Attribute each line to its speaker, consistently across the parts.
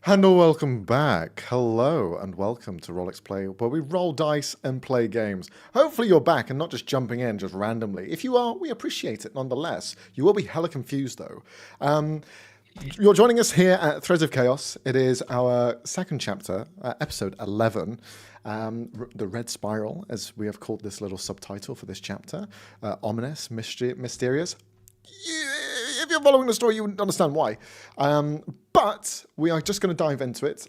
Speaker 1: And welcome back. Hello and welcome to rollxplay, where we roll dice and play games. Hopefully you're back and not just jumping in just randomly. If you are, we appreciate it nonetheless. You will be hella confused though. You're joining us here at Threads of Chaos. It is our second chapter, episode 11. The Red Spiral, as we have called this little subtitle for this chapter. Ominous, mysterious. If you're following the story, you wouldn't understand why. But we are just going to dive into it.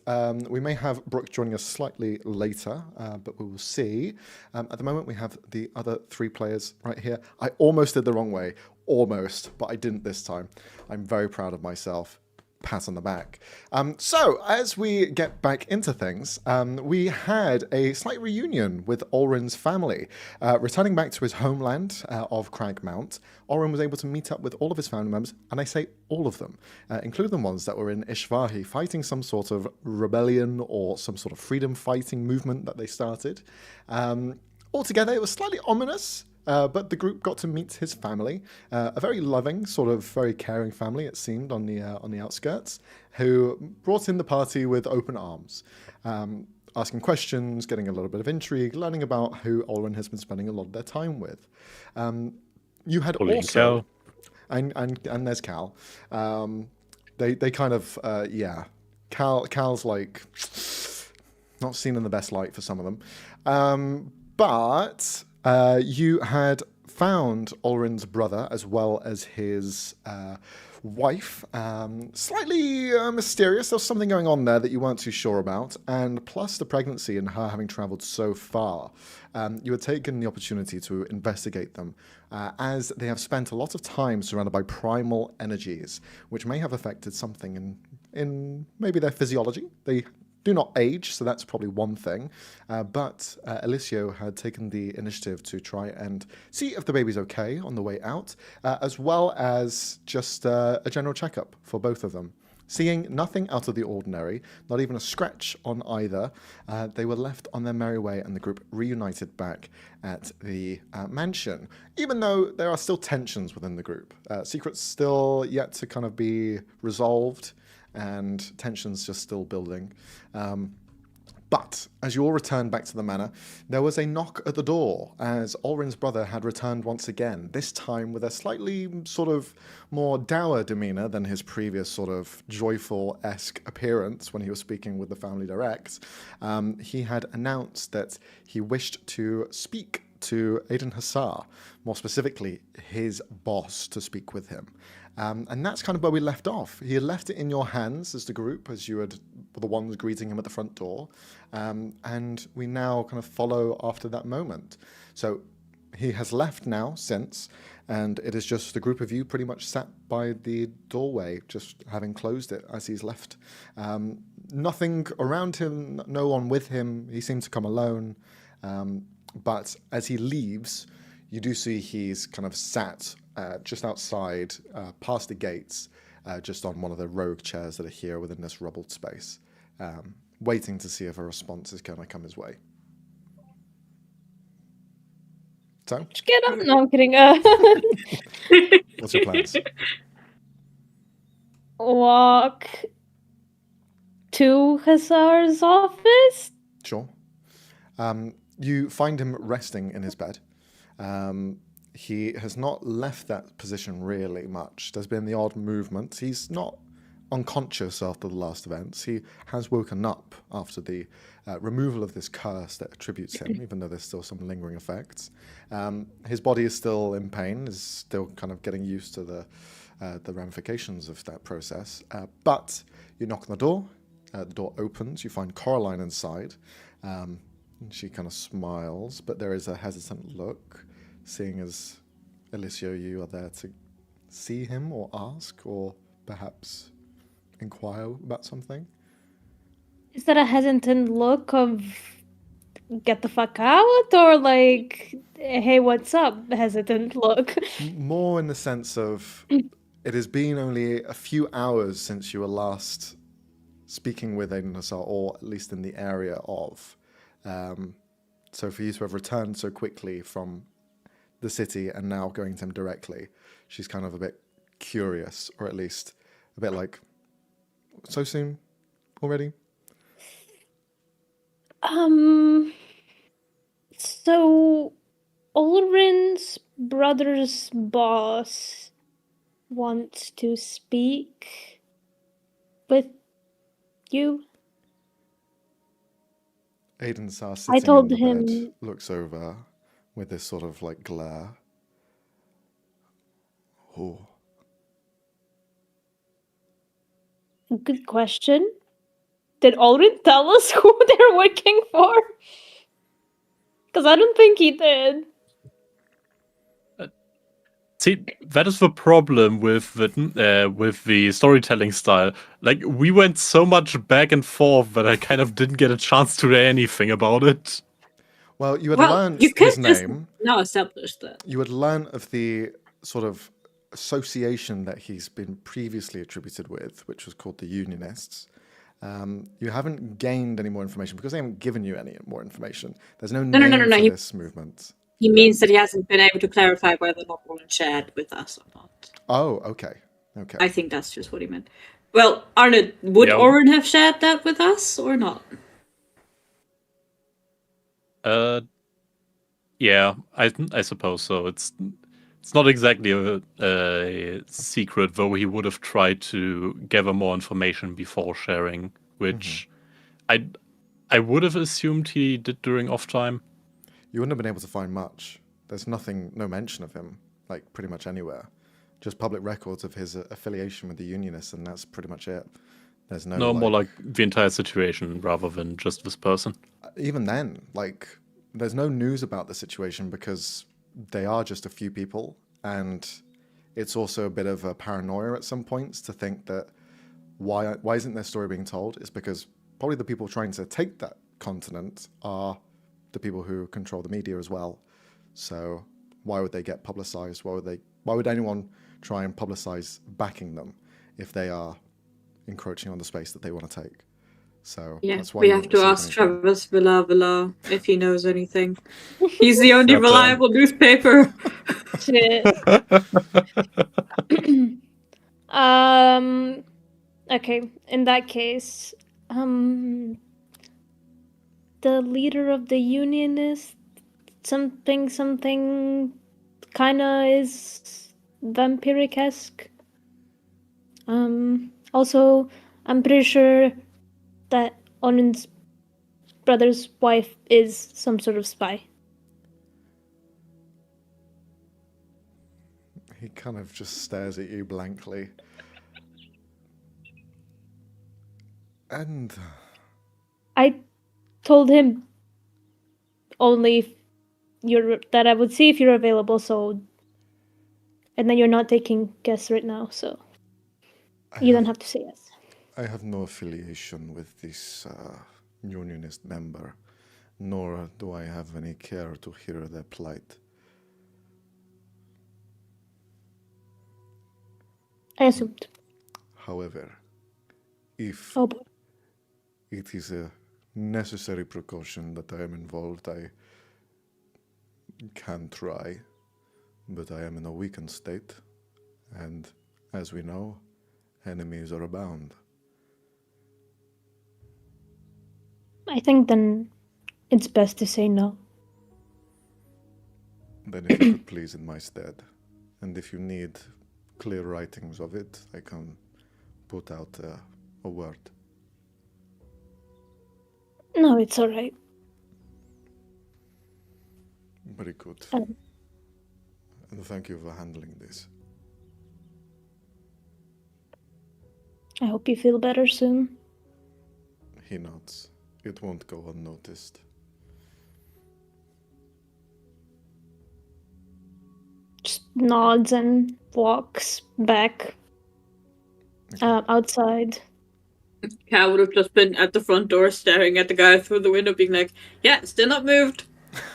Speaker 1: We may have Brooke joining us slightly later, but we will see. At the moment, we have the other three players right here. I almost did the wrong way. Almost, but I didn't this time. I'm very proud of myself. Pat on the back. So, as we get back into things, we had a slight reunion with Ulrin's family. Returning back to his homeland of Cragmount, Ulrin was able to meet up with all of his family members, and I say all of them, including the ones that were in Ishvahi, fighting some sort of rebellion or some sort of freedom fighting movement that they started. Altogether, it was slightly ominous. But the group got to meet his family, a very loving, sort of very caring family, it seemed, on the outskirts, who brought in the party with open arms, asking questions, getting a little bit of intrigue, learning about who Ulrin has been spending a lot of their time with. You had
Speaker 2: Holy
Speaker 1: also,
Speaker 2: cow.
Speaker 1: and there's Cal. They kind of Cal's like not seen in the best light for some of them, but. You had found Ulrin's brother as well as his wife. Slightly mysterious. There was something going on there that you weren't too sure about. And plus the pregnancy and her having travelled so far, you had taken the opportunity to investigate them as they have spent a lot of time surrounded by primal energies, which may have affected something in maybe their physiology. They do not age, so that's probably one thing. But Alicio had taken the initiative to try and see if the baby's okay on the way out, as well as just a general checkup for both of them. Seeing nothing out of the ordinary, not even a scratch on either, they were left on their merry way and the group reunited back at the mansion. Even though there are still tensions within the group. Secrets still yet to kind of be resolved, and tensions just still building. But as you all returned back to the manor, there was a knock at the door as Ulrin's brother had returned once again, this time with a slightly sort of more dour demeanor than his previous sort of joyful-esque appearance when he was speaking with the family direct. He had announced that he wished to speak to Aiden Hassar, more specifically his boss, to speak with him. And that's kind of where we left off. He had left it in your hands as the group, as you were the ones greeting him at the front door. And we now kind of follow after that moment. So he has left now since, and it is just the group of you pretty much sat by the doorway, just having closed it as he's left. Nothing around him, no one with him. He seemed to come alone. But as he leaves, you do see he's kind of sat just outside, past the gates, just on one of the rogue chairs that are here within this rubbled space, waiting to see if a response is going to come his way. So?
Speaker 3: Just get up. No, I'm kidding.
Speaker 1: What's your plans?
Speaker 3: Walk to Hassar's office?
Speaker 1: Sure. You find him resting in his bed. He has not left that position really much. There's been the odd movement. He's not unconscious after the last events. He has woken up after the removal of this curse that attributes him, even though there's still some lingering effects. His body is still in pain, is still kind of getting used to the ramifications of that process. But you knock on the door opens, you find Coraline inside. She kind of smiles, but there is a hesitant look, seeing as Alicio, you are there to see him or ask or perhaps inquire about something.
Speaker 3: Is that a hesitant look of get the fuck out, or like, hey, what's up, hesitant look?
Speaker 1: More in the sense of it has been only a few hours since you were last speaking with Aiden Hassar, or at least in the area of. So for you to have returned so quickly from the city and now going to him directly, she's kind of a bit curious, or at least a bit like, so soon? already?
Speaker 3: So Ulrin's brother's boss wants to speak with you.
Speaker 1: Aiden Sar
Speaker 3: I
Speaker 1: sitting
Speaker 3: told
Speaker 1: on the bed
Speaker 3: him.
Speaker 1: looks over with this sort of like glare. Oh,
Speaker 3: Good question. Did Ulrin tell us who they're working for? Because I don't think he did.
Speaker 2: See, that is the problem with the storytelling style. Like, we went so much back and forth that I kind of didn't get a chance to say anything about it.
Speaker 1: well, you had
Speaker 4: Well,
Speaker 1: learnt
Speaker 4: you
Speaker 1: his
Speaker 4: could just
Speaker 1: name.
Speaker 4: now establish that.
Speaker 1: You had learnt of the sort of association that he's been previously attributed with, which was called the Unionists. You haven't gained any more information because they haven't given you any more information. There's no name for
Speaker 4: He-
Speaker 1: this movement.
Speaker 4: He means that he hasn't been able to clarify whether or not Roland shared with us or not.
Speaker 1: Oh, okay. Okay.
Speaker 4: I think that's just what he meant. Well, Arne, would
Speaker 2: Yeah.
Speaker 4: Oren have shared that with us or not?
Speaker 2: Yeah, I suppose so. It's not exactly a secret, though he would have tried to gather more information before sharing, which I would have assumed he did during off time.
Speaker 1: You wouldn't have been able to find much. There's nothing, no mention of him, like pretty much anywhere. Just public records of his affiliation with the Unionists, and that's pretty much it. There's no
Speaker 2: more like the entire situation rather than just this person.
Speaker 1: even then, like, there's no news about the situation because they are just a few people, and it's also a bit of a paranoia at some points to think that why isn't their story being told? It's because probably the people trying to take that continent are the people who control the media as well. So why would they get publicized? Why would anyone try and publicize backing them if they are encroaching on the space that they want to take? So
Speaker 4: Yeah,
Speaker 1: that's why
Speaker 4: we
Speaker 1: you
Speaker 4: have
Speaker 1: won't
Speaker 4: to
Speaker 1: receive
Speaker 4: ask
Speaker 1: anything.
Speaker 4: Travis Villa if he knows anything. He's the only
Speaker 2: Fair plan.
Speaker 4: reliable newspaper.
Speaker 3: Shit. Okay, in that case, the leader of the Unionists, something kinda is vampiric-esque. Also, I'm pretty sure that Onin's brother's wife is some sort of spy.
Speaker 1: He kind of just stares at you blankly. And
Speaker 3: I told him only if that I would see if you're available, so and then you're not taking guests right now, so you don't have to say yes.
Speaker 1: I have no affiliation with this unionist member, nor do I have any care to hear their plight.
Speaker 3: I assumed.
Speaker 1: However, if
Speaker 3: Oh boy.
Speaker 1: it is a necessary precaution that I am involved, I can try, but I am in a weakened state, and as we know, enemies are abound.
Speaker 3: I think then it's best to say no.
Speaker 1: Then if you could please in my stead, and if you need clear writings of it, I can put out a word.
Speaker 3: No, it's alright.
Speaker 1: Very good. And thank you for handling this.
Speaker 3: I hope you feel better soon.
Speaker 1: He nods. It won't go unnoticed.
Speaker 3: Just nods and walks back outside.
Speaker 4: Cal would have just been at the front door staring at the guy through the window being like, yeah, still not moved.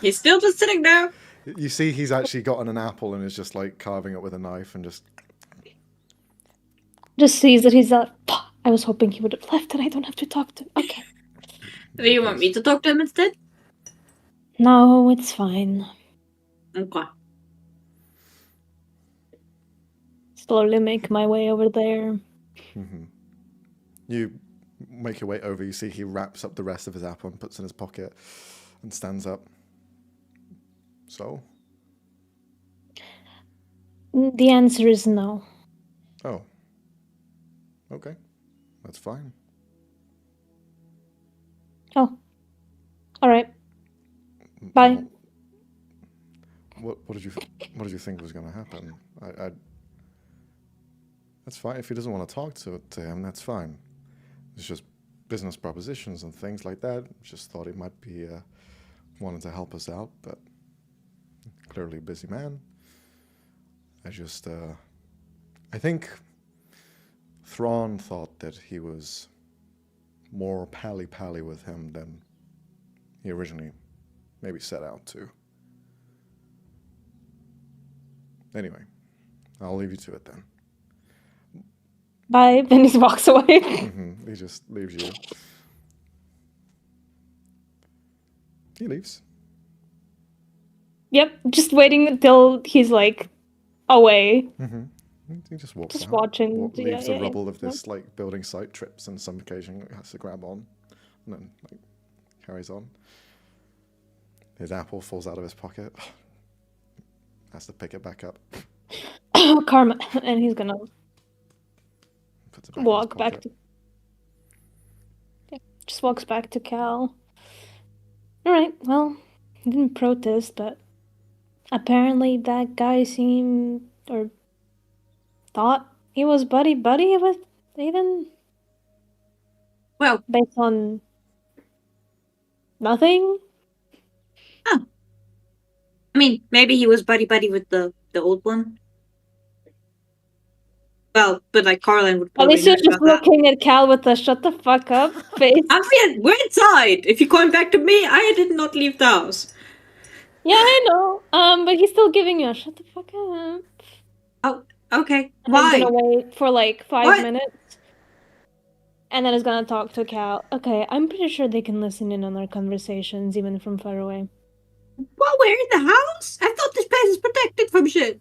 Speaker 4: He's still just sitting there.
Speaker 1: You see he's actually gotten an apple and is just like carving it with a knife and
Speaker 3: Just sees that he's I was hoping he would have left and I don't have to talk to him. Okay.
Speaker 4: Do you want me to talk to him instead?
Speaker 3: No, it's fine.
Speaker 4: Okay.
Speaker 3: Slowly make my way over there.
Speaker 1: You make your way over, you see he wraps up the rest of his apple and puts it in his pocket and stands up. So?
Speaker 3: The answer is no.
Speaker 1: Oh. Okay. That's fine.
Speaker 3: Oh. All right. Bye.
Speaker 1: Well, what did you think was going to happen? That's fine. If he doesn't want to talk to him, that's fine. It's just business propositions and things like that. Just thought he might be wanting to help us out, but clearly a busy man. I think Thrawn thought that he was more pally-pally with him than he originally maybe set out to. Anyway, I'll leave you to it then.
Speaker 3: Bye. Then he walks away.
Speaker 1: Mm-hmm. He just leaves you. He leaves.
Speaker 3: Yep. Just waiting until he's like away.
Speaker 1: Mm-hmm. He just walks
Speaker 3: Just
Speaker 1: out.
Speaker 3: watching.
Speaker 1: Leaves the rubble of this like building site, trips, and some occasion has to grab on, and then like carries on. His apple falls out of his pocket. Has to pick it back up.
Speaker 3: Karma, and he's gonna
Speaker 1: Puts it back
Speaker 3: walk
Speaker 1: in his
Speaker 3: back
Speaker 1: pocket.
Speaker 3: to. Yeah, just walks back to Cal. All right. Well, he didn't protest, but apparently that guy seemed or thought he was buddy with Aiden.
Speaker 4: Well,
Speaker 3: Based on nothing.
Speaker 4: I mean, maybe he was buddy with the old one. Well, but like Caroline would
Speaker 3: At
Speaker 4: probably
Speaker 3: least you're
Speaker 4: know
Speaker 3: just
Speaker 4: about that.
Speaker 3: looking at Cal with the shut the fuck up face.
Speaker 4: We're inside. If you're going back to me, I did not leave the house.
Speaker 3: Yeah, I know. But he's still giving you a shut the fuck up.
Speaker 4: Oh, okay.
Speaker 3: And
Speaker 4: Why?
Speaker 3: he's gonna wait for like 5
Speaker 4: What?
Speaker 3: minutes. And then he's gonna talk to Cal. Okay, I'm pretty sure they can listen in on our conversations even from far away.
Speaker 4: Well, we're in the house. I thought this place is protected from shit.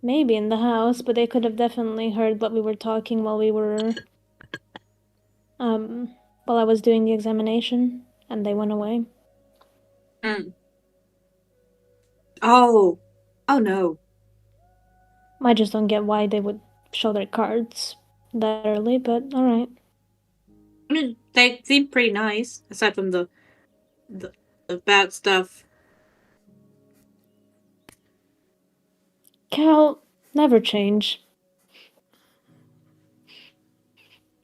Speaker 3: Maybe in the house, but they could have definitely heard what we were talking while I was doing the examination, and they went away.
Speaker 4: Oh no.
Speaker 3: I just don't get why they would show their cards that early, but alright.
Speaker 4: I mean, they seem pretty nice, aside from the bad stuff.
Speaker 3: Cal, never change.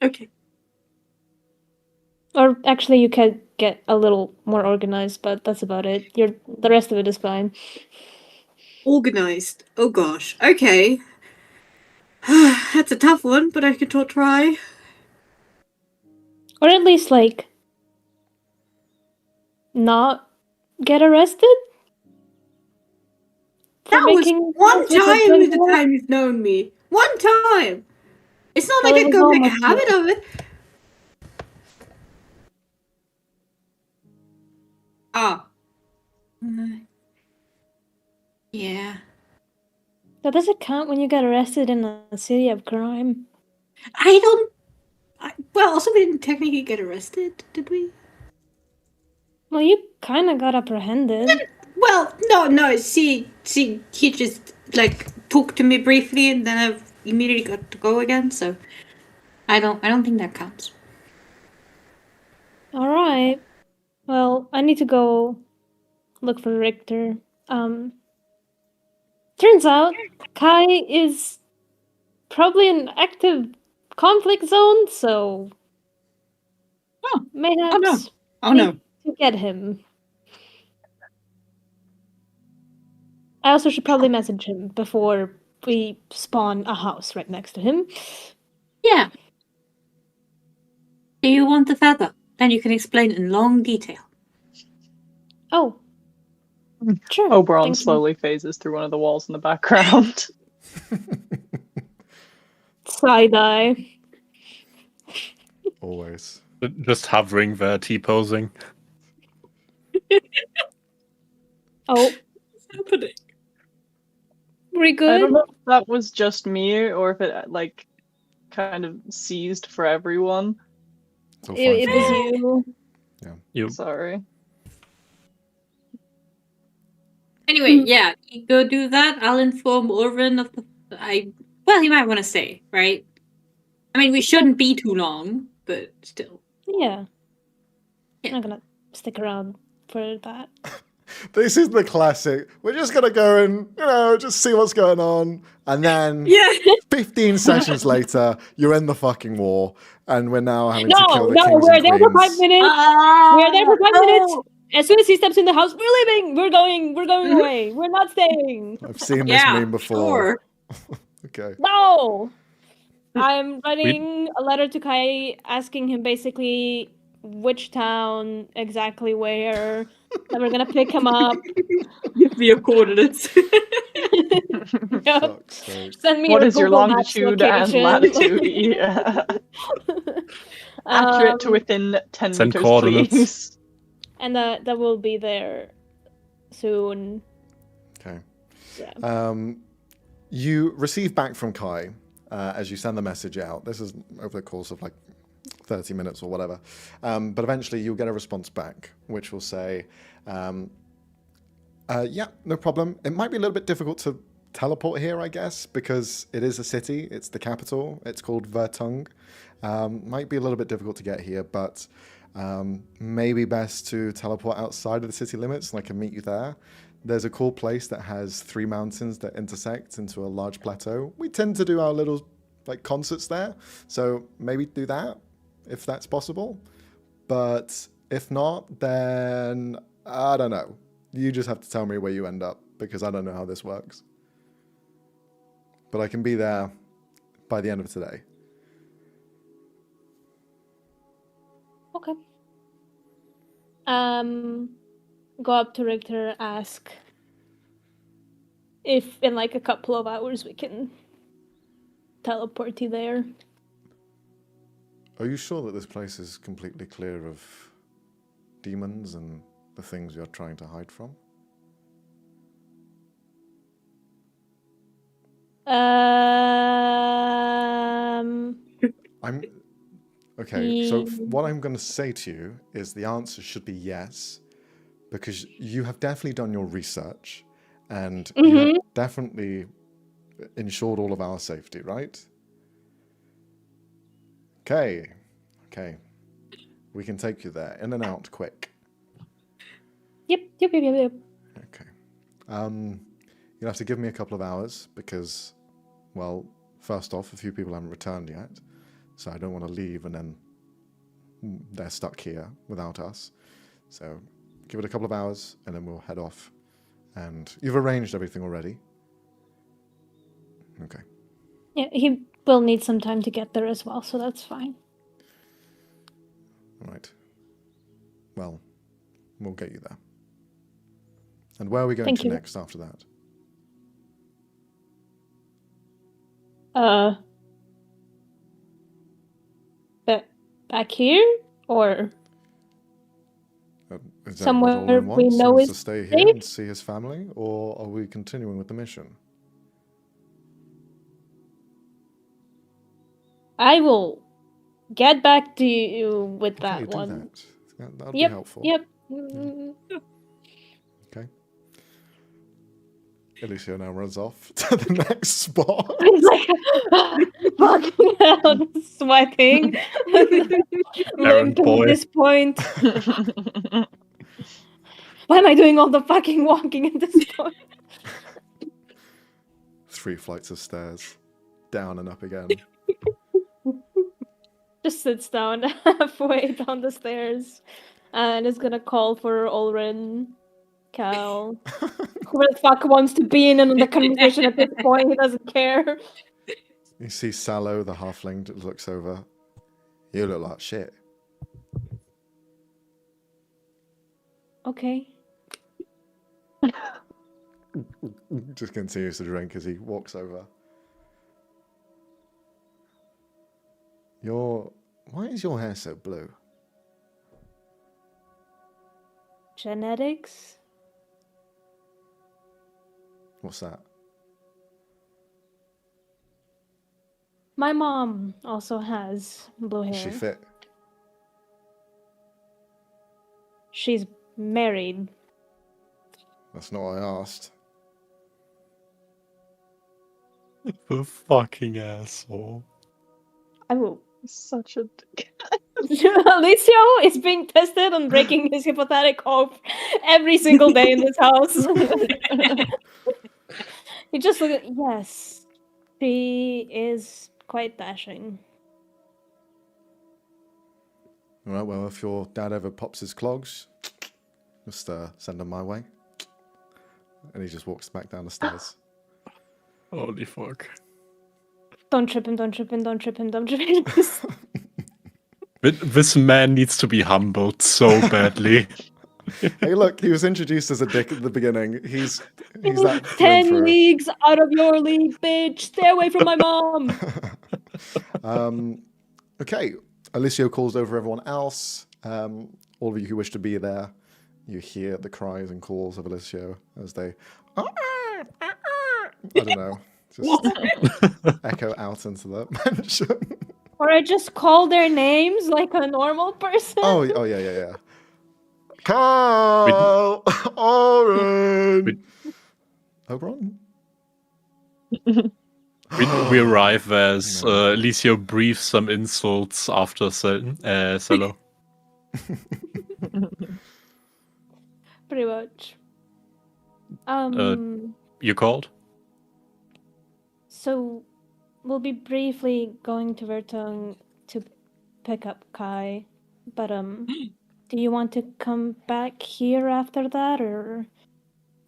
Speaker 4: Okay.
Speaker 3: Or actually, you can get a little more organized, but that's about it. The rest of it is fine.
Speaker 4: Organized. Oh gosh. Okay. That's a tough one, but I could try.
Speaker 3: Or at least, like, not get arrested?
Speaker 4: That was one time in the time you've known me. One time! It's not like I'd go make a habit of it. Ah. Yeah.
Speaker 3: That does it count when you get arrested in a city of crime?
Speaker 4: Well, also we didn't technically get arrested, did we?
Speaker 3: Well, you kind of got apprehended.
Speaker 4: Well, no. He just like talked to me briefly, and then I immediately got to go again. So I don't think that counts.
Speaker 3: All right. Well, I need to go look for Richter. Turns out Kai is probably an active conflict zone, so mayhaps
Speaker 4: no.
Speaker 3: To get him. I also should probably message him before we spawn a house right next to him.
Speaker 4: Yeah. Do you want the feather? Then you can explain in long detail.
Speaker 3: Oh. Sure.
Speaker 5: Oberon slowly phases through one of the walls in the background.
Speaker 3: Side-eye.
Speaker 1: Always.
Speaker 2: Just hovering there, T-posing.
Speaker 3: Oh.
Speaker 4: What's happening?
Speaker 3: We good?
Speaker 5: I don't know if that was just me or if it, like, kind of seized for everyone.
Speaker 1: It's all
Speaker 3: It
Speaker 1: fine for
Speaker 3: was
Speaker 1: me.
Speaker 3: you.
Speaker 2: You
Speaker 5: Sorry.
Speaker 4: Anyway, yeah, you go do that. I'll inform Orvin of the. Well, you might want to stay, right? I mean, we shouldn't be too long, but still.
Speaker 3: Yeah.
Speaker 4: Yeah.
Speaker 3: I'm not gonna stick around for that.
Speaker 1: This is the classic. We're just gonna go and just see what's going on, and then
Speaker 4: Yeah.
Speaker 1: 15 sessions later, you're in the fucking war, and we're now having to kill
Speaker 3: No,
Speaker 1: the
Speaker 3: no,
Speaker 1: kings
Speaker 3: we're
Speaker 1: and
Speaker 3: there for 5
Speaker 1: queens.
Speaker 3: minutes. We're there for 5 minutes. As soon as he steps in the house, we're leaving. We're going away. We're not staying.
Speaker 1: I've seen this
Speaker 4: Yeah,
Speaker 1: meme before.
Speaker 4: sure.
Speaker 1: Okay.
Speaker 3: No. I'm writing a letter to Kai asking him basically which town, exactly where, that we're gonna pick him up.
Speaker 4: Give me your coordinates.
Speaker 3: Yep.
Speaker 1: Fuck's sake.
Speaker 3: Send me
Speaker 5: What
Speaker 3: your
Speaker 5: is your
Speaker 3: Google Maps
Speaker 5: longitude and
Speaker 3: location.
Speaker 5: latitude? Yeah. Accurate to
Speaker 3: Um,
Speaker 5: within 10
Speaker 2: Send
Speaker 5: meters,
Speaker 2: coordinates.
Speaker 5: please.
Speaker 3: and that will be there soon.
Speaker 1: Okay.
Speaker 3: Yeah.
Speaker 1: You receive back from Kai as you send the message out. This is over the course of like 30 minutes or whatever. But eventually you'll get a response back, which will say, yeah, no problem. It might be a little bit difficult to teleport here, I guess, because it is a city. It's the capital. It's called Vertung. Might be a little bit difficult to get here, but maybe best to teleport outside of the city limits, and I can meet you there. There's a cool place that has 3 mountains that intersect into a large plateau. We tend to do our little concerts there, so maybe do that if that's possible. But if not, then I don't know. You just have to tell me where you end up, because I don't know how this works. But I can be there by the end of today.
Speaker 3: Okay. Go up to Richter, ask if in like a couple of hours we can teleport you there.
Speaker 1: Are you sure that this place is completely clear of demons and the things you're trying to hide from? I'm okay. So what I'm going to say to you is the answer should be yes, because you have definitely done your research, and you have definitely ensured all of our safety, right? Okay. We can take you there, in and out, quick.
Speaker 3: Yep.
Speaker 1: Okay. You'll have to give me a couple of hours because, well, first off, a few people haven't returned yet, so I don't want to leave and then they're stuck here without us. So give it a couple of hours and then we'll head off. And you've arranged everything already? Okay.
Speaker 3: Yeah, he will need some time to get there as well, so that's fine.
Speaker 1: All right. Well, we'll get you there. And where are we going
Speaker 3: Thank
Speaker 1: to
Speaker 3: you.
Speaker 1: next after that?
Speaker 3: Back here? Or
Speaker 1: Is that
Speaker 3: somewhere
Speaker 1: what Olin
Speaker 3: we
Speaker 1: wants? He
Speaker 3: know
Speaker 1: wants
Speaker 3: is
Speaker 1: to stay here
Speaker 3: safe?
Speaker 1: and see his family? Or are we continuing with the mission?
Speaker 3: I will get back to you with
Speaker 1: Okay,
Speaker 3: that
Speaker 1: do
Speaker 3: one.
Speaker 1: that. That'd be helpful.
Speaker 3: Yep.
Speaker 1: Okay. Alicia now runs off to the next spot.
Speaker 3: He's like fucking hell, sweating.
Speaker 2: Errand
Speaker 3: Limping
Speaker 2: boy.
Speaker 3: at this point. Why am I doing all the fucking walking at this point?
Speaker 1: 3 flights of stairs. Down and up again.
Speaker 3: Just sits down halfway down the stairs and is gonna call for Ulrin, Cal. Who the fuck wants to be in the conversation at this point? He doesn't care.
Speaker 1: You see Sallow, the halfling, looks over. You look like shit.
Speaker 3: Okay.
Speaker 1: Just continues to drink as he walks over. Why is your hair so blue?
Speaker 3: Genetics?
Speaker 1: What's that?
Speaker 3: My mom also has blue hair.
Speaker 1: Is she fit?
Speaker 3: She's married.
Speaker 1: That's not what I asked.
Speaker 2: The fucking asshole.
Speaker 3: I will.
Speaker 5: Such a dick.
Speaker 3: Alicio is being tested on breaking his hypothetical hope every single day in this house. You just look at yes, she is quite dashing.
Speaker 1: All right, well, if your dad ever pops his clogs, just send him my way. And he just walks back down the stairs.
Speaker 2: Holy fuck.
Speaker 3: Don't trip him, don't trip him, don't trip him, don't trip him.
Speaker 2: This man needs to be humbled so badly.
Speaker 1: Hey, look, he was introduced as a dick at the beginning. He's that through
Speaker 3: 10
Speaker 1: and through.
Speaker 3: leagues out of your league, bitch. Stay away from my mom.
Speaker 1: Okay, Alicio calls over everyone else. All of you who wish to be there, you hear the cries and calls of Alicio as they, I don't know, just echo out into the mansion.
Speaker 3: Or I just call their names like a normal person.
Speaker 1: Oh, yeah. Carl! Oren! Oberon?
Speaker 2: We arrive as Alicio breathes some insults after Cello.
Speaker 3: Pretty much.
Speaker 2: You called?
Speaker 3: So we'll be briefly going to Vertung to pick up Kai, but do you want to come back here after that, or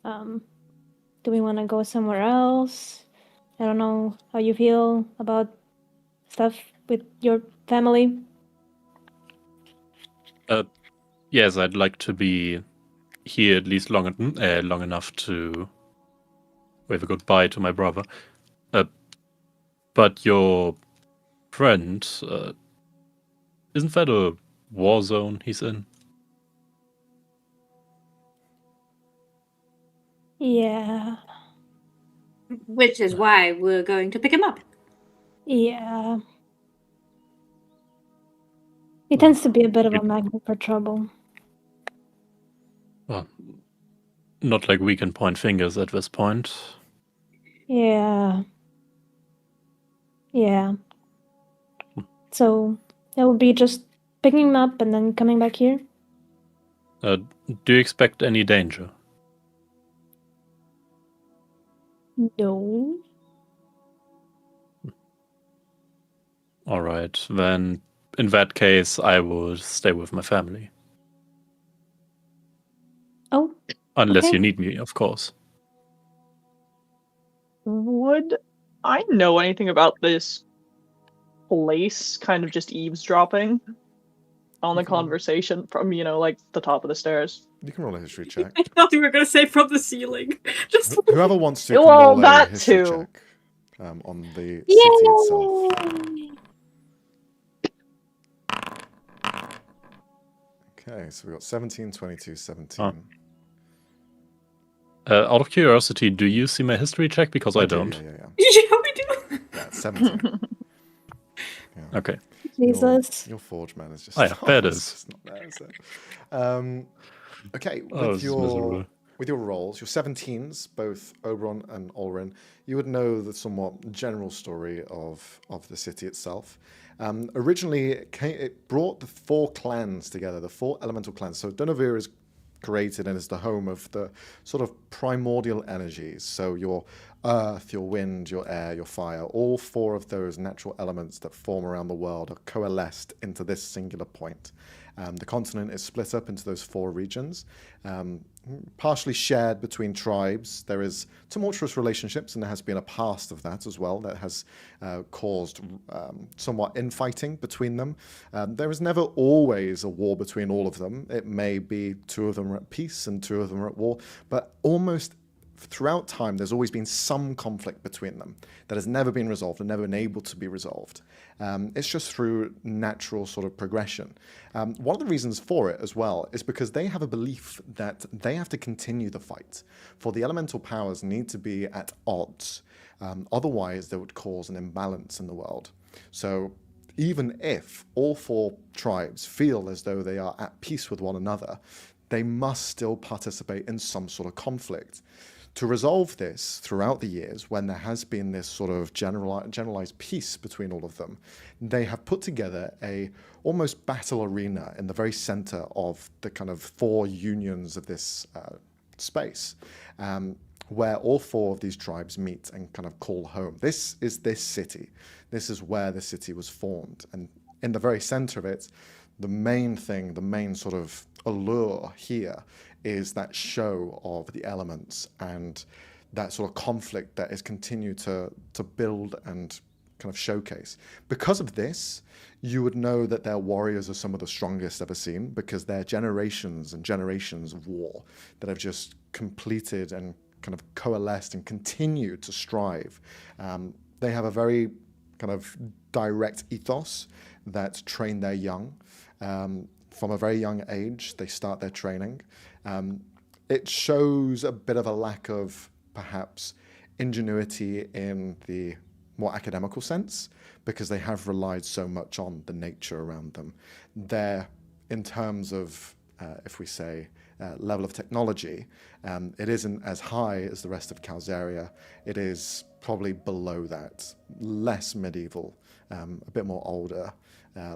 Speaker 3: do we want to go somewhere else? I don't know how you feel about stuff with your family.
Speaker 2: Yes, I'd like to be here at least long enough to wave a goodbye to my brother. But your friend, isn't that a war zone he's in?
Speaker 3: Yeah.
Speaker 4: Which is why we're going to pick him up.
Speaker 3: Yeah. He tends to be a bit of a magnet for trouble.
Speaker 2: Well, not like we can point fingers at this point.
Speaker 3: Yeah. Yeah. So it will be just picking him up and then coming back here?
Speaker 2: Do you expect any danger?
Speaker 3: No.
Speaker 2: All right, then in that case, I will stay with my family.
Speaker 3: Oh.
Speaker 2: Unless
Speaker 3: Okay.
Speaker 2: you need me, of course.
Speaker 5: Would I know anything about this place kind of just eavesdropping on the conversation from, like the top of the stairs?
Speaker 1: You can roll a history check.
Speaker 4: I thought you were going to say from the ceiling. Just
Speaker 1: Whoever wants to can
Speaker 5: Well,
Speaker 1: roll a
Speaker 5: that
Speaker 1: history
Speaker 5: too.
Speaker 1: check on the city itself. Okay, so we got 17, 22, 17.
Speaker 2: Out of curiosity, do you see my history check? Because I
Speaker 1: do,
Speaker 2: don't.
Speaker 1: Yeah.
Speaker 4: yeah, we do.
Speaker 1: Yeah, it's 17. Yeah.
Speaker 2: Okay.
Speaker 3: Jesus.
Speaker 1: Your forge man is just.
Speaker 2: Oh, yeah, there it
Speaker 1: it's
Speaker 2: is.
Speaker 1: just not there, is it? Okay,
Speaker 2: Oh, this is miserable.
Speaker 1: with your rolls, your 17s, both Oberon and Olrin, you would know the somewhat general story of the city itself. Originally, it brought the 4 clans together, the 4 elemental clans. So Dunavir is created and is the home of the sort of primordial energies. So your earth, your wind, your air, your fire, all 4 of those natural elements that form around the world are coalesced into this singular point. The continent is split up into those 4 regions, partially shared between tribes. There is tumultuous relationships, and there has been a past of that as well that has caused somewhat infighting between them. There is never always a war between all of them. It may be 2 of them are at peace and 2 of them are at war, but almost throughout time, there's always been some conflict between them that has never been resolved and never been able to be resolved. It's just through natural sort of progression. One of the reasons for it as well is because they have a belief that they have to continue the fight, for the elemental powers need to be at odds. Otherwise, they would cause an imbalance in the world. So even if all 4 tribes feel as though they are at peace with one another, they must still participate in some sort of conflict. To resolve this throughout the years, when there has been this sort of generalized peace between all of them, they have put together a almost battle arena in the very center of the kind of 4 unions of this space, where all 4 of these tribes meet and kind of call home. This is this city. This is where the city was formed. And in the very center of it, the main thing, the main sort of allure here is that show of the elements and that sort of conflict that is continued to build and kind of showcase. Because of this, you would know that their warriors are some of the strongest ever seen, because they're generations and generations of war that have just completed and kind of coalesced and continued to strive. They have a very kind of direct ethos that train their young. From a very young age, they start their training. It shows a bit of a lack of, perhaps, ingenuity in the more academical sense, because they have relied so much on the nature around them. They're, in terms of, if we say, level of technology, it isn't as high as the rest of Calzaria. It is probably below that, less medieval, a bit more older,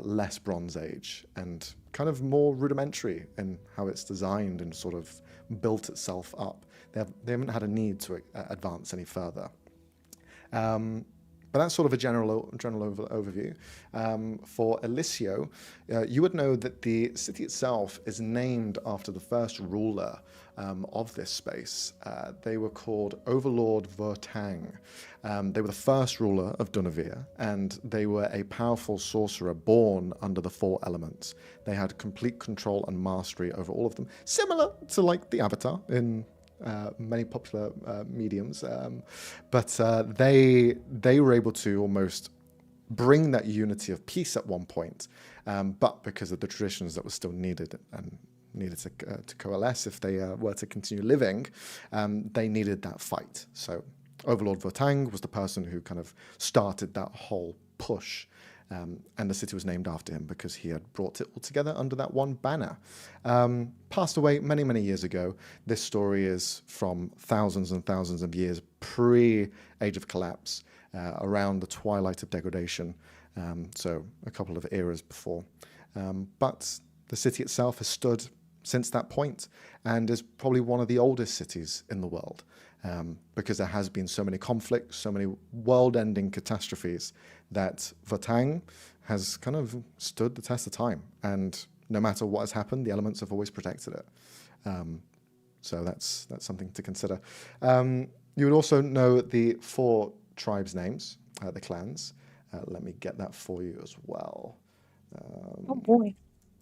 Speaker 1: less Bronze Age, and kind of more rudimentary in how it's designed and sort of built itself up. They haven't had a need to advance any further. But that's sort of a general overview. For Elisio, you would know that the city itself is named after the first ruler of this space. They were called Overlord Vertang. They were the first ruler of Dunavir, and they were a powerful sorcerer born under the 4 elements. They had complete control and mastery over all of them, similar to like the Avatar in many popular mediums, but they were able to almost bring that unity of peace at one point, but because of the traditions that were still needed and needed to coalesce if they were to continue living, they needed that fight. So Overlord Vertang was the person who kind of started that whole push. And the city was named after him because he had brought it all together under that one banner. Passed away many, many years ago. This story is from thousands and thousands of years pre-Age of Collapse, around the twilight of degradation, so a couple of eras before. But the city itself has stood since that point and is probably one of the oldest cities in the world, because there has been so many conflicts, so many world-ending catastrophes, that Vertang has kind of stood the test of time. And no matter what has happened, the elements have always protected it. So that's something to consider. You would also know the 4 tribes' names, the clans. Let me get that for you as well.
Speaker 3: Oh boy.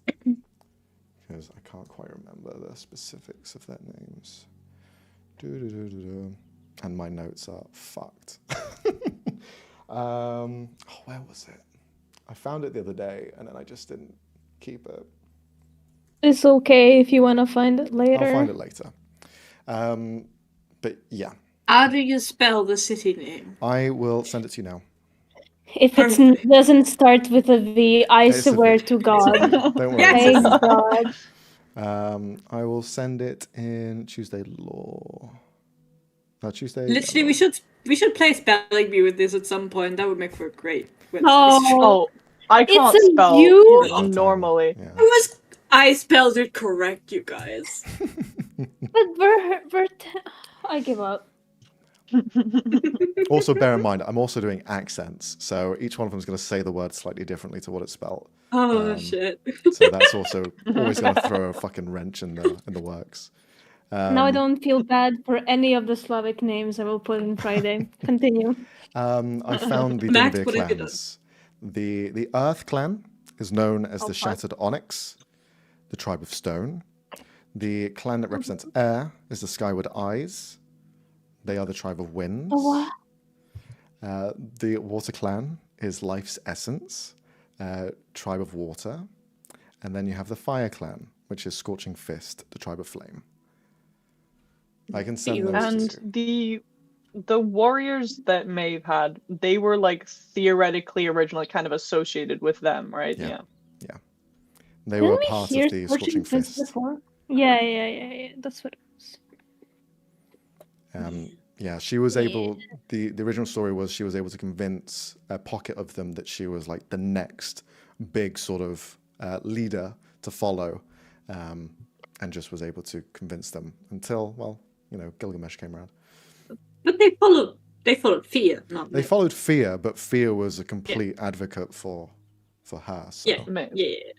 Speaker 1: Because I can't quite remember the specifics of their names. And my notes are fucked. Where was it? I found it the other day, and then I just didn't keep it.
Speaker 3: It's okay if you want to find it later.
Speaker 1: I'll find it later. But yeah.
Speaker 4: How do you spell the city name?
Speaker 1: I will send it to you now.
Speaker 3: If it doesn't start with a V, I swear to God.
Speaker 1: Don't worry.
Speaker 3: Thank God.
Speaker 1: I will send it in Tuesday Law. Tuesday.
Speaker 4: Literally, we should play spelling bee with this at some point. That would make for a great.
Speaker 5: Oh, I can't
Speaker 3: It's a
Speaker 5: spell
Speaker 3: you?
Speaker 5: even normally.
Speaker 1: Yeah.
Speaker 4: I spelled it correct, you guys.
Speaker 3: But I give up.
Speaker 1: Also, bear in mind, I'm also doing accents, so each one of them is going to say the word slightly differently to what it's spelled.
Speaker 4: Oh shit!
Speaker 1: So that's also always going to throw a fucking wrench in the works.
Speaker 3: Now I don't feel bad for any of the Slavic names I will put in Friday. Continue.
Speaker 1: I found the
Speaker 4: Max,
Speaker 1: Dunavir
Speaker 4: what have you
Speaker 1: clans. The Earth clan is known as the Shattered Onyx, the tribe of Stone. The clan that represents air is the Skyward Eyes. They are the tribe of Winds.
Speaker 3: Oh, what?
Speaker 1: The Water clan is Life's Essence, tribe of Water. And then you have the Fire clan, which is Scorching Fist, the tribe of Flame. I can send those
Speaker 5: And
Speaker 1: to you.
Speaker 5: the the warriors that Maeve had, they were like theoretically originally kind of associated with them, right?
Speaker 1: Yeah.
Speaker 5: Yeah.
Speaker 1: They
Speaker 3: Didn't
Speaker 1: were
Speaker 3: we
Speaker 1: part
Speaker 3: hear
Speaker 1: of the
Speaker 3: Scorching
Speaker 1: Scorching
Speaker 3: Fist
Speaker 1: Fist.
Speaker 3: before? Yeah. That's what it was.
Speaker 1: Yeah, she was able. The original story was she was able to convince a pocket of them that she was like the next big sort of leader to follow, and just was able to convince them until, well, Gilgamesh came around.
Speaker 4: But they followed fear, not
Speaker 1: They
Speaker 4: me.
Speaker 1: followed Fear, but Fear was a complete advocate for her. So
Speaker 4: Yeah.
Speaker 5: Maeve.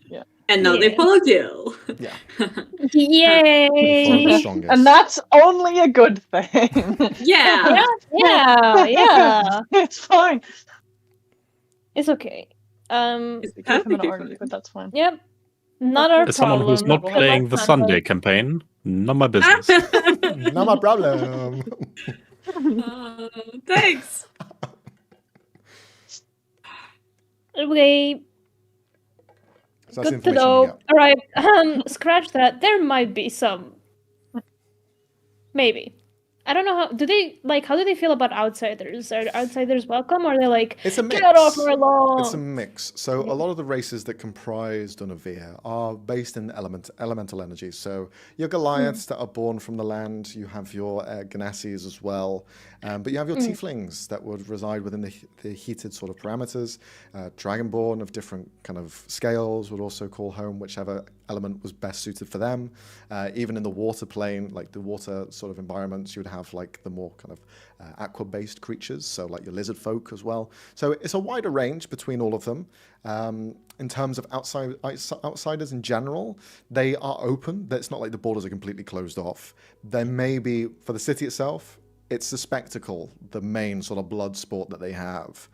Speaker 4: Yeah. And now they
Speaker 3: Yeah.
Speaker 4: follow Jill.
Speaker 1: yeah,
Speaker 3: Yay!
Speaker 1: they followed the strongest.
Speaker 5: And that's only a good thing.
Speaker 4: Yeah.
Speaker 3: Yeah.
Speaker 5: It's fine.
Speaker 3: It's okay.
Speaker 4: It's
Speaker 5: Give him an
Speaker 4: perfectly
Speaker 5: argue,
Speaker 4: fine.
Speaker 5: but that's fine.
Speaker 3: Yep. Not our
Speaker 2: As someone who's
Speaker 3: problem.
Speaker 2: not playing the Sunday campaign, not my business.
Speaker 1: Not my problem.
Speaker 4: Thanks.
Speaker 3: Okay,
Speaker 1: So that's the
Speaker 3: good to
Speaker 1: information you
Speaker 3: know.
Speaker 1: get.
Speaker 3: All right, scratch that. There might be some. Maybe. I don't know how. How do they feel about outsiders? Are outsiders welcome, or are they like,
Speaker 1: It's a mix.
Speaker 3: get off our lawn?
Speaker 1: It's a mix. So a lot of the races that comprise Dunavir are based in elemental energy. So your Goliaths that are born from the land, you have your Ganassis as well, but you have your Tieflings that would reside within the heated sort of parameters. Dragonborn of different kind of scales would also call home whichever element was best suited for them. Even in the water plane, like the water sort of environments, you would have like the more kind of aqua-based creatures, so like your lizard folk as well. So it's a wider range between all of them. In terms of outsiders in general, they are open. It's not like the borders are completely closed off. There may be, for the city itself, it's the spectacle, the main sort of blood sport that they have.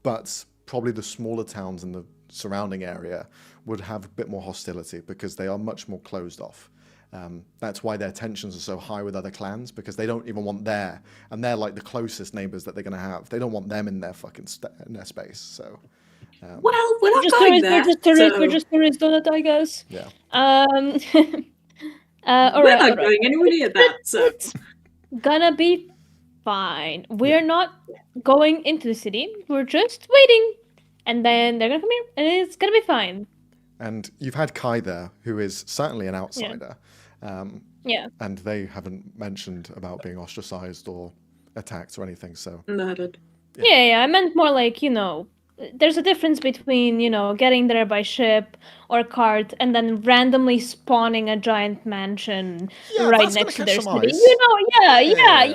Speaker 1: But probably the smaller towns in the surrounding area would have a bit more hostility because they are much more closed off. That's why their tensions are so high with other clans, because they don't even want and they're like the closest neighbors that they're going to have. They don't want them in their fucking in their space. So,
Speaker 4: Well, we're not
Speaker 3: just
Speaker 4: going
Speaker 3: tourists.
Speaker 4: there.
Speaker 3: We're just tourists on it, I guess.
Speaker 1: yeah.
Speaker 3: All
Speaker 4: We're
Speaker 3: right.
Speaker 4: not going anywhere near that. So
Speaker 3: It's gonna be fine. We're not going into the city. We're just waiting, and then they're gonna come here, and it's gonna be fine.
Speaker 1: And you've had Kai there, who is certainly an outsider.
Speaker 3: Yeah.
Speaker 1: And they haven't mentioned about being ostracized or attacked or anything. So
Speaker 4: murdered.
Speaker 3: Yeah. I meant more like, there's a difference between, getting there by ship or cart and then randomly spawning a giant mansion right
Speaker 1: that's gonna
Speaker 3: next to
Speaker 1: catch
Speaker 3: their
Speaker 1: some
Speaker 3: city.
Speaker 1: eyes.
Speaker 3: Yeah.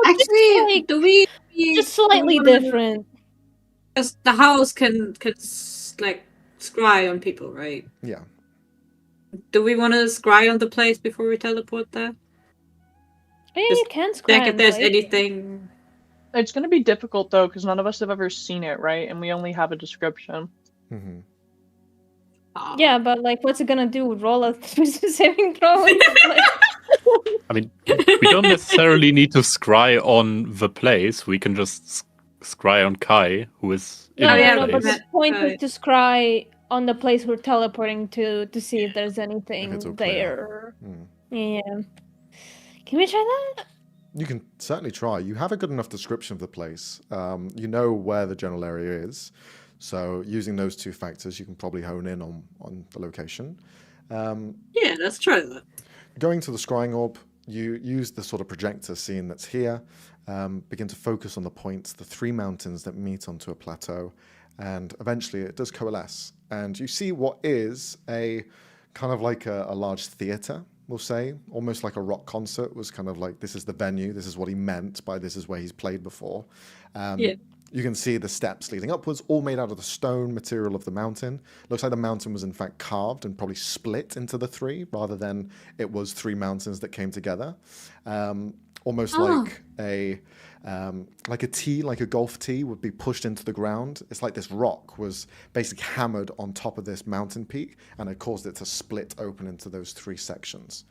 Speaker 4: Actually, do we
Speaker 3: just slightly different.
Speaker 4: Because the house can like scry on people, right?
Speaker 1: yeah.
Speaker 4: Do we want to scry on the place before we teleport there?
Speaker 3: Yeah, you can
Speaker 4: Check if there's
Speaker 3: scry.
Speaker 4: anything.
Speaker 5: It's going to be difficult though, because none of us have ever seen it, right? And we only have a description.
Speaker 1: Mm-hmm.
Speaker 3: Yeah, but what's it gonna do? Roll a saving throw?
Speaker 2: I mean, we don't necessarily need to scry on the place. We can just scry on Kai, who is in
Speaker 3: No,
Speaker 2: the
Speaker 3: but
Speaker 2: place.
Speaker 3: the point is to scry on the place we're teleporting to see if there's anything
Speaker 1: it's okay.
Speaker 3: there.
Speaker 1: Mm.
Speaker 3: Yeah. Can we try that?
Speaker 1: You can certainly try. You have a good enough description of the place. You know where the general area is. So using those two factors, you can probably hone in on the location.
Speaker 4: Yeah, let's try that.
Speaker 1: Going to the scrying orb, you use the sort of projector scene that's here, begin to focus on the points, the three mountains that meet onto a plateau, and eventually it does coalesce. And you see what is a kind of like a large theatre, we'll say, almost like a rock concert was kind of like, this is the venue, this is what he meant by this is where he's played before. You can see the steps leading upwards, all made out of the stone material of the mountain. Looks like the mountain was in fact carved and probably split into the three, rather than it was three mountains that came together. Almost like a tee, like a golf tee would be pushed into the ground. It's like this rock was basically hammered on top of this mountain peak, and it caused it to split open into those three sections.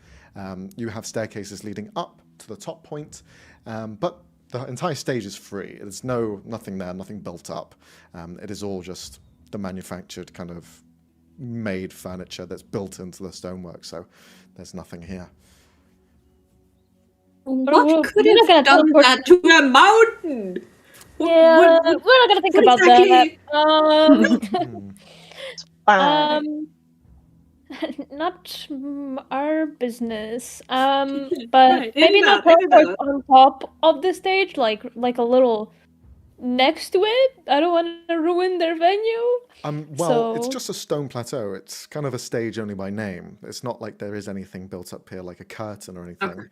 Speaker 1: You have staircases leading up to the top point, but the entire stage is free. There's nothing there, nothing built up. It is all just the manufactured kind of made furniture that's built into the stonework. So there's nothing here.
Speaker 4: What could
Speaker 3: we're not
Speaker 4: have
Speaker 3: gonna
Speaker 4: done
Speaker 3: teleport
Speaker 4: that to a mountain?
Speaker 3: Yeah, we're not gonna think
Speaker 4: what
Speaker 3: about
Speaker 4: exactly-
Speaker 3: that.
Speaker 5: Fine.
Speaker 3: Not our business. But
Speaker 4: Right,
Speaker 3: maybe
Speaker 4: maybe
Speaker 3: not
Speaker 4: not, maybe
Speaker 3: teleport
Speaker 4: not.
Speaker 3: on top of the stage, like a little next to it. I don't want to ruin their venue.
Speaker 1: Well, it's
Speaker 3: So-
Speaker 1: just a stone plateau. It's kind of a stage only by name. It's not like there is anything built up here, like a curtain or anything.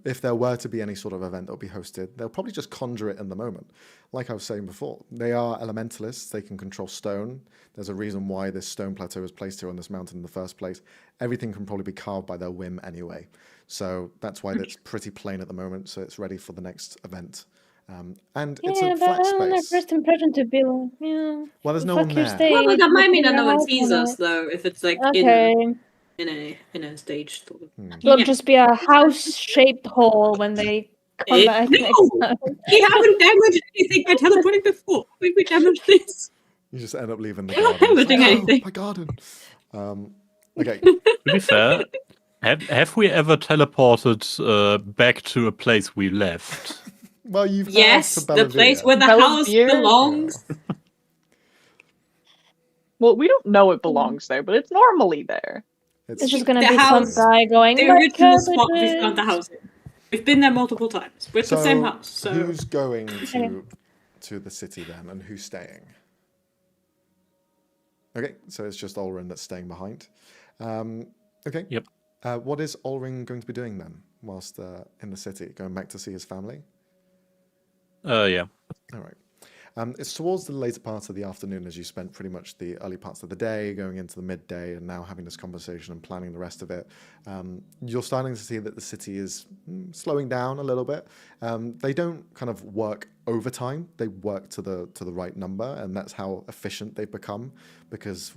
Speaker 1: If there were to be any sort of event that will be hosted, they'll probably just conjure it in the moment. Like I was saying before, they are elementalists. They can control stone. There's a reason why this stone plateau was placed here on this mountain in the first place. Everything can probably be carved by their whim anyway. So that's why it's pretty plain at the moment. So it's ready for the next event. And it's a
Speaker 3: but
Speaker 1: flat
Speaker 3: I don't want our
Speaker 1: space.
Speaker 3: first impression to be like, yeah.
Speaker 1: Well, there's no
Speaker 3: fuck
Speaker 1: one
Speaker 3: your
Speaker 1: there.
Speaker 3: stage,
Speaker 4: Well, but that might mean
Speaker 3: put
Speaker 4: that no
Speaker 3: your
Speaker 4: one
Speaker 3: house
Speaker 4: sees
Speaker 3: on
Speaker 4: us
Speaker 3: it.
Speaker 4: though, if it's like
Speaker 3: Okay.
Speaker 4: in a stage. Sort of.
Speaker 3: It'll
Speaker 4: Yeah.
Speaker 3: just be a house-shaped hole when they come back
Speaker 4: No!
Speaker 3: next time.
Speaker 4: We haven't damaged anything by teleporting before. We damaged this.
Speaker 1: You just end up leaving the
Speaker 4: We're not
Speaker 1: garden. It's
Speaker 4: damaging
Speaker 1: like,
Speaker 4: anything.
Speaker 1: my garden. Okay.
Speaker 2: To be fair, have we ever teleported back to a place we left?
Speaker 1: Well, you've
Speaker 4: Yes,
Speaker 1: had to
Speaker 4: the place
Speaker 1: Bellavia.
Speaker 4: where the house
Speaker 5: Bellavia?
Speaker 4: belongs.
Speaker 5: Well, we don't know it belongs there, but it's normally there.
Speaker 3: It's just gonna
Speaker 4: The
Speaker 3: be
Speaker 4: house-
Speaker 3: some guy going.
Speaker 4: The
Speaker 3: "My
Speaker 4: original spot we
Speaker 3: cabbages."
Speaker 4: found the house in. We've been there multiple times. We're at the same house. So
Speaker 1: who's going to the city then, and who's staying? Okay, so it's just Ulrin that's staying behind. Okay.
Speaker 2: Yep.
Speaker 1: What is Ulrin going to be doing then, whilst in the city? Going back to see his family?
Speaker 2: Yeah.
Speaker 1: All right. It's towards the later part of the afternoon, as you spent pretty much the early parts of the day going into the midday and now having this conversation and planning the rest of it. You're starting to see that the city is slowing down a little bit. They don't kind of work overtime. They work to the right number, and that's how efficient they've become, because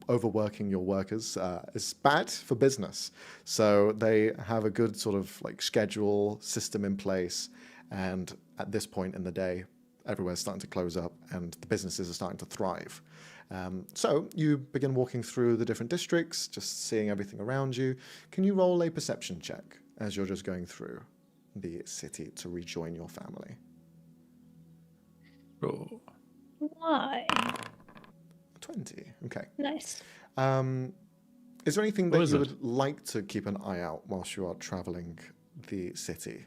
Speaker 1: overworking your workers is bad for business. So they have a good sort of like schedule system in place, and at this point in the day, everywhere's starting to close up and the businesses are starting to thrive. So you begin walking through the different districts, just seeing everything around you. Can you roll a perception check as you're just going through the city to rejoin your family?
Speaker 2: Oh.
Speaker 3: Why?
Speaker 1: 20. Okay.
Speaker 3: Nice.
Speaker 1: Is there anything
Speaker 2: What
Speaker 1: that
Speaker 2: is
Speaker 1: you
Speaker 2: it?
Speaker 1: would like to keep an eye out whilst you are traveling the city?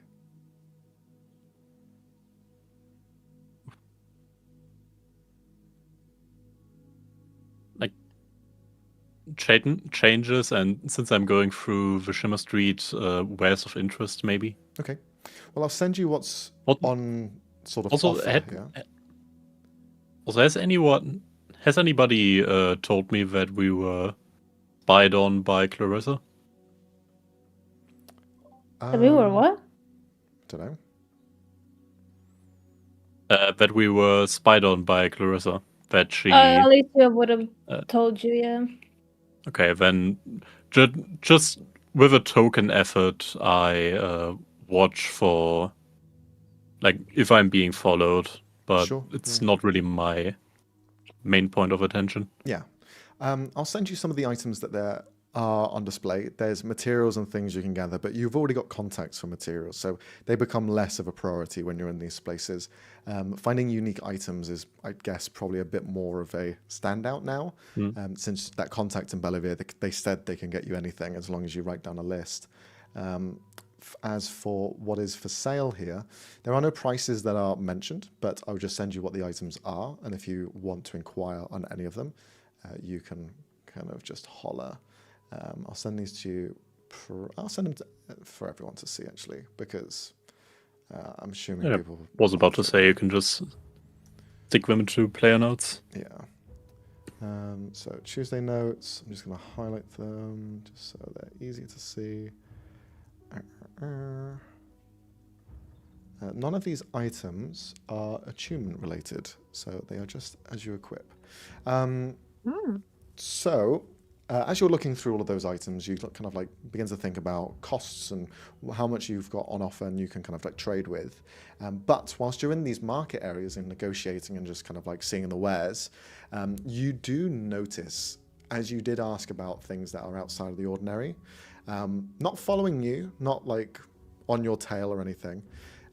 Speaker 2: Like changes, and since I'm going through the Shimmer Street, wares of interest, maybe.
Speaker 1: Okay. Well, I'll send you what's
Speaker 2: What-
Speaker 1: on sort of
Speaker 2: Also,
Speaker 1: offer, yeah?
Speaker 2: Also, has anybody told me that we were spied on by Clarissa?
Speaker 3: That we were what?
Speaker 1: Don't know.
Speaker 2: That we were spied on by Clarissa. That she.
Speaker 3: Alicia would have
Speaker 2: Uh,
Speaker 3: told you, yeah.
Speaker 2: Okay, then just with a token effort, I watch for, like, if I'm being followed, but
Speaker 1: Sure,
Speaker 2: it's
Speaker 1: yeah.
Speaker 2: not really my main point of attention.
Speaker 1: Yeah. I'll send you some of the items that there are on display. There's materials and things you can gather, but you've already got contacts for materials, so they become less of a priority when you're in these places. Finding unique items is, I guess, probably a bit more of a standout now, since that contact in Bellavia, they said they can get you anything as long as you write down a list. As for what is for sale here, there are no prices that are mentioned, but I'll just send you what the items are, and if you want to inquire on any of them, you can kind of just holler. I'll send these to you. I'll send them for everyone to see, actually, because I'm assuming
Speaker 2: Yeah,
Speaker 1: people
Speaker 2: was about to say you can just stick them into player notes.
Speaker 1: Yeah. So Tuesday notes. I'm just going to highlight them just so they're easy to see. None of these items are attunement related, so they are just as you equip. So, as you're looking through all of those items, you kind of like begin to think about costs and how much you've got on offer and you can kind of like trade with. But whilst you're in these market areas and negotiating and just kind of like seeing the wares, you do notice, as you did ask about things that are outside of the ordinary, not following you, not like on your tail or anything.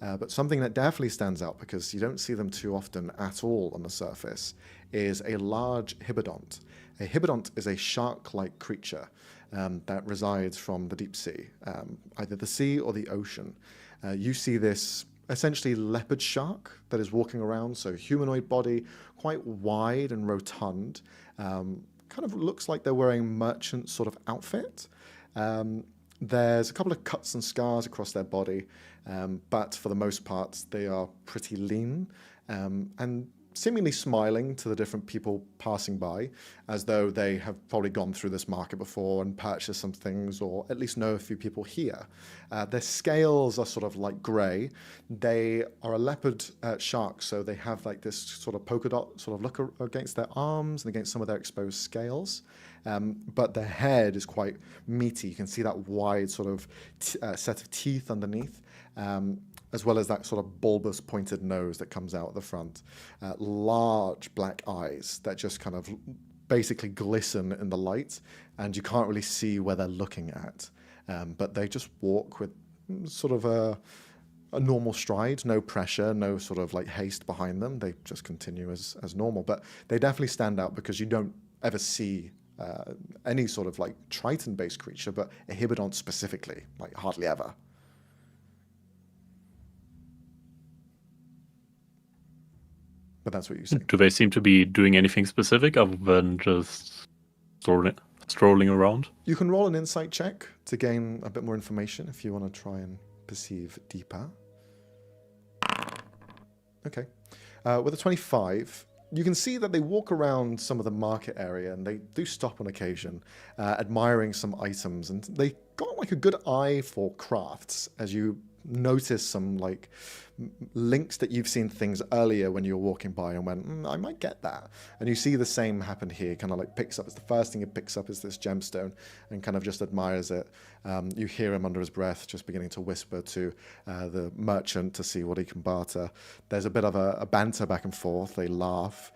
Speaker 1: But something that definitely stands out, because you don't see them too often at all on the surface, is a large hibidont. A hibidont is a shark-like creature that resides from the deep sea, either the sea or the ocean. You see this essentially leopard shark that is walking around, so humanoid body, quite wide and rotund. Kind of looks like they're wearing merchant sort of outfit. There's a couple of cuts and scars across their body, but for the most part, they are pretty lean and seemingly smiling to the different people passing by, as though they have probably gone through this market before and purchased some things, or at least know a few people here. Their scales are sort of like grey. They are a leopard shark, so they have like this sort of polka dot sort of look against their arms and against some of their exposed scales. But their head is quite meaty. You can see that wide sort of set of teeth underneath, as well as that sort of bulbous pointed nose that comes out at the front. Large black eyes that just kind of basically glisten in the light, and you can't really see where they're looking at. But they just walk with sort of a normal stride, no pressure, no sort of like haste behind them. They just continue as normal. But they definitely stand out because you don't ever see any sort of like Triton-based creature, but a hibidont specifically, like hardly ever. But that's what you see.
Speaker 2: Do they seem to be doing anything specific other than just strolling around?
Speaker 1: You can roll an insight check to gain a bit more information if you want to try and perceive deeper. Okay. With a 25, you can see that they walk around some of the market area, and they do stop on occasion, admiring some items, and they got like a good eye for crafts, as you notice some like links that you've seen things earlier when you were walking by and went, I might get that. And you see the same happen here, kind of like picks up, it's the first thing it picks up is this gemstone and kind of just admires it. You hear him under his breath just beginning to whisper to the merchant to see what he can barter. There's a bit of a banter back and forth, they laugh.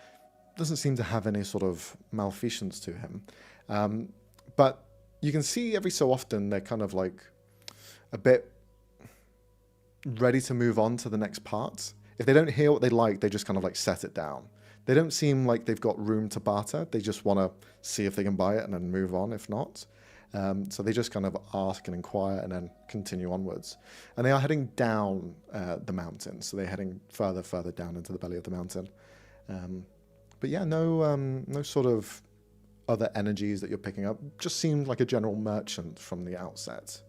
Speaker 1: Doesn't seem to have any sort of malfeasance to him. But you can see every so often they're kind of like a bit ready to move on to the next part. If they don't hear what they like, they just kind of like set it down. They don't seem like they've got room to barter. They just want to see if they can buy it and then move on if not. So they just kind of ask and inquire and then continue onwards. And they are heading down the mountain. So they're heading further down into the belly of the mountain. But yeah, no sort of other energies that you're picking up. Just seemed like a general merchant from the outset.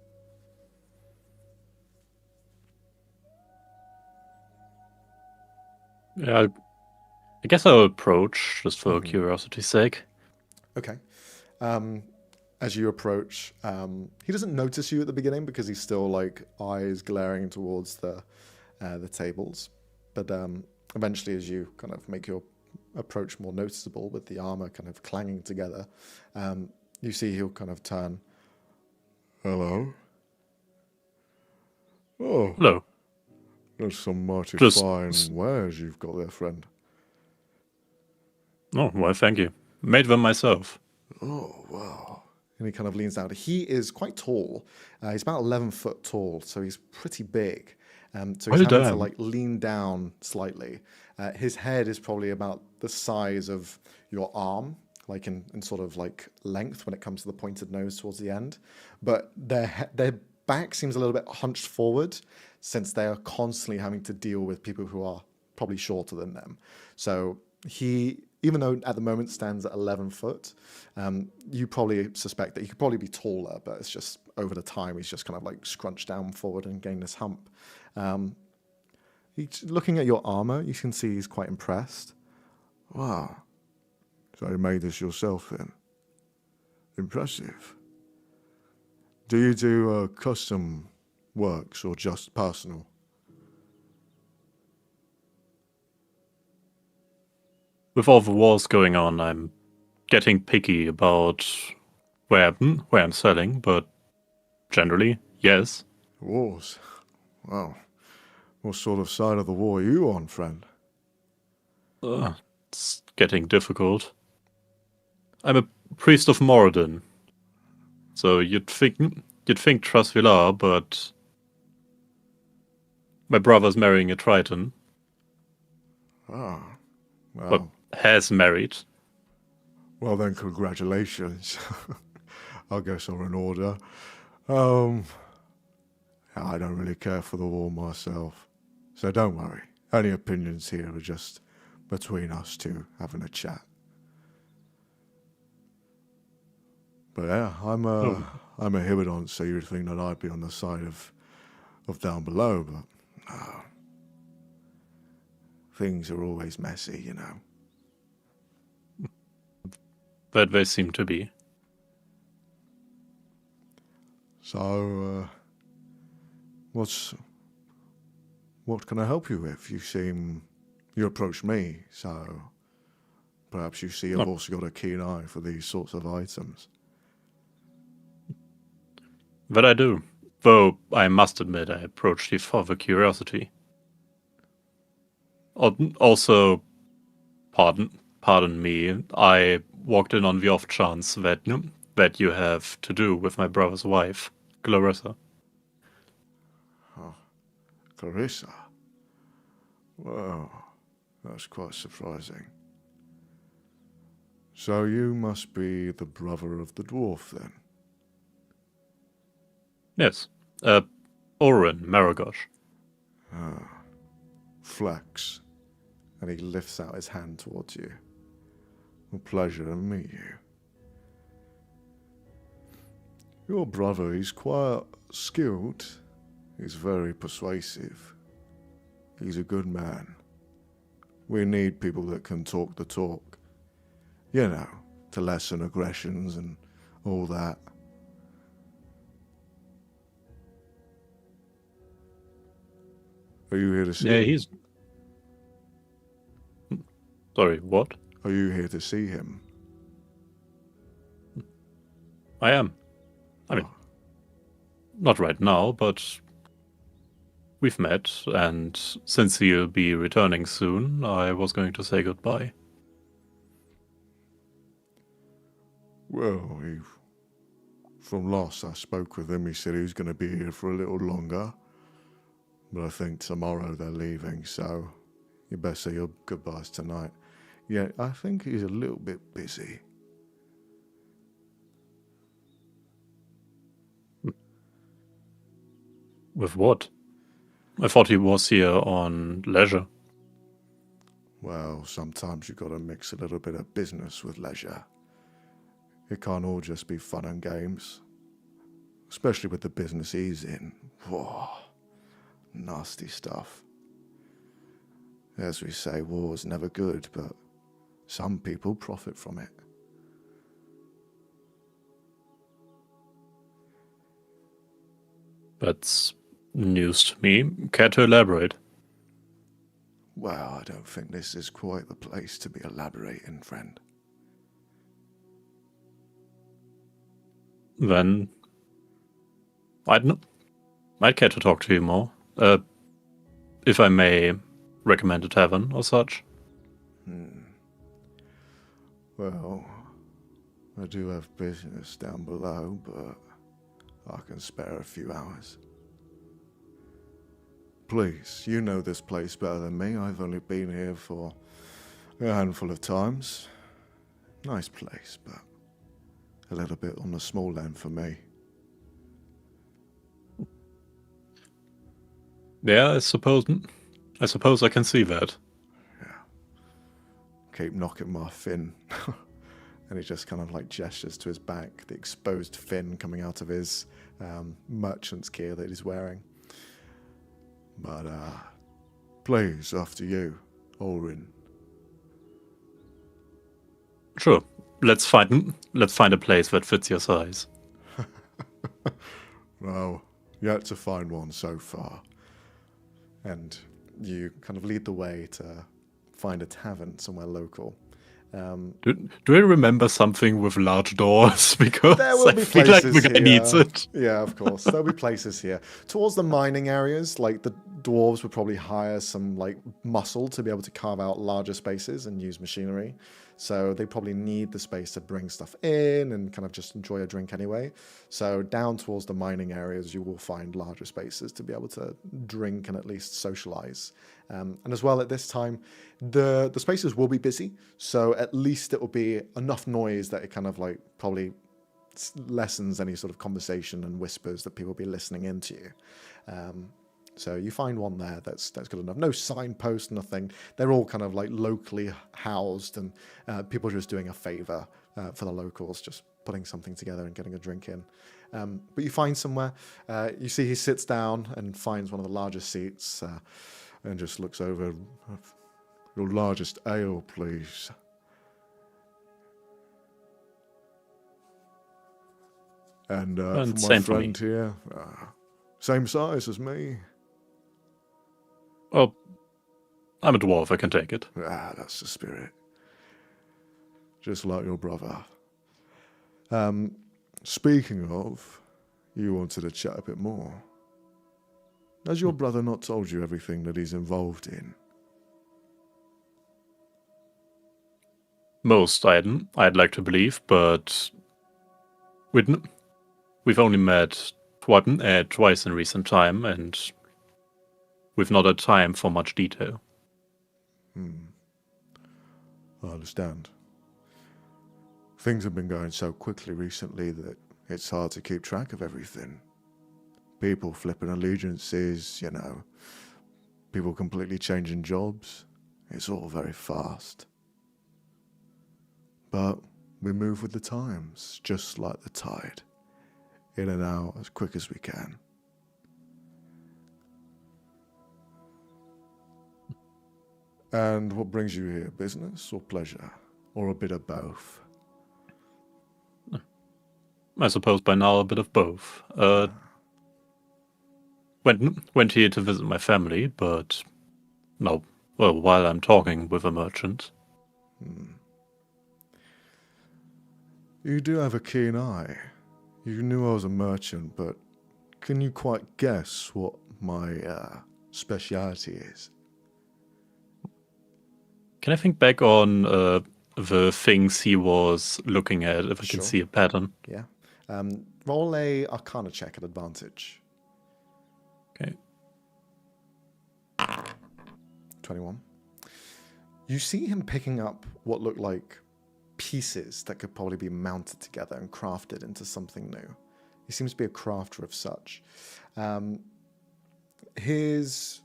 Speaker 2: Yeah, I guess I'll approach just for curiosity's sake.
Speaker 1: Okay. As you approach, he doesn't notice you at the beginning because he's still like eyes glaring towards the tables. But eventually, as you kind of make your approach more noticeable with the armor kind of clanging together, you see he'll kind of turn. Hello. Oh.
Speaker 2: Hello.
Speaker 1: There's some mighty
Speaker 2: Just
Speaker 1: fine wares you've got there, friend.
Speaker 2: Oh, well, thank you. Made them myself.
Speaker 1: Oh, wow. And he kind of leans down. He is quite tall. He's about 11 foot tall, so he's pretty big. So he's having to like lean down slightly. His head is probably about the size of your arm, like in sort of like length when it comes to the pointed nose towards the end. But their back seems a little bit hunched forward, since they are constantly having to deal with people who are probably shorter than them. So he, even though at the moment stands at 11 foot, you probably suspect that he could probably be taller, but it's just over the time he's just kind of like scrunched down forward and gained this hump. Looking at your armor, you can see he's quite impressed. Wow. So you made this yourself then? Impressive. Do you do custom works or just personal?
Speaker 2: With all the wars going on, I'm getting picky about where I'm selling, but generally, yes.
Speaker 1: Wars? Wow. What sort of side of the war are you on, friend?
Speaker 2: It's getting difficult. I'm a priest of Moradin, so you'd think Trasvilar, but My brother's marrying a Triton.
Speaker 1: Ah, well,
Speaker 2: Well, has married.
Speaker 1: well then, congratulations. I guess we're in order. I don't really care for the war myself, so don't worry. Any opinions here are just between us two having a chat. But yeah, I'm a Hibidon, so you'd think that I'd be on the side of down below, but no. Things are always messy, you know.
Speaker 2: That they seem to be.
Speaker 1: So, what can I help you with? You approached me, so perhaps you see I've also got a keen eye for these sorts of items.
Speaker 2: That I do. Though I must admit I approached you for the curiosity. Also, pardon me, I walked in on the off chance that you have to do with my brother's wife, Clarissa.
Speaker 1: Oh, Clarissa? Well, that's quite surprising. So you must be the brother of the dwarf, then?
Speaker 2: Yes. Oren Maragosh.
Speaker 1: Flex. And he lifts out his hand towards you. A pleasure to meet you. Your brother, he's quite skilled. He's very persuasive. He's a good man. We need people that can talk the talk. You know, to lessen aggressions and all that. Are you here to see him?
Speaker 2: he's... Sorry, what?
Speaker 1: Are you here to see him?
Speaker 2: I am. I mean, not right now, but we've met, and since he'll be returning soon, I was going to say goodbye.
Speaker 1: Well, from last I spoke with him, he said he was going to be here for a little longer. But I think tomorrow they're leaving, so you best say your goodbyes tonight. Yeah, I think he's a little bit busy.
Speaker 2: With what? I thought he was here on leisure.
Speaker 1: Well, sometimes you gotta mix a little bit of business with leisure. It can't all just be fun and games. Especially with the business he's in. Whoa, nasty stuff. As we say, war's never good, but some people profit from it.
Speaker 2: That's news to me. Care to elaborate?
Speaker 1: Well, I don't think this is quite the place to be elaborating, friend.
Speaker 2: Then I'd care to talk to you more. If I may recommend a tavern or such.
Speaker 1: Well, I do have business down below, but I can spare a few hours. Please, you know this place better than me. I've only been here for a handful of times. Nice place, but a little bit on the small end for me.
Speaker 2: Yeah, I suppose I can see that.
Speaker 1: Keep knocking my fin. And he just kind of like gestures to his back, the exposed fin coming out of his merchant's gear that he's wearing. But, please, after you, Orin.
Speaker 2: Sure. Let's find a place that fits your size.
Speaker 1: Well, yet to find one so far. And you kind of lead the way to find a tavern somewhere local.
Speaker 2: Do I remember something with large doors? Because
Speaker 1: There will
Speaker 2: I
Speaker 1: be
Speaker 2: feel like
Speaker 1: places
Speaker 2: the guy
Speaker 1: here.
Speaker 2: needs it.
Speaker 1: Yeah, of course. There'll be places here. Towards the mining areas, like the dwarves would probably hire some like muscle to be able to carve out larger spaces and use machinery. So they probably need the space to bring stuff in and kind of just enjoy a drink anyway. So down towards the mining areas, you will find larger spaces to be able to drink and at least socialize. And as well at this time, the spaces will be busy. So at least it will be enough noise that it kind of like probably lessens any sort of conversation and whispers that people will be listening into. So you find one there that's good enough. No signpost, nothing. They're all kind of like locally housed, and people just doing a favor for the locals, just putting something together and getting a drink in. But you find somewhere. You see he sits down and finds one of the largest seats and just looks over. Your largest ale, please. And for my
Speaker 2: same for me.
Speaker 1: friend here, same size as me.
Speaker 2: Oh, I'm a dwarf, I can take it.
Speaker 1: That's the spirit. Just like your brother. Speaking of, you wanted to chat a bit more. Has your brother not told you everything that he's involved in?
Speaker 2: Most, I'd like to believe, but we've only met twice in recent time, and we've not had time for much detail.
Speaker 1: I understand. Things have been going so quickly recently that it's hard to keep track of everything. People flipping allegiances, people completely changing jobs. It's all very fast. But we move with the times, just like the tide. In and out as quick as we can. And what brings you here? Business or pleasure? Or a bit of both?
Speaker 2: I suppose by now a bit of both. Went here to visit my family, but no. Well, while I'm talking with a merchant.
Speaker 1: You do have a keen eye. You knew I was a merchant, but can you quite guess what my speciality is?
Speaker 2: Can I think back on the things he was looking at, if I can
Speaker 1: Sure.
Speaker 2: see a pattern?
Speaker 1: Yeah. Roll a Arcana check at advantage.
Speaker 2: Okay.
Speaker 1: 21. You see him picking up what look like pieces that could probably be mounted together and crafted into something new. He seems to be a crafter of such. His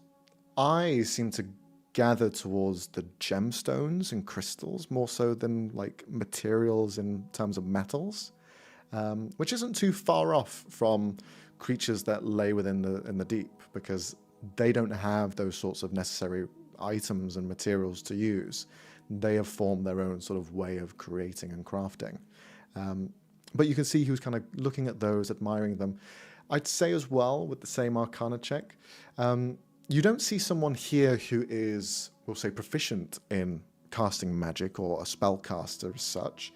Speaker 1: eyes seem to gather towards the gemstones and crystals more so than like materials in terms of metals, which isn't too far off from creatures that lay within the deep, because they don't have those sorts of necessary items and materials to use. They have formed their own sort of way of creating and crafting. But you can see he was kind of looking at those, admiring them. I'd say as well, with the same Arcana check, you don't see someone here who is, we'll say, proficient in casting magic or a spellcaster as such,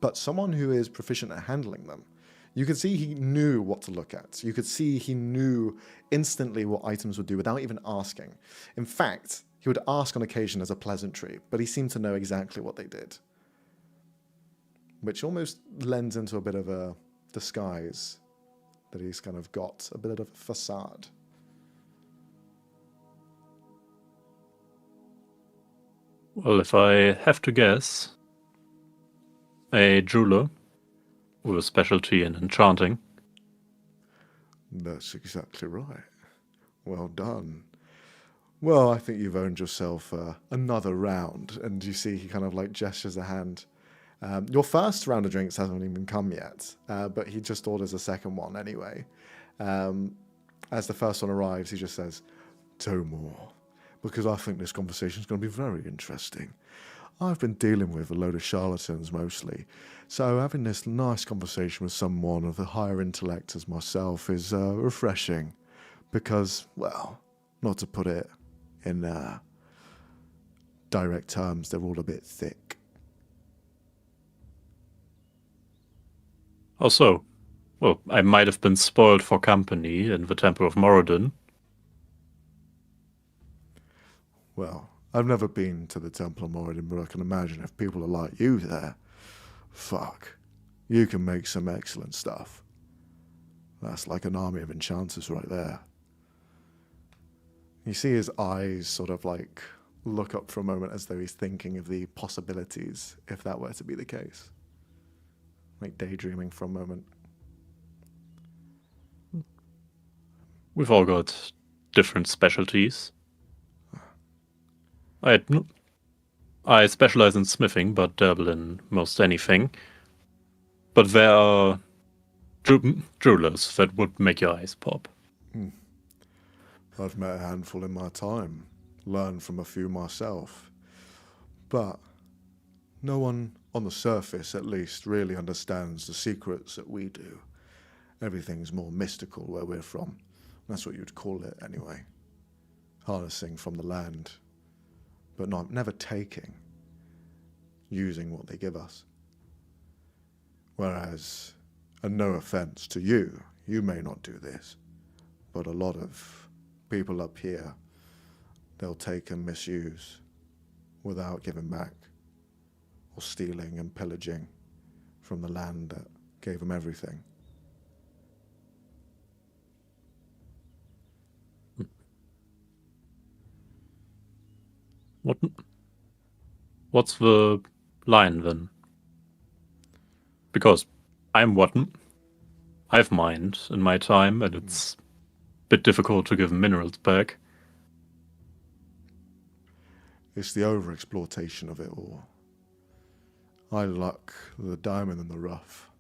Speaker 1: but someone who is proficient at handling them. You could see he knew what to look at. You could see he knew instantly what items would do without even asking. In fact, he would ask on occasion as a pleasantry, but he seemed to know exactly what they did. Which almost lends into a bit of a disguise that he's kind of got, a bit of a facade.
Speaker 2: Well, if I have to guess, a jeweler with a specialty in enchanting.
Speaker 1: That's exactly right. Well done. Well, I think you've earned yourself another round. And you see he kind of like gestures a hand. Your first round of drinks hasn't even come yet, but he just orders a second one anyway. As the first one arrives, he just says, 2 more, because I think this conversation is going to be very interesting. I've been dealing with a load of charlatans mostly, so having this nice conversation with someone of a higher intellect as myself is refreshing, because, well, not to put it in direct terms, they're all a bit thick.
Speaker 2: Also, well, I might have been spoiled for company in the Temple of Moradin.
Speaker 1: Well, I've never been to the Temple of Moradin, but I can imagine if people are like you there, fuck, you can make some excellent stuff. That's like an army of enchanters right there. You see his eyes sort of like look up for a moment as though he's thinking of the possibilities if that were to be the case. Like daydreaming for a moment.
Speaker 2: We've all got different specialties. I specialize in smithing, but dabble in most anything. But there are jewelers that would make your eyes pop.
Speaker 1: I've met a handful in my time, learned from a few myself. But no one, on the surface at least, really understands the secrets that we do. Everything's more mystical where we're from. That's what you'd call it anyway. Harnessing from the land, but never taking. Using what they give us. Whereas, and no offense to you, you may not do this, but a lot of people up here, they'll take and misuse without giving back, or stealing and pillaging from the land that gave them everything.
Speaker 2: What's the line then? Because I'm Watton. I've mined in my time, and it's a bit difficult to give minerals back.
Speaker 1: It's the overexploitation of it all. I luck the diamond in the rough.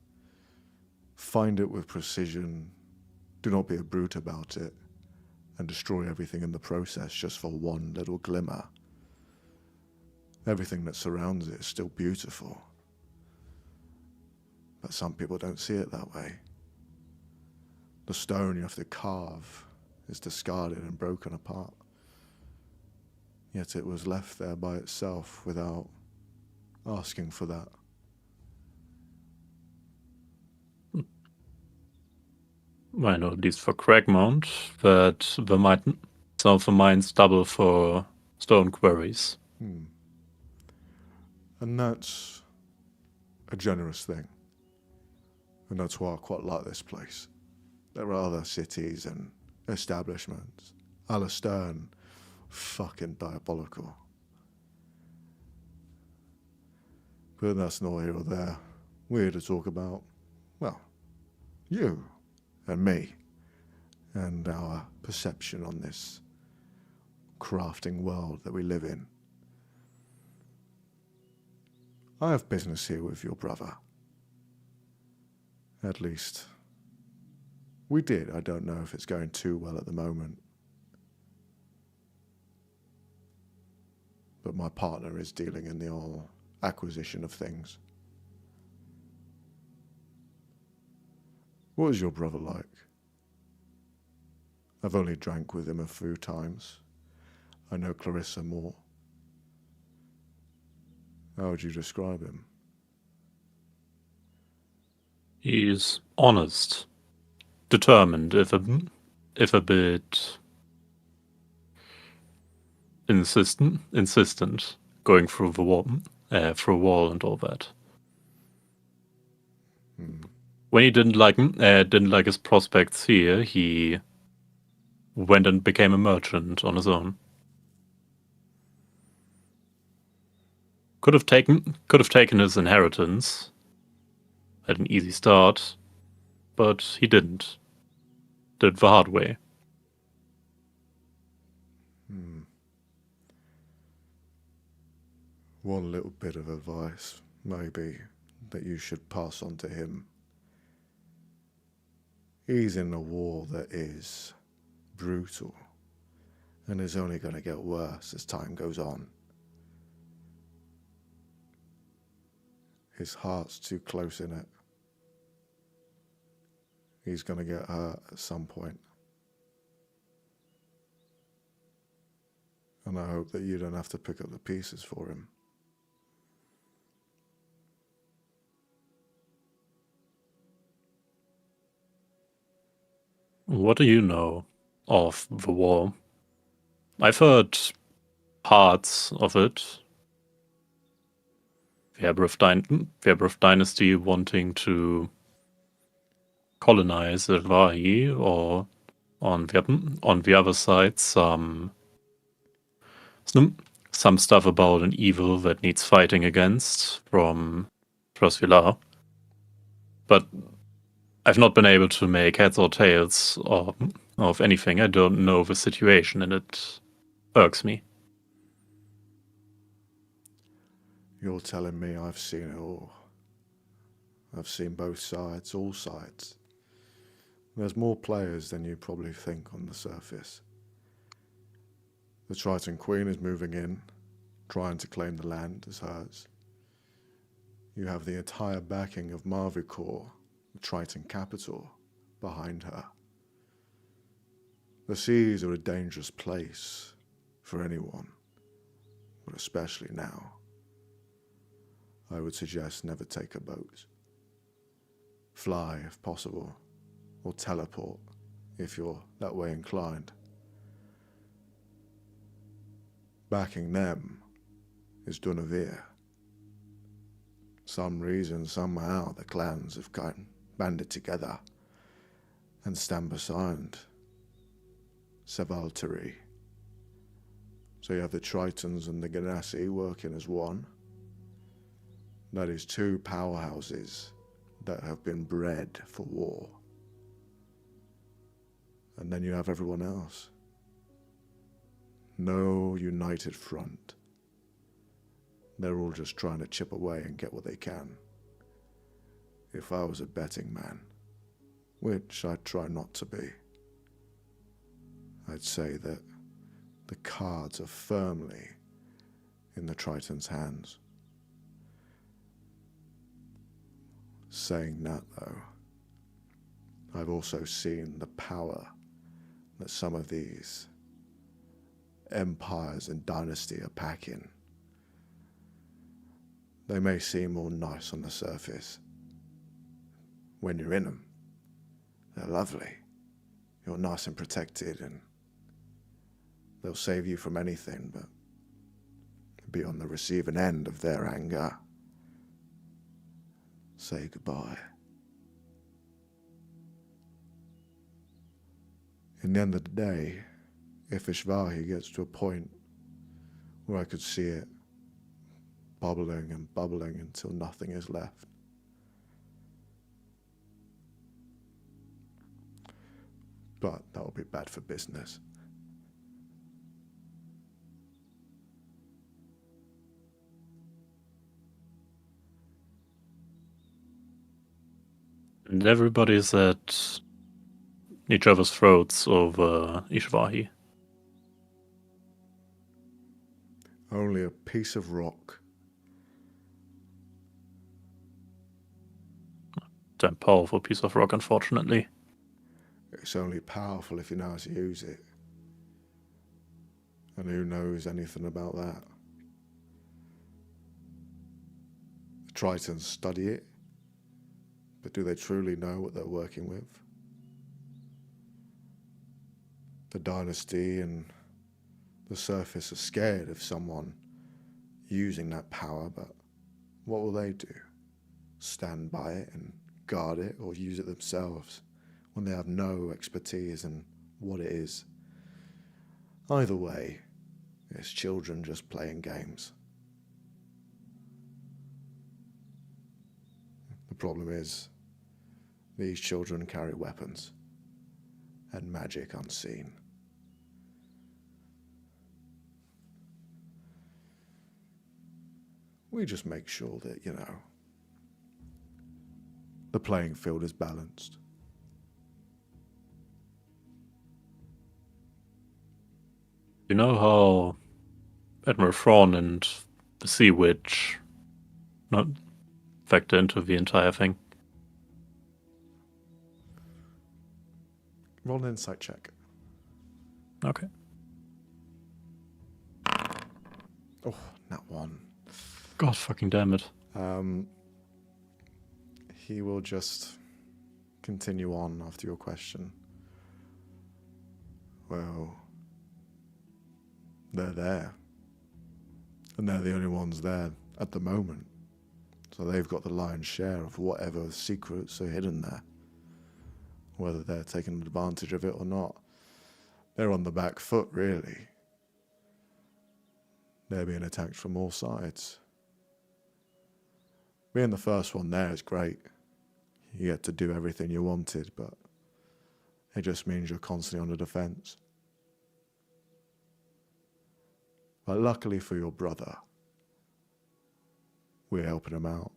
Speaker 1: Find it with precision. Do not be a brute about it. And destroy everything in the process just for one little glimmer. Everything that surrounds it is still beautiful. But some people don't see it that way. The stone you have to carve is discarded and broken apart. Yet it was left there by itself without asking for that.
Speaker 2: I know, at least for Cragmount, that some of the mines double for stone quarries.
Speaker 1: And that's a generous thing. And that's why I quite like this place. There are other cities and establishments. Alistern, fucking diabolical. But that's not here or there. We're here to talk about, well, you and me and our perception on this crafting world that we live in. I have business here with your brother. At least, we did. I don't know if it's going too well at the moment. But my partner is dealing in the whole acquisition of things. What is your brother like? I've only drank with him a few times. I know Clarissa more. How would you describe him?
Speaker 2: He's honest, determined, if a bit insistent, going through the wall, through a wall and all that. When he didn't like his prospects here, he went and became a merchant on his own. Could have taken his inheritance. Had an easy start, but he didn't. Did it the hard way.
Speaker 1: One little bit of advice, maybe, that you should pass on to him. He's in a war that is brutal, and is only going to get worse as time goes on. His heart's too close in it. He's going to get hurt at some point. And I hope that you don't have to pick up the pieces for him.
Speaker 2: What do you know of the war? I've heard parts of it. Werewolf Dynasty wanting to colonize Elvahi, or on the other side, some stuff about an evil that needs fighting against from Trosvilar. But I've not been able to make heads or tails of anything. I don't know the situation, and it irks me.
Speaker 1: You're telling me I've seen it all. I've seen both sides, all sides. There's more players than you probably think on the surface. The Triton Queen is moving in, trying to claim the land as hers. You have the entire backing of Marvikor, the Triton capital, behind her. The seas are a dangerous place for anyone, but especially now. I would suggest never take a boat. Fly if possible, or teleport if you're that way inclined. Backing them is Dunavir. Some reason, somehow, the clans have banded together and stand beside Sevaltari. So you have the Tritons and the Ganassi working as one. That is two powerhouses that have been bred for war. And then you have everyone else. No united front. They're all just trying to chip away and get what they can. If I was a betting man, which I try not to be, I'd say that the cards are firmly in the Triton's hands. Saying that, though, I've also seen the power that some of these empires and dynasty are packing. They may seem all nice on the surface. When you're in them, they're lovely. You're nice and protected, and they'll save you from anything, but be on the receiving end of their anger. Say goodbye. In the end of the day, if Ishvahi gets to a point where I could see it bubbling and bubbling until nothing is left, but that will be bad for business.
Speaker 2: And everybody's at each other's throats over Ishvahi.
Speaker 1: Only a piece of rock.
Speaker 2: Damn powerful piece of rock, unfortunately.
Speaker 1: It's only powerful if you know how to use it. And who knows anything about that? The Tritons study it, but do they truly know what they're working with? The dynasty and the surface are scared of someone using that power, but what will they do? Stand by it and guard it, or use it themselves when they have no expertise in what it is? Either way, it's children just playing games. The problem is, these children carry weapons and magic unseen. We just make sure that, the playing field is balanced.
Speaker 2: You know how Admiral Thrawn and the Sea Witch not factor into the entire thing?
Speaker 1: Roll an insight check.
Speaker 2: Okay.
Speaker 1: Oh, not one.
Speaker 2: God fucking damn it.
Speaker 1: He will just continue on after your question. Well, they're there. And they're the only ones there at the moment. So they've got the lion's share of whatever secrets are hidden there. Whether they're taking advantage of it or not. They're on the back foot, really. They're being attacked from all sides. Being the first one there is great. You get to do everything you wanted, but it just means you're constantly on the defense. But luckily for your brother, we're helping him out.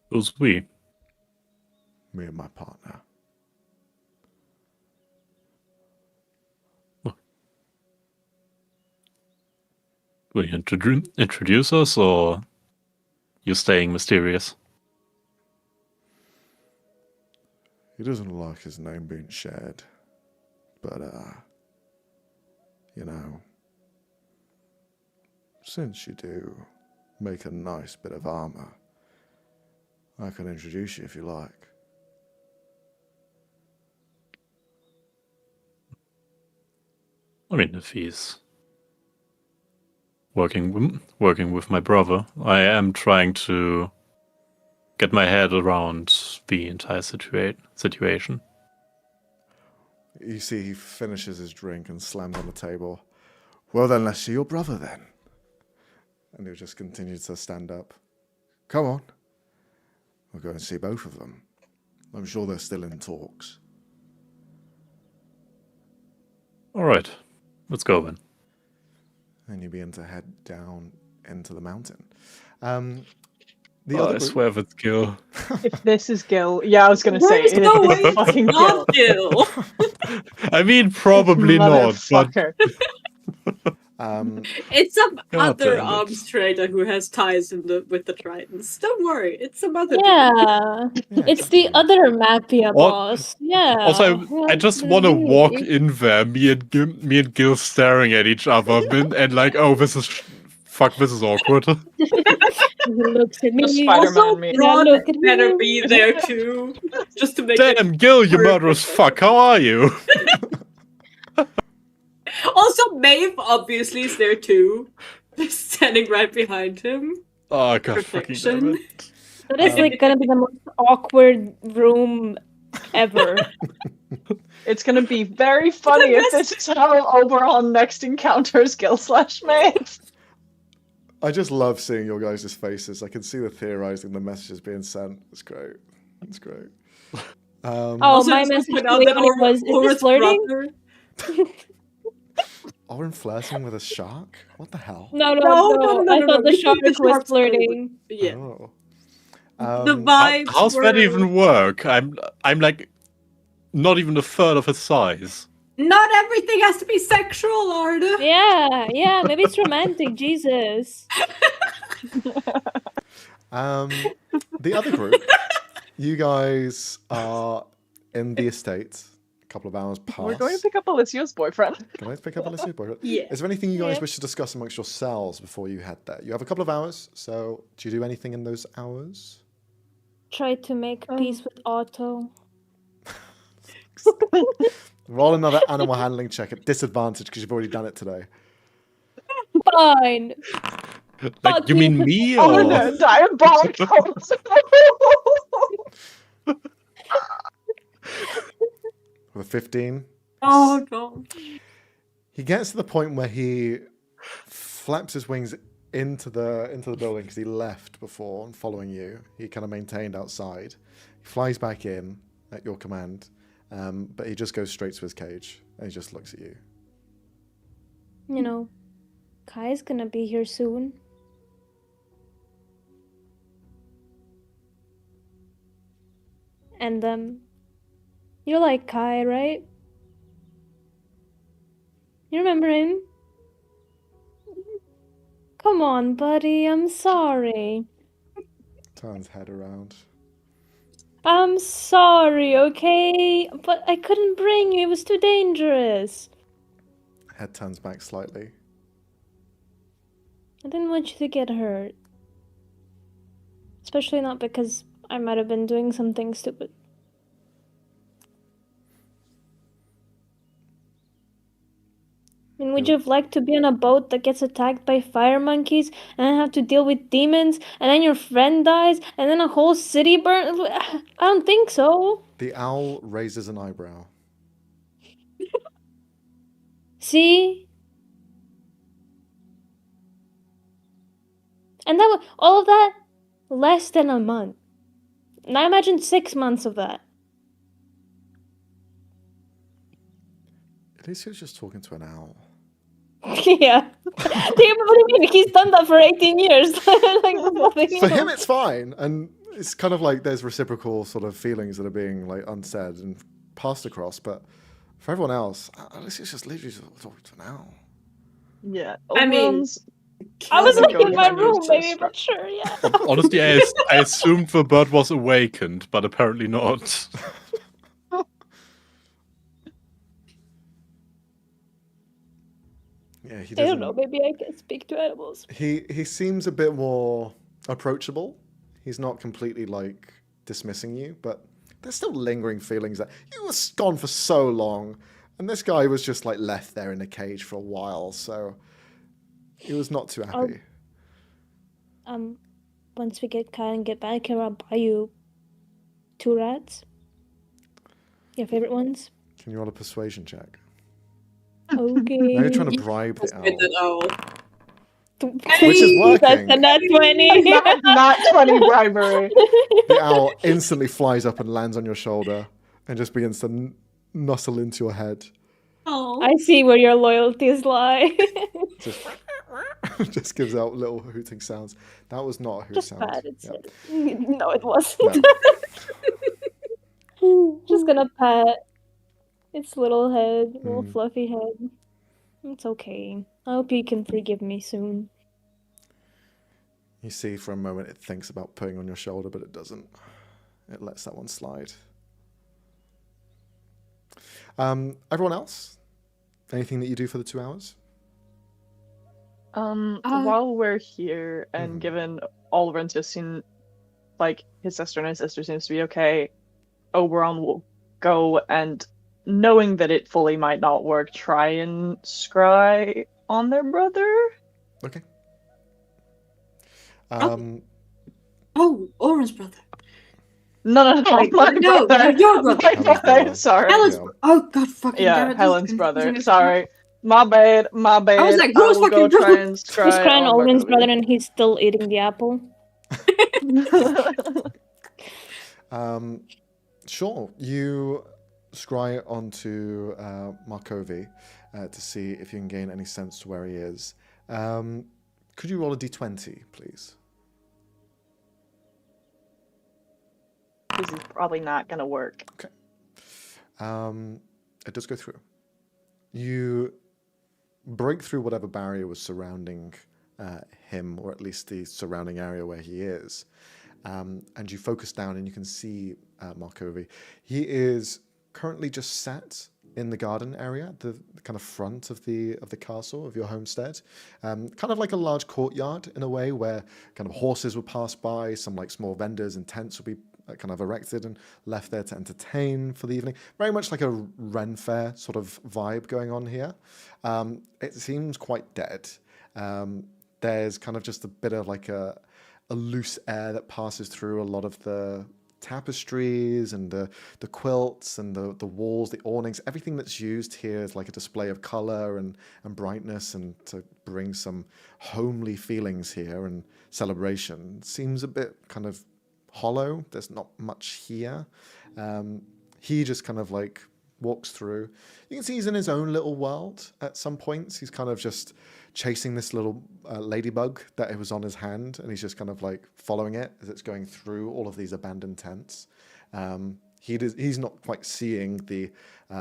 Speaker 2: Who's we?
Speaker 1: Me and my partner.
Speaker 2: Will you introduce us, or you staying mysterious?
Speaker 1: He doesn't like his name being shared. But, you know, since you do make a nice bit of armor, I can introduce you if you like.
Speaker 2: I mean, if he's working with my brother, I am trying to get my head around the entire situation.
Speaker 1: You see he finishes his drink and slams on the table. Well then, let's see your brother then. And he'll just continue to stand up. Come on. We'll go and see both of them. I'm sure they're still in talks.
Speaker 2: All right, let's go then.
Speaker 1: And you begin to head down into the mountain.
Speaker 2: I swear if it's Gil.
Speaker 5: If this is Gil, yeah, I was gonna say
Speaker 4: There's
Speaker 5: it
Speaker 4: no way
Speaker 5: is
Speaker 4: it's
Speaker 5: fucking
Speaker 4: not
Speaker 5: Gil.
Speaker 4: Gil.
Speaker 2: I mean, probably not, but
Speaker 5: Motherfucker.
Speaker 4: It's some
Speaker 2: God
Speaker 4: other
Speaker 2: damn it.
Speaker 4: arms trader who has ties with the Tritons. Don't worry, it's some other.
Speaker 3: Yeah, it's the other Mafia
Speaker 2: What?
Speaker 3: boss. Yeah.
Speaker 2: also, I just want to walk
Speaker 3: really.
Speaker 2: in there, me and Gil staring at each other, and like, oh, this is awkward.
Speaker 3: He looks at me.
Speaker 5: Spider-Man
Speaker 4: Also,
Speaker 5: meme.
Speaker 4: Braun
Speaker 3: Look at
Speaker 4: better
Speaker 3: him.
Speaker 4: be there too, just to make it.
Speaker 2: Damn, Gil, you murderous fuck, how are you?
Speaker 4: Also, Maeve obviously is there too, just standing right behind him.
Speaker 2: Oh, god, fucking damn
Speaker 4: Perfection.
Speaker 2: it.
Speaker 3: That is like gonna be the most awkward room ever.
Speaker 5: It's gonna be very funny if this is how Oberon next encounters Gil/Maeve.
Speaker 1: I just love seeing your guys' faces. I can see the theorizing, the messages being sent. It's great. It's great.
Speaker 3: Oh,
Speaker 4: Also,
Speaker 3: my
Speaker 4: just to
Speaker 3: message
Speaker 4: point
Speaker 3: to
Speaker 4: out that
Speaker 3: Leonie was, is
Speaker 4: Aura's
Speaker 3: this flirting?
Speaker 4: brother-
Speaker 1: Oren flirting with a shark? What the hell?
Speaker 3: No,
Speaker 4: No,
Speaker 3: I thought the
Speaker 4: you
Speaker 3: shark
Speaker 4: think the
Speaker 3: was
Speaker 4: shark's
Speaker 3: flirting.
Speaker 4: Yeah.
Speaker 1: Oh.
Speaker 4: The vibes.
Speaker 2: How's that
Speaker 4: were-
Speaker 2: even work? I'm like not even a third of his size.
Speaker 4: Not everything has to be sexual, Arda.
Speaker 3: Yeah, maybe it's romantic, Jesus.
Speaker 1: The other group, you guys are in the estate. A couple of hours pass.
Speaker 5: We're going to pick up Alicia's boyfriend.
Speaker 1: Can I pick up Alicia?
Speaker 4: Yeah.
Speaker 1: Is there anything you guys
Speaker 3: Yeah.
Speaker 1: wish to discuss amongst yourselves before you head there? You have a couple of hours, so do you do anything in those hours?
Speaker 3: Try to make peace with Otto.
Speaker 1: Roll another animal handling check at disadvantage because you've already done it today.
Speaker 3: Fine.
Speaker 2: Like,
Speaker 3: Fuck
Speaker 2: you mean
Speaker 3: you.
Speaker 2: me,
Speaker 5: Oh
Speaker 2: or
Speaker 5: no, diabolical!
Speaker 1: With a 15.
Speaker 4: Oh god.
Speaker 1: He gets to the point where he flaps his wings into the building because he left before and following you. He kind of maintained outside. He flies back in at your command, but he just goes straight to his cage and he just looks at you.
Speaker 3: You know, Kai's gonna be here soon. And you're like Kai, right? You remember him? Come on, buddy, I'm sorry.
Speaker 1: Turns head around.
Speaker 3: I'm sorry, okay? But I couldn't bring you, it was too dangerous.
Speaker 1: Head turns back slightly.
Speaker 3: I didn't want you to get hurt. Especially not because I might have been doing something stupid. And would you have liked to be on a boat that gets attacked by fire monkeys and then have to deal with demons and then your friend dies and then a whole city burns? I don't think so.
Speaker 1: The owl raises an eyebrow.
Speaker 3: See? And that all of that less than a month. And I imagine 6 months of that.
Speaker 1: At least he was just talking to an owl.
Speaker 3: Yeah. What do you mean? He's done that for 18 years. Like, nothing
Speaker 1: For him,
Speaker 3: else.
Speaker 1: it's fine, and it's kind of like there's reciprocal sort of feelings that are being like unsaid and passed across. But for everyone else, at least it's just literally just talking to an owl.
Speaker 5: Yeah.
Speaker 4: I mean,
Speaker 5: Oberon's
Speaker 3: I was
Speaker 5: Doesn't
Speaker 3: like
Speaker 5: go
Speaker 3: in my
Speaker 5: behind
Speaker 3: room,
Speaker 5: your
Speaker 3: maybe,
Speaker 5: sister.
Speaker 3: but sure, yeah.
Speaker 2: Honestly, I assumed the bird was awakened, but apparently not.
Speaker 1: Yeah, he
Speaker 3: I don't
Speaker 1: doesn't.
Speaker 3: know, maybe I can speak to animals.
Speaker 1: He seems a bit more approachable. He's not completely like dismissing you, but there's still lingering feelings that you were gone for so long, and this guy was just like left there in a cage for a while, so he was not too happy.
Speaker 3: Once we get Kai and get back here, I'll buy you 2 rats. Your favorite ones.
Speaker 1: Can you roll a persuasion check?
Speaker 3: Okay.
Speaker 1: Now you're trying to bribe the owl, which is
Speaker 3: That's
Speaker 1: working.
Speaker 3: a nat 20.
Speaker 5: not 20 bribery.
Speaker 1: The owl instantly flies up and lands on your shoulder and just begins to nuzzle into your head.
Speaker 4: Oh.
Speaker 3: I see where your loyalties lie.
Speaker 1: Just, just gives out little hooting sounds. That was not a hoot
Speaker 3: Just
Speaker 1: sound.
Speaker 3: pat its
Speaker 1: Yeah.
Speaker 3: head. No, it wasn't.
Speaker 1: No.
Speaker 3: Just gonna pat its little head, little
Speaker 1: Mm.
Speaker 3: fluffy head. It's okay. I hope you can forgive me soon.
Speaker 1: You see for a moment it thinks about putting on your shoulder, but it doesn't. It lets that one slide. Everyone else? Anything that you do for the 2 hours?
Speaker 5: While we're here, and
Speaker 1: Mhm.
Speaker 5: given Oliver's just seen, like, his sister and his sister seems to be okay, Oberon will go and, knowing that it fully might not work, try and scry on their brother.
Speaker 1: Okay.
Speaker 4: Oh, Oren's brother.
Speaker 5: No, my
Speaker 4: No,
Speaker 5: brother.
Speaker 4: your brother.
Speaker 5: My
Speaker 1: Helen's
Speaker 5: brother,
Speaker 1: brother.
Speaker 5: sorry.
Speaker 4: Helen's
Speaker 1: Yeah.
Speaker 4: Oh god fucking damn
Speaker 5: Yeah,
Speaker 4: it.
Speaker 5: Helen's
Speaker 4: This is
Speaker 5: brother.
Speaker 4: confusing.
Speaker 5: Sorry. My bad.
Speaker 4: I was like,
Speaker 5: I
Speaker 4: who's
Speaker 5: will go
Speaker 4: fucking
Speaker 5: try
Speaker 4: brother?
Speaker 5: and
Speaker 3: He's
Speaker 5: scry
Speaker 3: crying
Speaker 5: on
Speaker 3: Owen's
Speaker 5: Markovia.
Speaker 3: brother and he's still eating the apple.
Speaker 1: Sure. You scry onto Markovi to see if you can gain any sense to where he is. Could you roll a d20, please?
Speaker 5: This is probably not gonna work.
Speaker 1: Okay. It does go through. You break through whatever barrier was surrounding him, or at least the surrounding area where he is, and you focus down and you can see Markovi. He is currently just sat in the garden area, the kind of front of the castle of your homestead, kind of like a large courtyard in a way, where kind of horses would pass by, some like small vendors and tents would be kind of erected and left there to entertain for the evening. Very much like a Ren Fair sort of vibe going on here. It seems quite dead. There's kind of just a bit of like a loose air that passes through a lot of the tapestries and the quilts and the walls, the awnings. Everything that's used here is like a display of color and brightness, and to bring some homely feelings here and celebration. Seems a bit kind of hollow. There's not much here. He just kind of like walks through. You can see he's in his own little world at some points. He's kind of just chasing this little ladybug that was on his hand, and he's just kind of like following it as it's going through all of these abandoned tents. He's not quite seeing the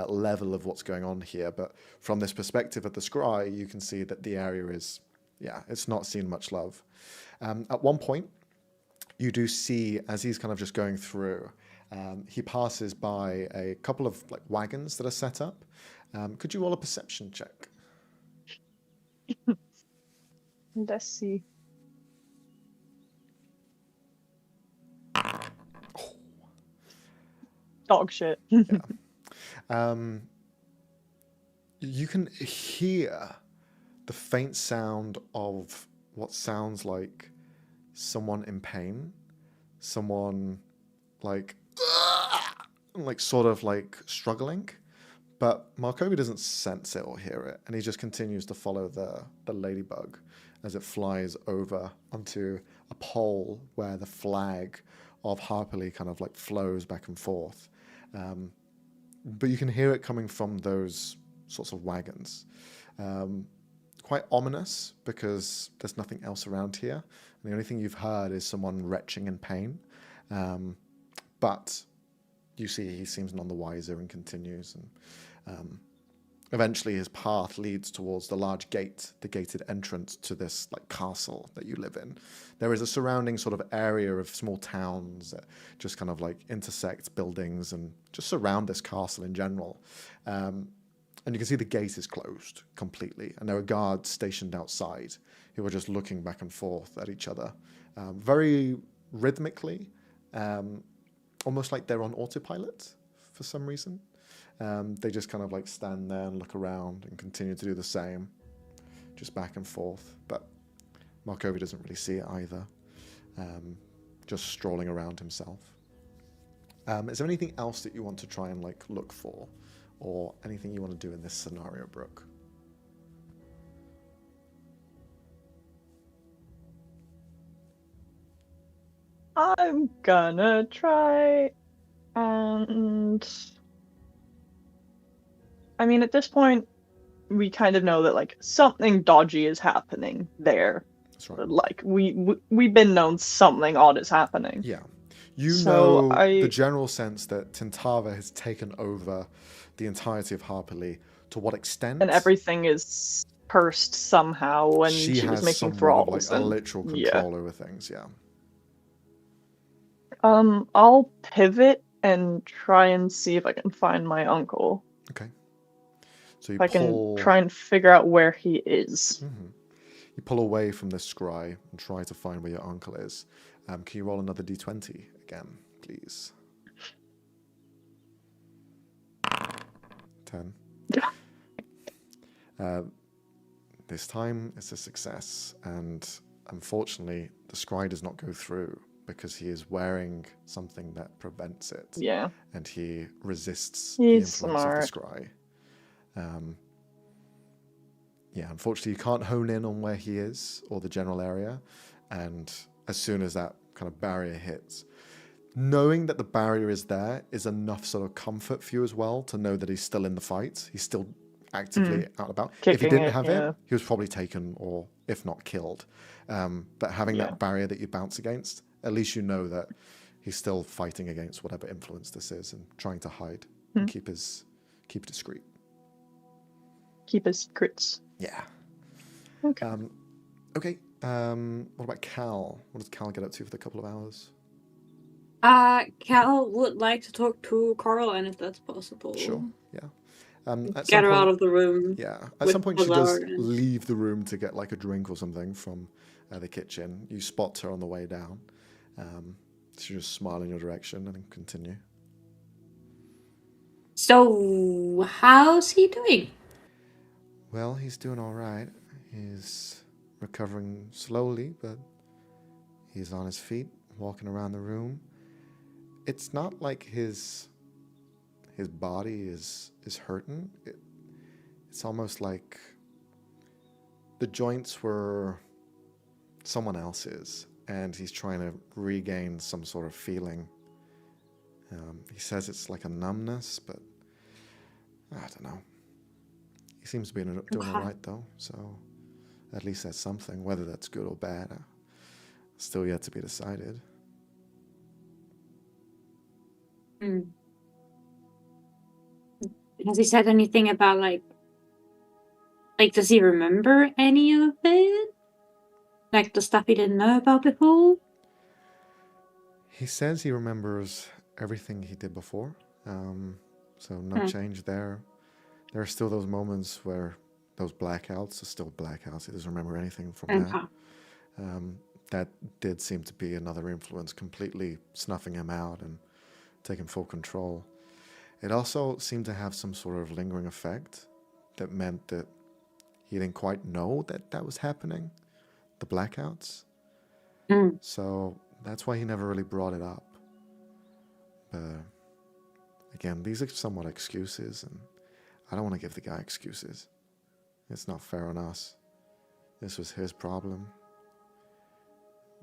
Speaker 1: level of what's going on here, but from this perspective of the scry, you can see that the area is, it's not seen much love. At one point, you do see, as he's kind of just going through, he passes by a couple of like wagons that are set up. Could you roll a perception check?
Speaker 5: Let's see.
Speaker 1: Oh.
Speaker 5: Dog shit.
Speaker 1: You can hear the faint sound of what sounds like someone in pain, someone like sort of like struggling, but Markovi doesn't sense it or hear it, and he just continues to follow the ladybug as it flies over onto a pole where the flag of Harperley kind of like flows back and forth. But you can hear it coming from those sorts of wagons. Quite ominous because there's nothing else around here. And the only thing you've heard is someone retching in pain. But you see he seems none the wiser and continues. And eventually his path leads towards the large gate, the gated entrance to this like castle that you live in. There is a surrounding sort of area of small towns that just kind of like intersect buildings and just surround this castle in general. And you can see the gate is closed completely, and there are guards stationed outside who are just looking back and forth at each other, very rhythmically, almost like they're on autopilot for some reason. They just kind of like stand there and look around and continue to do the same, just back and forth. But Markovi doesn't really see it either, just strolling around himself. Is there anything else that you want to try and like look for? Or anything you want to do in this scenario, Brooke?
Speaker 5: I'm gonna try and... I mean, at this point, we kind of know that, like, something dodgy is happening there.
Speaker 1: That's right.
Speaker 5: Like, we've been known something odd is happening.
Speaker 1: Yeah. You
Speaker 5: So
Speaker 1: know
Speaker 5: I-
Speaker 1: the general sense that Tintava has taken over the entirety of Harperley. To what extent?
Speaker 5: And everything is cursed somehow, and she was
Speaker 1: has
Speaker 5: making
Speaker 1: somewhat of,
Speaker 5: thralls.
Speaker 1: like, a
Speaker 5: and-
Speaker 1: literal
Speaker 5: yeah.
Speaker 1: control over things, yeah.
Speaker 5: I'll pivot and try and see if I can find my uncle.
Speaker 1: Okay. So you
Speaker 5: If I can
Speaker 1: pull...
Speaker 5: try and figure out where he is.
Speaker 1: Mhm. You pull away from this scry and try to find where your uncle is. Can you roll another d20 again, please? 10. This time it's a success, and unfortunately the scry does not go through because he is wearing something that prevents it.
Speaker 5: Yeah.
Speaker 1: And he resists
Speaker 5: He's
Speaker 1: the influence
Speaker 5: smart.
Speaker 1: of the scry. Yeah, unfortunately you can't hone in on where he is or the general area, and as soon as that kind of barrier hits, knowing that the barrier is there is enough sort of comfort for you as well to know that he's still in the fight. He's still actively out and about. If he
Speaker 5: Kicking
Speaker 1: didn't
Speaker 5: it,
Speaker 1: have
Speaker 5: yeah.
Speaker 1: it, he was probably taken or, if not, killed. But having
Speaker 5: Yeah.
Speaker 1: that barrier that you bounce against, at least you know that he's still fighting against whatever influence this is and trying to hide and keep discreet.
Speaker 5: Keep his secrets.
Speaker 1: Yeah.
Speaker 5: Okay.
Speaker 1: Okay. What about Cal? What does Cal get up to for the couple of hours?
Speaker 4: Cal would like to talk to Caroline if that's possible.
Speaker 1: Sure. Yeah. At
Speaker 4: Get
Speaker 1: some
Speaker 4: her
Speaker 1: point,
Speaker 4: out of the room.
Speaker 1: Yeah. At
Speaker 4: with
Speaker 1: some point, she does
Speaker 4: Lazar and-
Speaker 1: leave the room to get like a drink or something from the kitchen. You spot her on the way down. She just smile in your direction and then continue.
Speaker 4: So, how's he doing?
Speaker 1: Well, he's doing all right. He's recovering slowly, but he's on his feet, walking around the room. It's not like his body is hurting. It's almost like the joints were someone else's, and he's trying to regain some sort of feeling. He says it's like a numbness, but I don't know. He seems to be doing all right, though, so at least that's something. Whether that's good or bad, still yet to be decided.
Speaker 4: Has he said anything about like does he remember any of it? Like the stuff he didn't know about before?
Speaker 1: He says he remembers everything he did before, so no change there. There are still those moments where those blackouts are still blackouts. He doesn't remember anything from that. That did seem to be another influence, completely snuffing him out and taking full control. It also seemed to have some sort of lingering effect, that meant that he didn't quite know that that was happening, the blackouts. So that's why he never really brought it up. But again, these are somewhat excuses, and I don't want to give the guy excuses. It's not fair on us. This was his problem.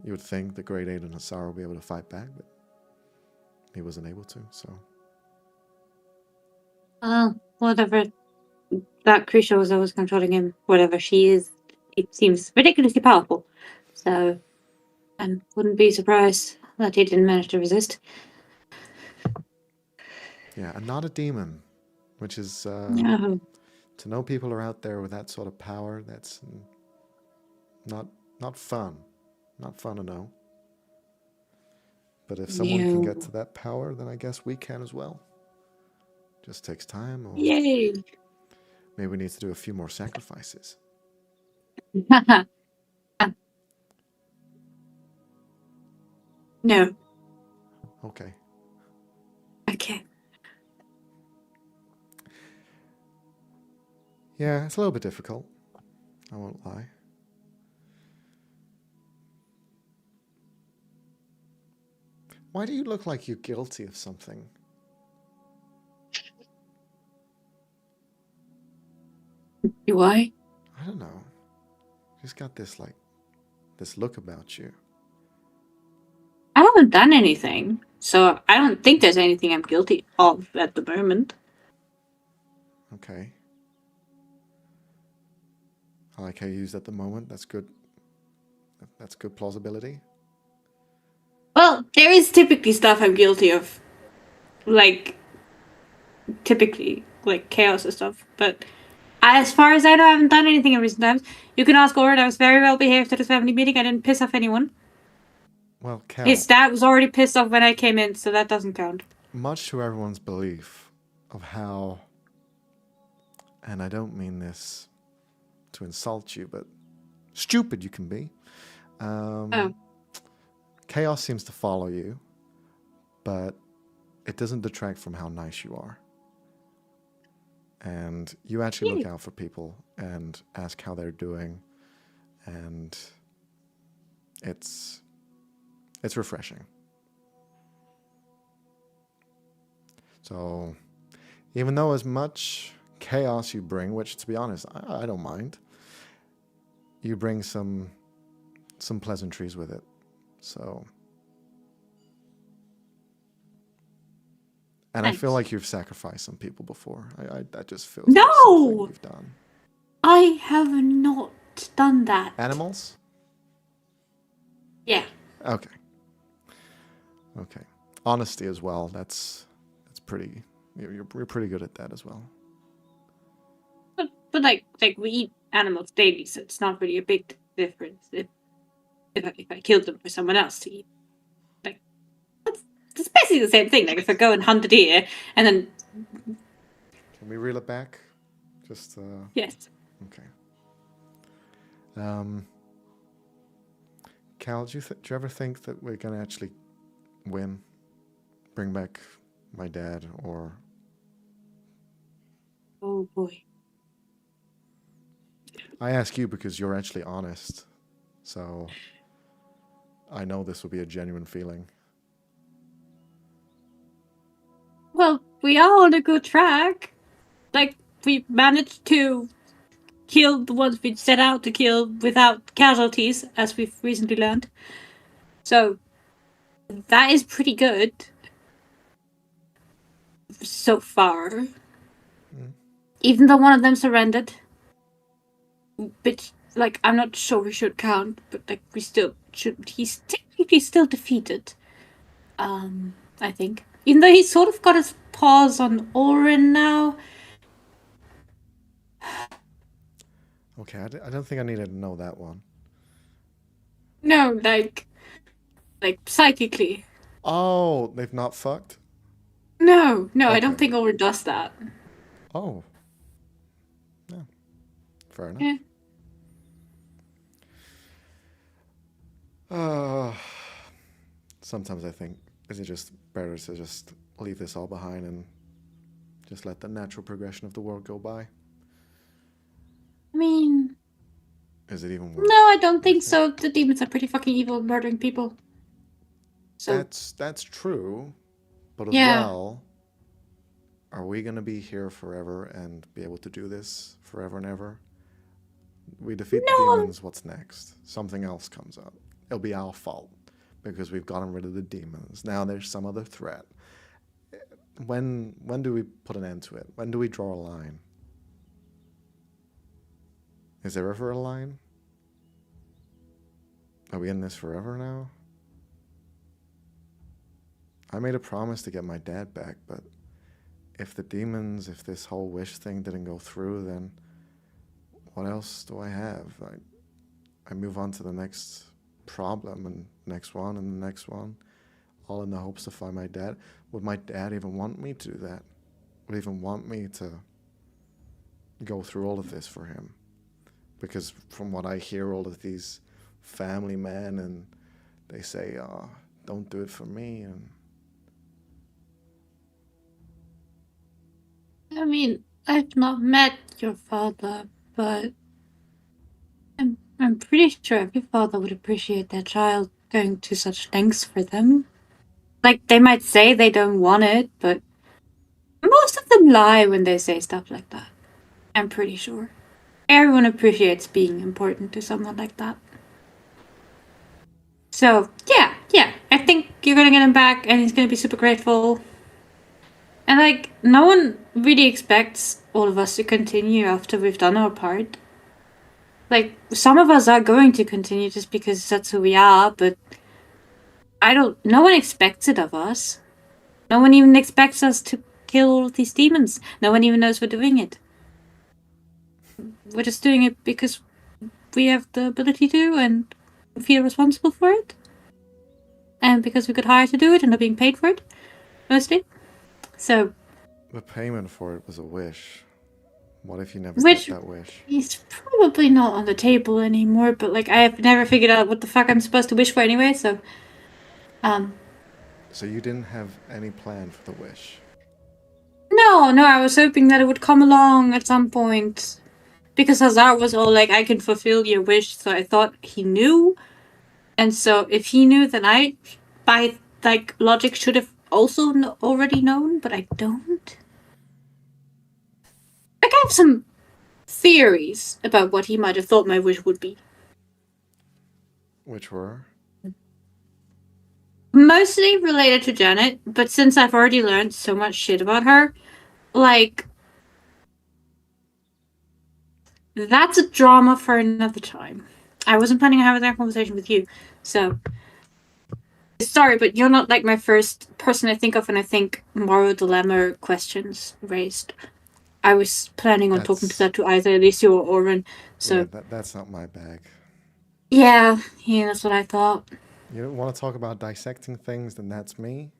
Speaker 1: You would think the Great Aiden Hassar would be able to fight back, but he wasn't able to, so...
Speaker 4: Whatever that creature was that was controlling him, whatever she is, it seems ridiculously powerful. So I wouldn't be surprised that he didn't manage to resist.
Speaker 1: Yeah, and not a demon, which is...
Speaker 4: No.
Speaker 1: To know people are out there with that sort of power, that's not fun. Not fun to know. But if someone can get to that power, then I guess we can as well. Just takes time, or
Speaker 4: Yay!
Speaker 1: maybe we need to do a few more sacrifices.
Speaker 4: No.
Speaker 1: Okay.
Speaker 4: Okay.
Speaker 1: Yeah, it's a little bit difficult. I won't lie. Why do you look like you're guilty of something?
Speaker 4: Why?
Speaker 1: I don't know. You just got this look about you.
Speaker 4: I haven't done anything, so I don't think there's anything I'm guilty of at the moment.
Speaker 1: Okay. I like how you use at the moment. That's good. That's good plausibility.
Speaker 4: Well, there is typically stuff I'm guilty of. Typically, chaos and stuff. But as far as I know, I haven't done anything in recent times. You can ask Orin, I was very well behaved at his family meeting. I didn't piss off anyone.
Speaker 1: Well, Cal,
Speaker 4: His dad was already pissed off when I came in, so that doesn't count.
Speaker 1: much to everyone's belief of how, and I don't mean this to insult you, but stupid you can be. Chaos seems to follow you, but it doesn't detract from how nice you are. And you actually look out for people and ask how they're doing, and it's refreshing. So even though as much chaos you bring, which to be honest, I don't mind, you bring some pleasantries with it. So, and
Speaker 4: Thanks.
Speaker 1: I feel like you've sacrificed some people before. I just feel
Speaker 4: No!
Speaker 1: like something you've done.
Speaker 4: I have not done that.
Speaker 1: Animals?
Speaker 4: Yeah.
Speaker 1: Okay. Honesty as well. That's pretty. You're pretty good at that as well.
Speaker 4: But we eat animals daily, so it's not really a big difference if I killed them for someone else to eat. It's basically the same thing. Like if I go and hunt a deer and then
Speaker 1: Can we reel it back? Just
Speaker 4: yes.
Speaker 1: okay. Cal, do you ever think that we're gonna actually win? Bring back my dad, or
Speaker 4: Oh boy.
Speaker 1: I ask you because you're actually honest, so I know this will be a genuine feeling.
Speaker 4: Well, we are on a good track. We managed to kill the ones we set out to kill without casualties, as we've recently learned. So that is pretty good so far. Even though one of them surrendered, but I'm not sure we should count, but we still should. He's technically still defeated. I think, even though he's sort of got his paws on Orin now.
Speaker 1: Okay, I don't think I needed to know that one.
Speaker 4: No, psychically.
Speaker 1: Oh, they've not fucked?
Speaker 4: No, I don't
Speaker 1: Okay.
Speaker 4: think Orin does that.
Speaker 1: Oh. Yeah. Fair enough.
Speaker 4: Yeah.
Speaker 1: Sometimes I think, is it just better to just leave this all behind and just let the natural progression of the world go by? Is it even worth?
Speaker 4: No, I don't think so. The demons are pretty fucking evil, murdering people. So
Speaker 1: That's true, but as
Speaker 4: Yeah.
Speaker 1: well, are we gonna be here forever and be able to do this forever and ever? We defeat the
Speaker 4: No.
Speaker 1: demons. What's next? Something else comes up. It'll be our fault because we've gotten rid of the demons. Now there's some other threat. When do we put an end to it? When do we draw a line? Is there ever a line? Are we in this forever now? I made a promise to get my dad back, but if this whole wish thing didn't go through, then what else do I have? I move on to the next problem and next one and the next one, all in the hopes to find my dad. Would my dad even want me to do that? Would he even want me to go through all of this for him? Because from what I hear, all of these family men, and they say, oh, don't do it for me. And
Speaker 4: I mean, I've not met your father, but I'm pretty sure every father would appreciate their child going to such lengths for them. Like, they might say they don't want it, but most of them lie when they say stuff like that. I'm pretty sure. Everyone appreciates being important to someone like that. So, yeah. I think you're gonna get him back, and he's gonna be super grateful. And, like, no one really expects all of us to continue after we've done our part. Like, some of us are going to continue just because that's who we are, but no one expects it of us. No one even expects us to kill all of these demons. No one even knows we're doing it. We're just doing it because we have the ability to and feel responsible for it. And because we could hire to do it and are being paid for it, mostly. So...
Speaker 1: the payment for it was a wish. What if you never
Speaker 4: Which-
Speaker 1: get that wish?
Speaker 4: He's probably not on the table anymore, but, like, I have never figured out what the fuck I'm supposed to wish for anyway, so...
Speaker 1: So you didn't have any plan for the wish?
Speaker 4: No, I was hoping that it would come along at some point. Because Hazard was all like, I can fulfill your wish, so I thought he knew. And so if he knew, then I, by, like, logic, should have also already known, but I don't. Like, I have some theories about what he might have thought my wish would be.
Speaker 1: Which were?
Speaker 4: Mostly related to Janet, but since I've already learned so much shit about her, like, that's a drama for another time. I wasn't planning on having that conversation with you, so... Sorry, but you're not, like, my first person I think of when I think moral dilemma questions raised. I was planning on talking to that to either Alicia or Oren, so...
Speaker 1: Yeah, that's not my bag.
Speaker 4: Yeah, that's what I thought.
Speaker 1: You want to talk about dissecting things, then that's me.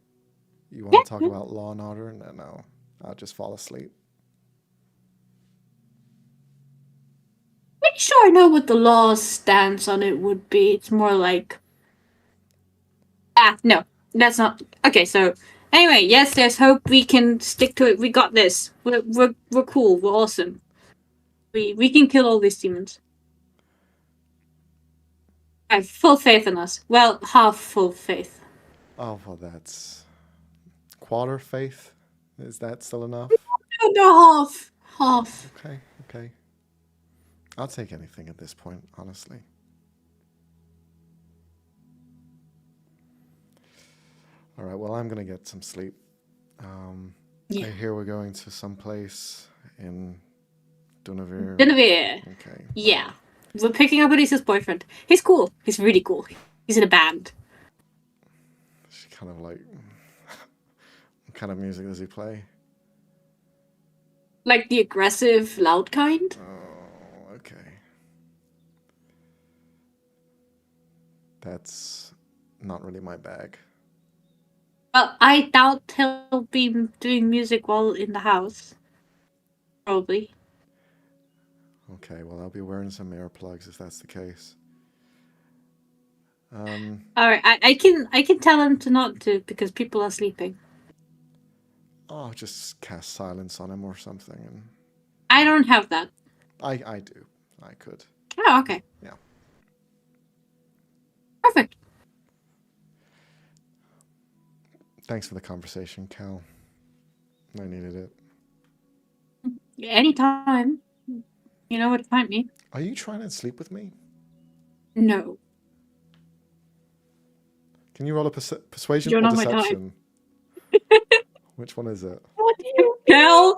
Speaker 1: You want to talk about Law and Order? No. I'll just fall asleep.
Speaker 4: Pretty sure I know what the law's stance on it would be. It's more like... no, that's not... Okay, so... Anyway, yes, there's hope. We can stick to it. We got this. We're cool. We're awesome. We can kill all these demons. I have full faith in us. Well, half full faith.
Speaker 1: Oh, well, that's... quarter faith? Is that still enough?
Speaker 4: No, half.
Speaker 1: Okay. I'll take anything at this point, honestly. All right, well, I'm going to get some sleep. I hear we're going to some place in Dunavir. Okay.
Speaker 4: Yeah. We're picking up Elisa's boyfriend. He's cool. He's really cool. He's in a band.
Speaker 1: She kind of like... what kind of music does he play?
Speaker 4: Like the aggressive, loud kind?
Speaker 1: Oh, okay. That's not really my bag.
Speaker 4: Well, I doubt he'll be doing music while in the house. Probably.
Speaker 1: Okay, well, I'll be wearing some earplugs if that's the case.
Speaker 4: Alright, I can tell him to not to because people are sleeping.
Speaker 1: Oh, just cast silence on him or something. And
Speaker 4: I don't have that.
Speaker 1: I do. I could.
Speaker 4: Oh, okay.
Speaker 1: Yeah.
Speaker 4: Perfect.
Speaker 1: Thanks for the conversation, Cal. I needed it.
Speaker 4: Anytime. You know where to find me.
Speaker 1: Are you trying to sleep with me?
Speaker 4: No.
Speaker 1: Can you roll a persuasion
Speaker 4: You're
Speaker 1: or
Speaker 4: not my type.
Speaker 1: deception? Which one is it?
Speaker 3: What do you
Speaker 4: Cal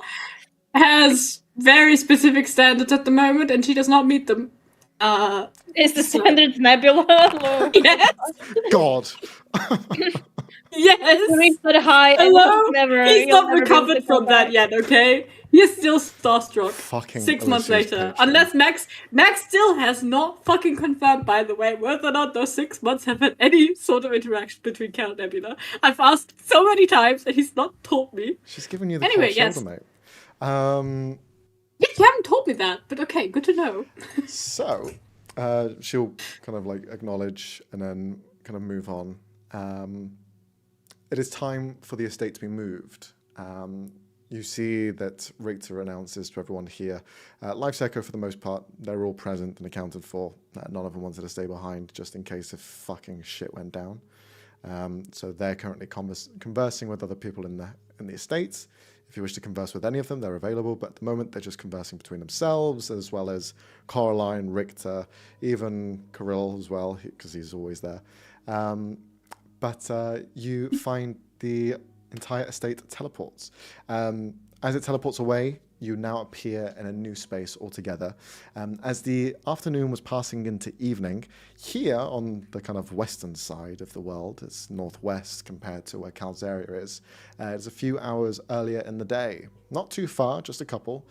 Speaker 4: has very specific standards at the moment, and she does not meet them.
Speaker 3: Is the standards Nebula?
Speaker 4: Yes.
Speaker 1: God.
Speaker 4: Yes.
Speaker 3: Reach that high and
Speaker 4: Hello?
Speaker 3: never.
Speaker 4: He's
Speaker 3: you'll
Speaker 4: not
Speaker 3: never be able
Speaker 4: recovered
Speaker 3: to come
Speaker 4: from that
Speaker 3: back.
Speaker 4: yet, okay? He is still starstruck.
Speaker 1: Fucking
Speaker 4: 6 months
Speaker 1: Alicia's
Speaker 4: later.
Speaker 1: Patreon.
Speaker 4: Unless Max still has not fucking confirmed, by the way, whether or not those 6 months have had any sort of interaction between Cal and Nebula. I've asked so many times and he's not told me.
Speaker 1: She's giving you the
Speaker 4: Anyway,
Speaker 1: cold
Speaker 4: yes.
Speaker 1: shoulder, mate.
Speaker 4: Yeah, you haven't told me that, but okay, good to know.
Speaker 1: So, she'll kind of like acknowledge and then kind of move on. It is time for the estate to be moved. You see that Richter announces to everyone here, Life's Echo for the most part, they're all present and accounted for. None of them wanted to stay behind just in case if fucking shit went down. So they're currently conversing with other people in the estates. If you wish to converse with any of them, they're available, but at the moment they're just conversing between themselves, as well as Coraline, Richter, even Kirill as well, because he's always there. But you find the entire estate teleports. As it teleports away, you now appear in a new space altogether. As the afternoon was passing into evening, here on the kind of western side of the world, it's northwest compared to where Cal's area is, it's a few hours earlier in the day. Not too far, just a couple.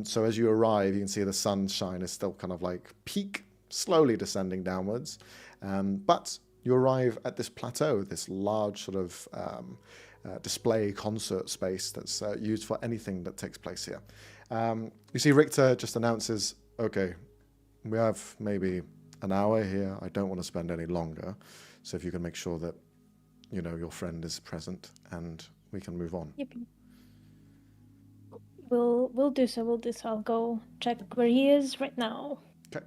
Speaker 1: So as you arrive, you can see the sunshine is still kind of like peak, slowly descending downwards. But you arrive at this plateau, this large sort of display concert space that's used for anything that takes place here. You see Richter just announces, okay, we have maybe an hour here. I don't want to spend any longer. So if you can make sure that, you know, your friend is present and we can move on.
Speaker 3: Yep. We'll do so. I'll go check where he is right now.
Speaker 1: Okay.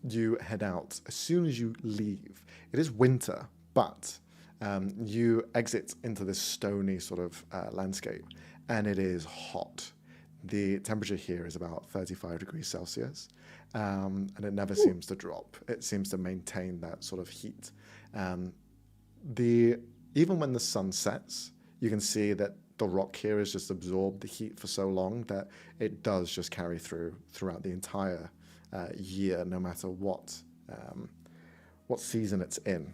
Speaker 1: You head out. As soon as you leave, it is winter, but you exit into this stony sort of landscape, and it is hot. The temperature here is about 35 degrees Celsius, and it never seems to drop. It seems to maintain that sort of heat. Even when the sun sets, you can see that the rock here has just absorbed the heat for so long that it does just carry throughout the entire year, no matter what season it's in.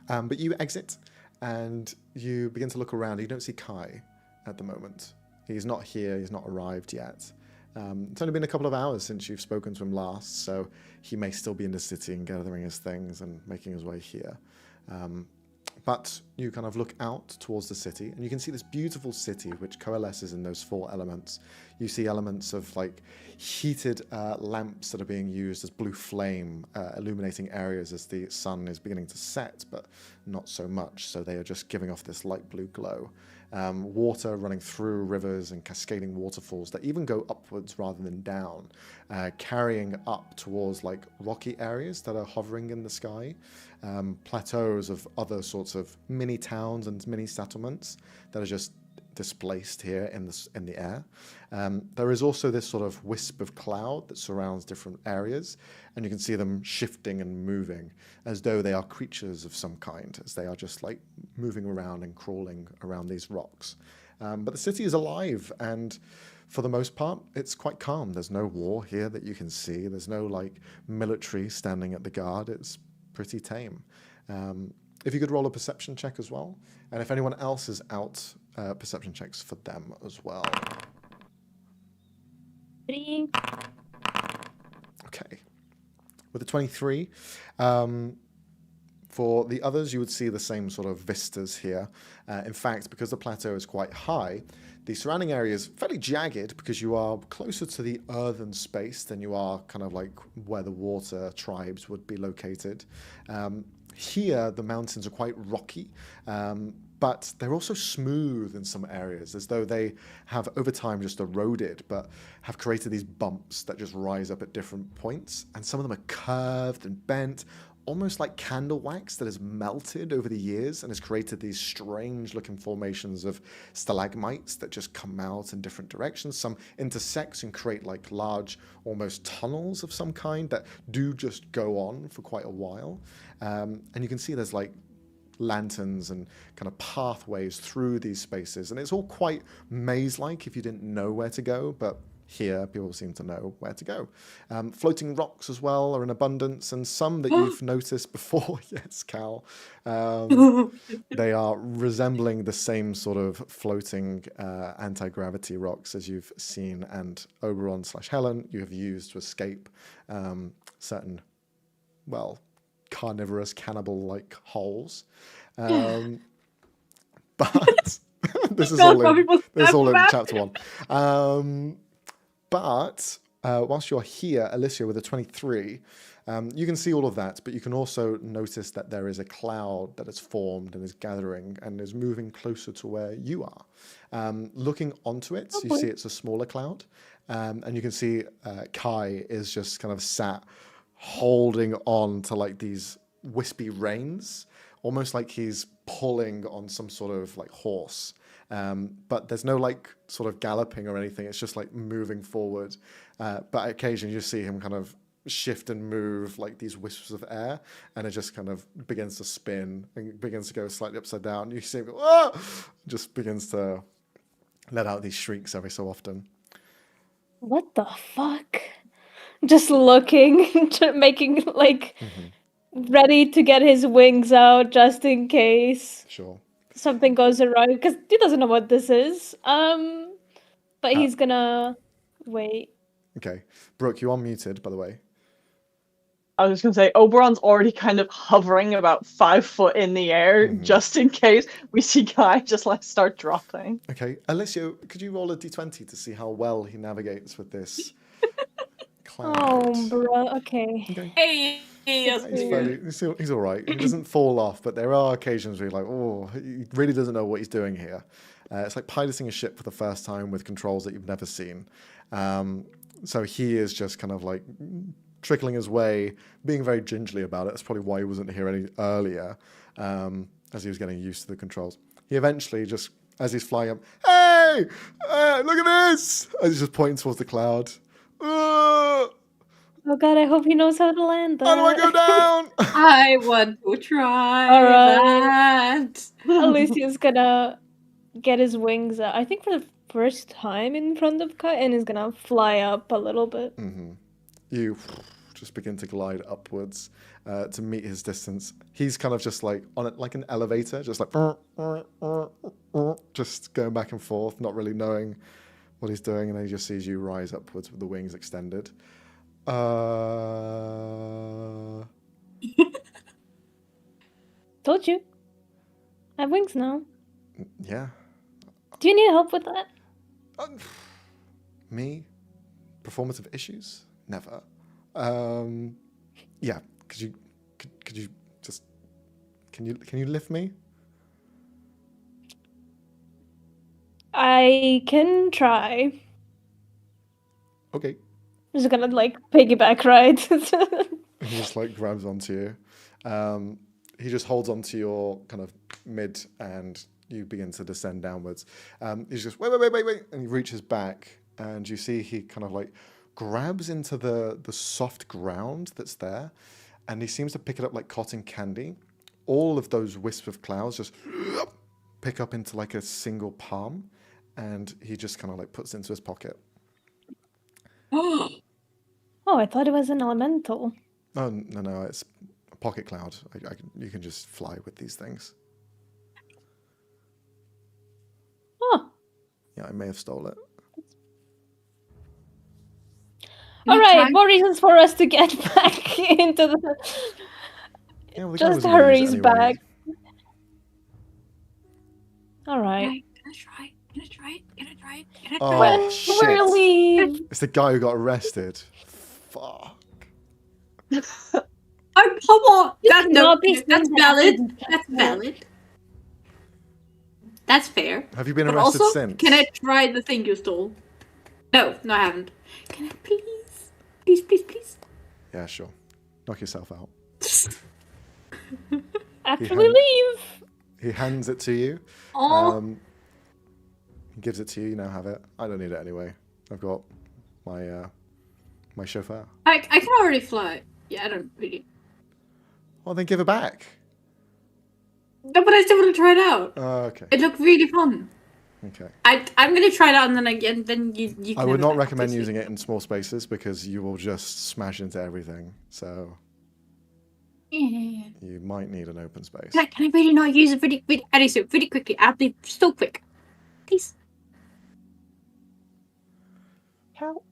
Speaker 1: But you exit and you begin to look around. You don't see Kai at the moment. He's not here. He's not arrived yet. It's only been a couple of hours since you've spoken to him last, so he may still be in the city and gathering his things and making his way here. But you kind of look out towards the city, and you can see this beautiful city which coalesces in those four elements. You see elements of like heated lamps that are being used as blue flame, illuminating areas as the sun is beginning to set, but not so much. So they are just giving off this light blue glow. Water running through rivers and cascading waterfalls that even go upwards rather than down, carrying up towards like rocky areas that are hovering in the sky, plateaus of other sorts of mini towns and mini settlements that are just displaced here in the air. There is also this sort of wisp of cloud that surrounds different areas, and you can see them shifting and moving as though they are creatures of some kind, as they are just like moving around and crawling around these rocks. But the city is alive, and for the most part, it's quite calm. There's no war here that you can see. There's no like military standing at the guard. It's pretty tame. If you could roll a perception check as well, and if anyone else is out, perception checks for them as well.
Speaker 3: 3.
Speaker 1: Okay. With a 23, for the others, you would see the same sort of vistas here. In fact, because the plateau is quite high, The surrounding area is fairly jagged because you are closer to the earthen space than you are kind of like where the water tribes would be located. Here, the mountains are quite rocky, but they're also smooth in some areas, as though they have over time just eroded, but have created these bumps that just rise up at different points. And some of them are curved and bent, almost like candle wax that has melted over the years and has created these strange looking formations of stalagmites that just come out in different directions. Some intersect and create like large, almost tunnels of some kind that do just go on for quite a while. And you can see there's like lanterns and kind of pathways through these spaces. And it's all quite maze-like if you didn't know where to go, but here, people seem to know where to go. Floating rocks as well are in abundance, and some that you've noticed before. Yes, Cal. They are resembling the same sort of floating anti-gravity rocks as you've seen, and Oberon/Helen you have used to escape certain, well, carnivorous, cannibal-like holes. But this is all in chapter 1. But whilst you're here, Alicia, with a 23, you can see all of that, but you can also notice that there is a cloud that has formed and is gathering and is moving closer to where you are. Looking onto it, you see it's a smaller cloud, and you can see Kai is just kind of sat holding on to like these wispy reins, almost like he's pulling on some sort of like horse. But there's no like sort of galloping or anything. It's just like moving forward. But occasionally you see him kind of shift and move like these wisps of air, and it just kind of begins to spin and begins to go slightly upside down. You see him go, ah! Just begins to let out these shrieks every so often.
Speaker 3: What the fuck? Just looking, making like ready to get his wings out just in case.
Speaker 1: Sure.
Speaker 3: Something goes wrong, because he doesn't know what this is. But he's gonna wait.
Speaker 1: Okay. Brooke, you are muted, by the way.
Speaker 5: I was just gonna say, Oberon's already kind of hovering about 5 foot in the air, just in case we see Guy just like start dropping.
Speaker 1: Okay. Alicia, could you roll a d20 to see how well he navigates with this cloud?
Speaker 3: Oh, bro. Okay.
Speaker 4: Hey,
Speaker 1: He's all right. He doesn't fall off, but there are occasions where you're like, oh, he really doesn't know what he's doing here. It's like piloting a ship for the first time with controls that you've never seen. So he is just kind of like trickling his way, being very gingerly about it. That's probably why he wasn't here any earlier, as he was getting used to the controls. He eventually just, as he's flying up, hey, look at this! As he's just pointing towards the cloud.
Speaker 3: Oh god, I hope he knows how to land that.
Speaker 1: How do I go down?
Speaker 4: I want to try that.
Speaker 3: Alicia's gonna get his wings out, I think for the first time in front of Kai, and is gonna fly up a little bit.
Speaker 1: You just begin to glide upwards to meet his distance. He's kind of just like on it, like an elevator, just like just going back and forth, not really knowing what he's doing, and then he just sees you rise upwards with the wings extended.
Speaker 3: Told you. I have wings now.
Speaker 1: Yeah.
Speaker 3: Do you need help with that?
Speaker 1: Me? Performative issues? Never. Yeah. Could you just can you lift me?
Speaker 3: I can try.
Speaker 1: Okay.
Speaker 3: I'm just gonna like piggyback ride.
Speaker 1: He just like grabs onto you. He just holds onto your kind of mid, and you begin to descend downwards. He's just wait, and he reaches back, and you see he kind of like grabs into the soft ground that's there, and he seems to pick it up like cotton candy. All of those wisps of clouds just pick up into like a single palm, and he just kind of like puts it into his pocket.
Speaker 3: Oh, I thought it was an elemental.
Speaker 1: Oh, no, it's a pocket cloud. You can just fly with these things.
Speaker 3: Oh.
Speaker 1: Yeah, I may have stole it.
Speaker 3: All right, more reasons for us to get back into the...
Speaker 1: Yeah, well,
Speaker 3: just hurries anyway. Back. All right.
Speaker 4: Gonna try. try it? Can I try
Speaker 1: Oh
Speaker 4: it?
Speaker 1: shit!
Speaker 3: Really?
Speaker 1: It's the guy who got arrested. Fuck.
Speaker 4: Oh, come on!
Speaker 3: You
Speaker 4: That's
Speaker 3: cannot be saying
Speaker 4: that's
Speaker 3: that
Speaker 4: valid.
Speaker 3: after the
Speaker 4: That's
Speaker 3: chat.
Speaker 4: valid. That's fair.
Speaker 1: Have you been
Speaker 4: But
Speaker 1: arrested
Speaker 4: also,
Speaker 1: since?
Speaker 4: can I try the thing you stole? No, I haven't. Can I please? Please, please, please?
Speaker 1: Yeah, sure. Knock yourself out.
Speaker 3: After
Speaker 1: You
Speaker 3: we
Speaker 1: haven't-
Speaker 3: leave.
Speaker 1: He hands it to you.
Speaker 4: Oh,
Speaker 1: He gives it to you. You now have it. I don't need it anyway. I've got my my chauffeur.
Speaker 4: I can already fly. Yeah, I don't really.
Speaker 1: Well, then give it back.
Speaker 4: No, but I still want to try it out.
Speaker 1: Okay.
Speaker 4: It looked really fun.
Speaker 1: Okay.
Speaker 4: I'm gonna try it out, and then again, then you. Can
Speaker 1: I would
Speaker 4: have
Speaker 1: not
Speaker 4: it back,
Speaker 1: recommend
Speaker 4: obviously.
Speaker 1: using it in small spaces because you will just smash into everything. So
Speaker 4: Yeah.
Speaker 1: you might need an open space.
Speaker 4: Can I really not use it really quickly? I'll be so quick. Please.
Speaker 5: Cal,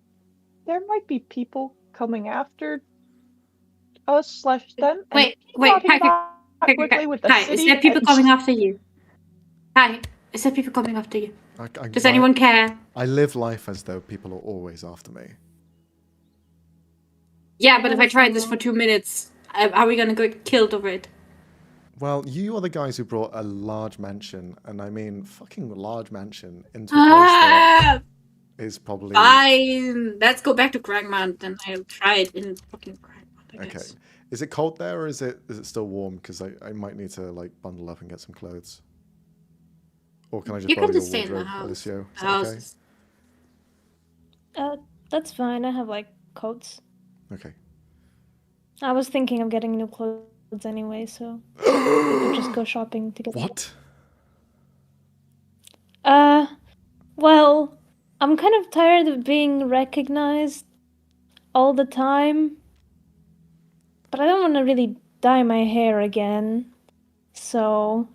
Speaker 5: there might be people coming after us / them. and
Speaker 4: Wait,
Speaker 5: talking
Speaker 4: hi,
Speaker 5: about quickly with the
Speaker 4: Hi,
Speaker 5: city
Speaker 4: is there people
Speaker 5: and-
Speaker 4: coming after you? Hi, is there people coming after you? Does
Speaker 1: I-
Speaker 4: anyone care?
Speaker 1: I live life as though people are always after me.
Speaker 4: Yeah, but if I try this for 2 minutes, are we gonna get killed over it?
Speaker 1: Well, you are the guys who brought a large mansion, and I mean fucking large mansion, into a place that is probably
Speaker 4: Fine. Let's go back to Cragmount and I'll try it in fucking Cragmount, I
Speaker 1: okay.
Speaker 4: guess.
Speaker 1: Is it cold there, or is it still warm? Because I might need to like bundle up and get some clothes. Or can I just
Speaker 4: You
Speaker 1: borrow
Speaker 4: can
Speaker 1: your
Speaker 4: just stay in the
Speaker 1: wardrobe,
Speaker 4: house.
Speaker 1: Alicio? Is
Speaker 4: The
Speaker 1: that
Speaker 4: house
Speaker 1: okay?
Speaker 4: is-
Speaker 3: That's fine. I have like coats.
Speaker 1: Okay.
Speaker 3: I was thinking of getting new clothes anyway, so I'll just go shopping together.
Speaker 1: What?
Speaker 3: Well, I'm kind of tired of being recognized all the time. But I don't want to really dye my hair again. So,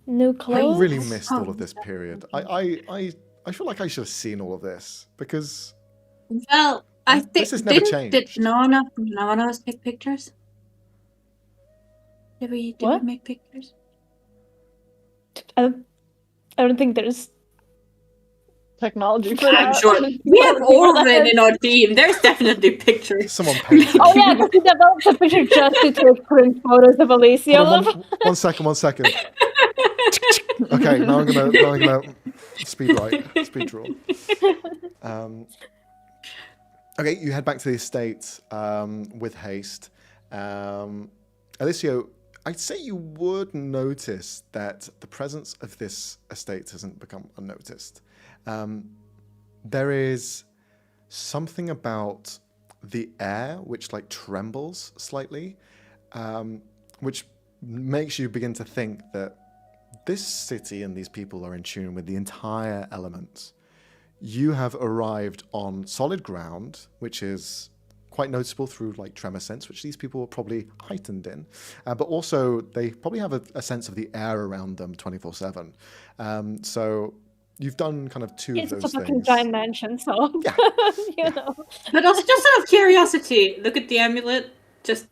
Speaker 3: new clothes.
Speaker 1: I really missed all of this period. I feel like I should have seen all of this because
Speaker 4: Well, I think
Speaker 1: This has never
Speaker 4: did
Speaker 1: changed.
Speaker 4: no one of us take pictures? Did we
Speaker 3: What?
Speaker 4: make pictures?
Speaker 3: I don't think there's.
Speaker 5: technology for
Speaker 4: I'm
Speaker 5: that.
Speaker 4: sure we have Orvin in our team. There's definitely pictures.
Speaker 1: someone painted.
Speaker 3: Oh yeah, because he developed a picture just to take print photos of Alicia.
Speaker 1: Hold on, one second. Okay, now I'm gonna speed draw. Okay, you head back to the estate with haste. Alicio, I'd say you would notice that the presence of this estate hasn't become unnoticed. There is something about the air which like trembles slightly, which makes you begin to think that this city and these people are in tune with the entire elements. You have arrived on solid ground, which is quite noticeable through like tremor sense, which these people are probably heightened in, but also they probably have a sense of the air around them 24/7. So you've done kind of two
Speaker 3: It's
Speaker 1: of
Speaker 3: a
Speaker 1: those
Speaker 3: fucking
Speaker 1: things.
Speaker 3: giant mansion, so
Speaker 1: Yeah.
Speaker 3: you know.
Speaker 4: But also just out of curiosity, look at the amulet. Just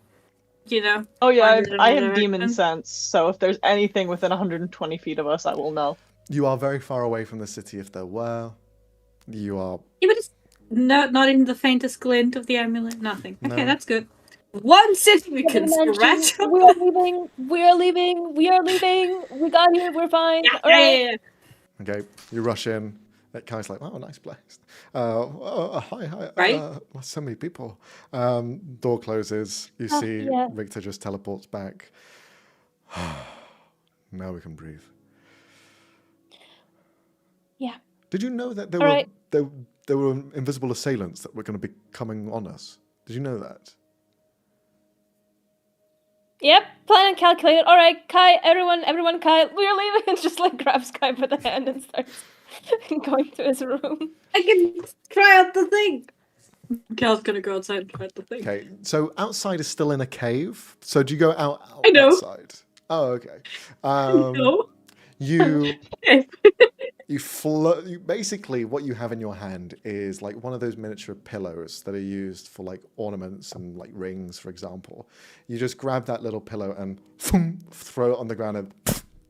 Speaker 5: Oh yeah,
Speaker 4: Under
Speaker 5: I
Speaker 4: the
Speaker 5: have demon
Speaker 4: direction.
Speaker 5: sense, so if there's anything within 120 feet of us, I will know.
Speaker 1: You are very far away from the city if there were. You are.
Speaker 4: Yeah, but it's not even the faintest glint of the amulet. Nothing. Okay,
Speaker 1: No.
Speaker 4: that's good. One city we can
Speaker 3: Mansion,
Speaker 4: scratch.
Speaker 3: we are leaving. We are leaving. We are leaving. We got here. We're fine. All right.
Speaker 4: Yeah.
Speaker 1: Okay, you rush in. That guy's like, oh, nice place. Hi.
Speaker 4: Right?
Speaker 1: So many people. Door closes. You
Speaker 3: Oh,
Speaker 1: see
Speaker 3: yeah.
Speaker 1: Victor just teleports back. Now we can breathe.
Speaker 3: Yeah.
Speaker 1: Did you know that there
Speaker 3: All
Speaker 1: were
Speaker 3: right.
Speaker 1: there were invisible assailants that were going to be coming on us? Did you know that?
Speaker 3: Yep. Plan and calculate. All right, Kai. Everyone, Kai. We are leaving. And just like grabs Kai by the hand and starts going to his room.
Speaker 4: I can try out the thing. Cal's gonna go outside and try out the thing.
Speaker 1: Okay, so outside is still in a cave. So do you go out
Speaker 4: I know.
Speaker 1: outside? Oh, okay.
Speaker 4: No.
Speaker 1: You
Speaker 4: Okay.
Speaker 1: you basically what you have in your hand is like one of those miniature pillows that are used for like ornaments and like rings, for example. You just grab that little pillow and throw it on the ground and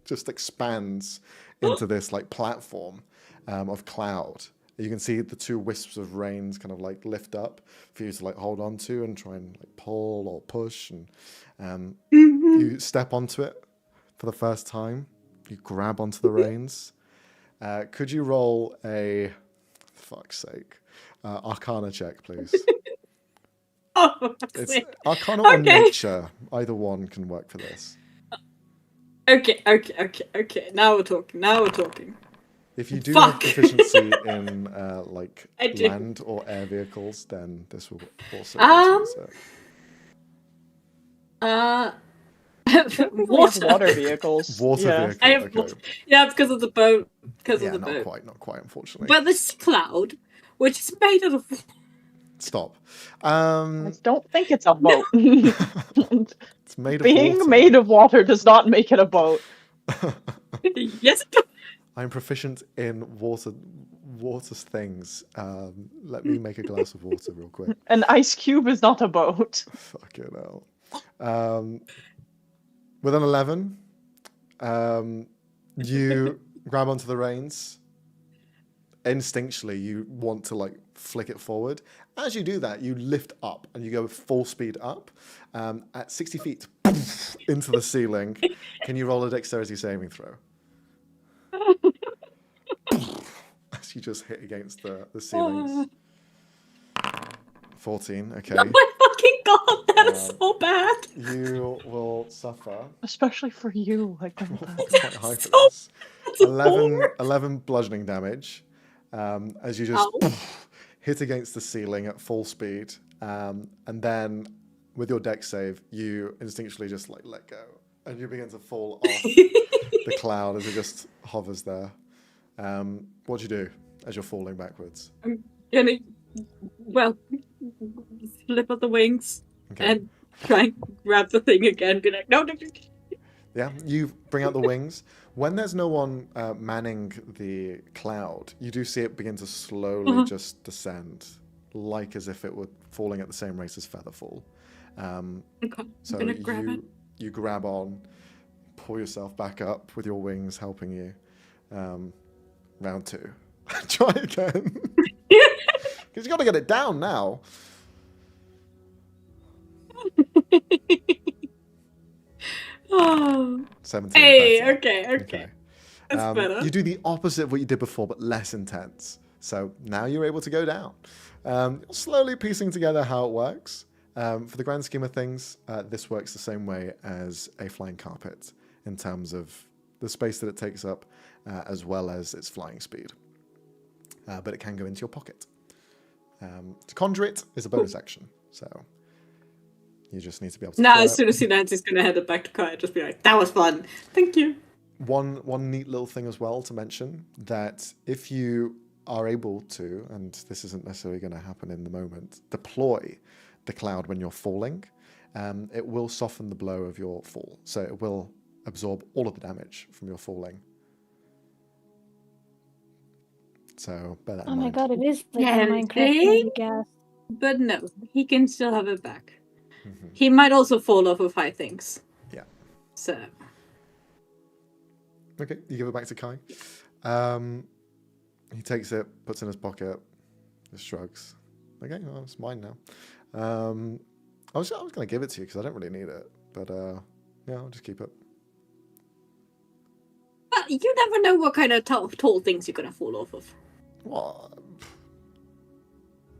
Speaker 1: just expands into this like platform. of cloud. You can see the 2 wisps of rains kind of like lift up for you to like hold on to and try and like pull or push. And you step onto it for the first time. You grab onto the reins. Could you roll a, fuck's sake, Arcana check, please?
Speaker 4: Oh,
Speaker 1: It's Arcana or
Speaker 4: Okay.
Speaker 1: Nature. Either one can work for this.
Speaker 4: Okay. Now we're talking.
Speaker 1: If you do have
Speaker 4: Fuck.
Speaker 1: proficiency in like
Speaker 4: I do.
Speaker 1: land or air vehicles, then this will also influence it.
Speaker 4: Water.
Speaker 5: Water vehicles.
Speaker 1: Water
Speaker 5: yeah.
Speaker 1: vehicle.
Speaker 4: I have
Speaker 1: Okay.
Speaker 4: Yeah, because of the boat.
Speaker 1: Yeah, not quite, unfortunately.
Speaker 4: But this cloud, which is made out of.
Speaker 1: Stop.
Speaker 5: I don't think it's a boat.
Speaker 1: It's made of
Speaker 5: Being
Speaker 1: water.
Speaker 5: made of water does not make it a boat.
Speaker 4: Yes. It does.
Speaker 1: I'm proficient in water things. Let me make a glass of water real quick.
Speaker 5: An ice cube is not a boat.
Speaker 1: Fucking hell. With an 11, you grab onto the reins. Instinctually, you want to like flick it forward. As you do that, you lift up and you go full speed up at 60 feet into the ceiling. Can you roll a dexterity saving throw? As you just hit against the ceilings. 14, okay.
Speaker 4: Oh my fucking god, that is so bad.
Speaker 1: You will suffer.
Speaker 5: Especially for you. Like,
Speaker 1: Quite high for this. 11 bludgeoning damage as you just hit against the ceiling at full speed. And then with your dex save, you instinctually just like let go. And you begin to fall off the cloud as it just hovers there. What do you do as you're falling backwards?
Speaker 4: I'm gonna, flip up the wings and try and grab the thing again. Be like, no.
Speaker 1: Yeah, you bring out the wings. When there's no one manning the cloud, you do see it begin to slowly just descend, like as if it were falling at the same rate as Featherfall.
Speaker 4: Okay,
Speaker 1: So
Speaker 4: I'm gonna grab it.
Speaker 1: You grab on, pull yourself back up with your wings helping you. Round 2. Try again. Because you got to get it down now.
Speaker 4: Oh.
Speaker 1: 17.
Speaker 4: Hey,
Speaker 1: better.
Speaker 4: okay. That's better.
Speaker 1: You do the opposite of what you did before, but less intense. So now you're able to go down. Slowly piecing together how it works. For the grand scheme of things, this works the same way as a flying carpet in terms of the space that it takes up, as well as its flying speed. But it can go into your pocket. To conjure it is a bonus action, so you just need to be able to.
Speaker 4: Now,
Speaker 1: throw
Speaker 4: as
Speaker 1: it.
Speaker 4: soon as he lands, he's gonna head it back to Kai and just be like, "That was fun, thank you."
Speaker 1: One neat little thing as well to mention, that if you are able to, and this isn't necessarily going to happen in the moment, deploy the cloud when you're falling, it will soften the blow of your fall. So it will absorb all of the damage from your falling. So bear that in
Speaker 3: Oh my
Speaker 1: mind.
Speaker 3: god, it is like
Speaker 4: Yeah,
Speaker 3: a Minecraft
Speaker 4: see?
Speaker 3: gas.
Speaker 4: But no, he can still have it back.
Speaker 1: Mhm.
Speaker 4: He might also fall off of high things.
Speaker 1: Yeah.
Speaker 4: So.
Speaker 1: Okay, you give it back to Kai. He takes it, puts it in his pocket, just shrugs. Okay, well, it's mine now. I was going to give it to you because I don't really need it, but yeah, I'll just keep it.
Speaker 4: But you never know what kind of tall things you're gonna fall off of.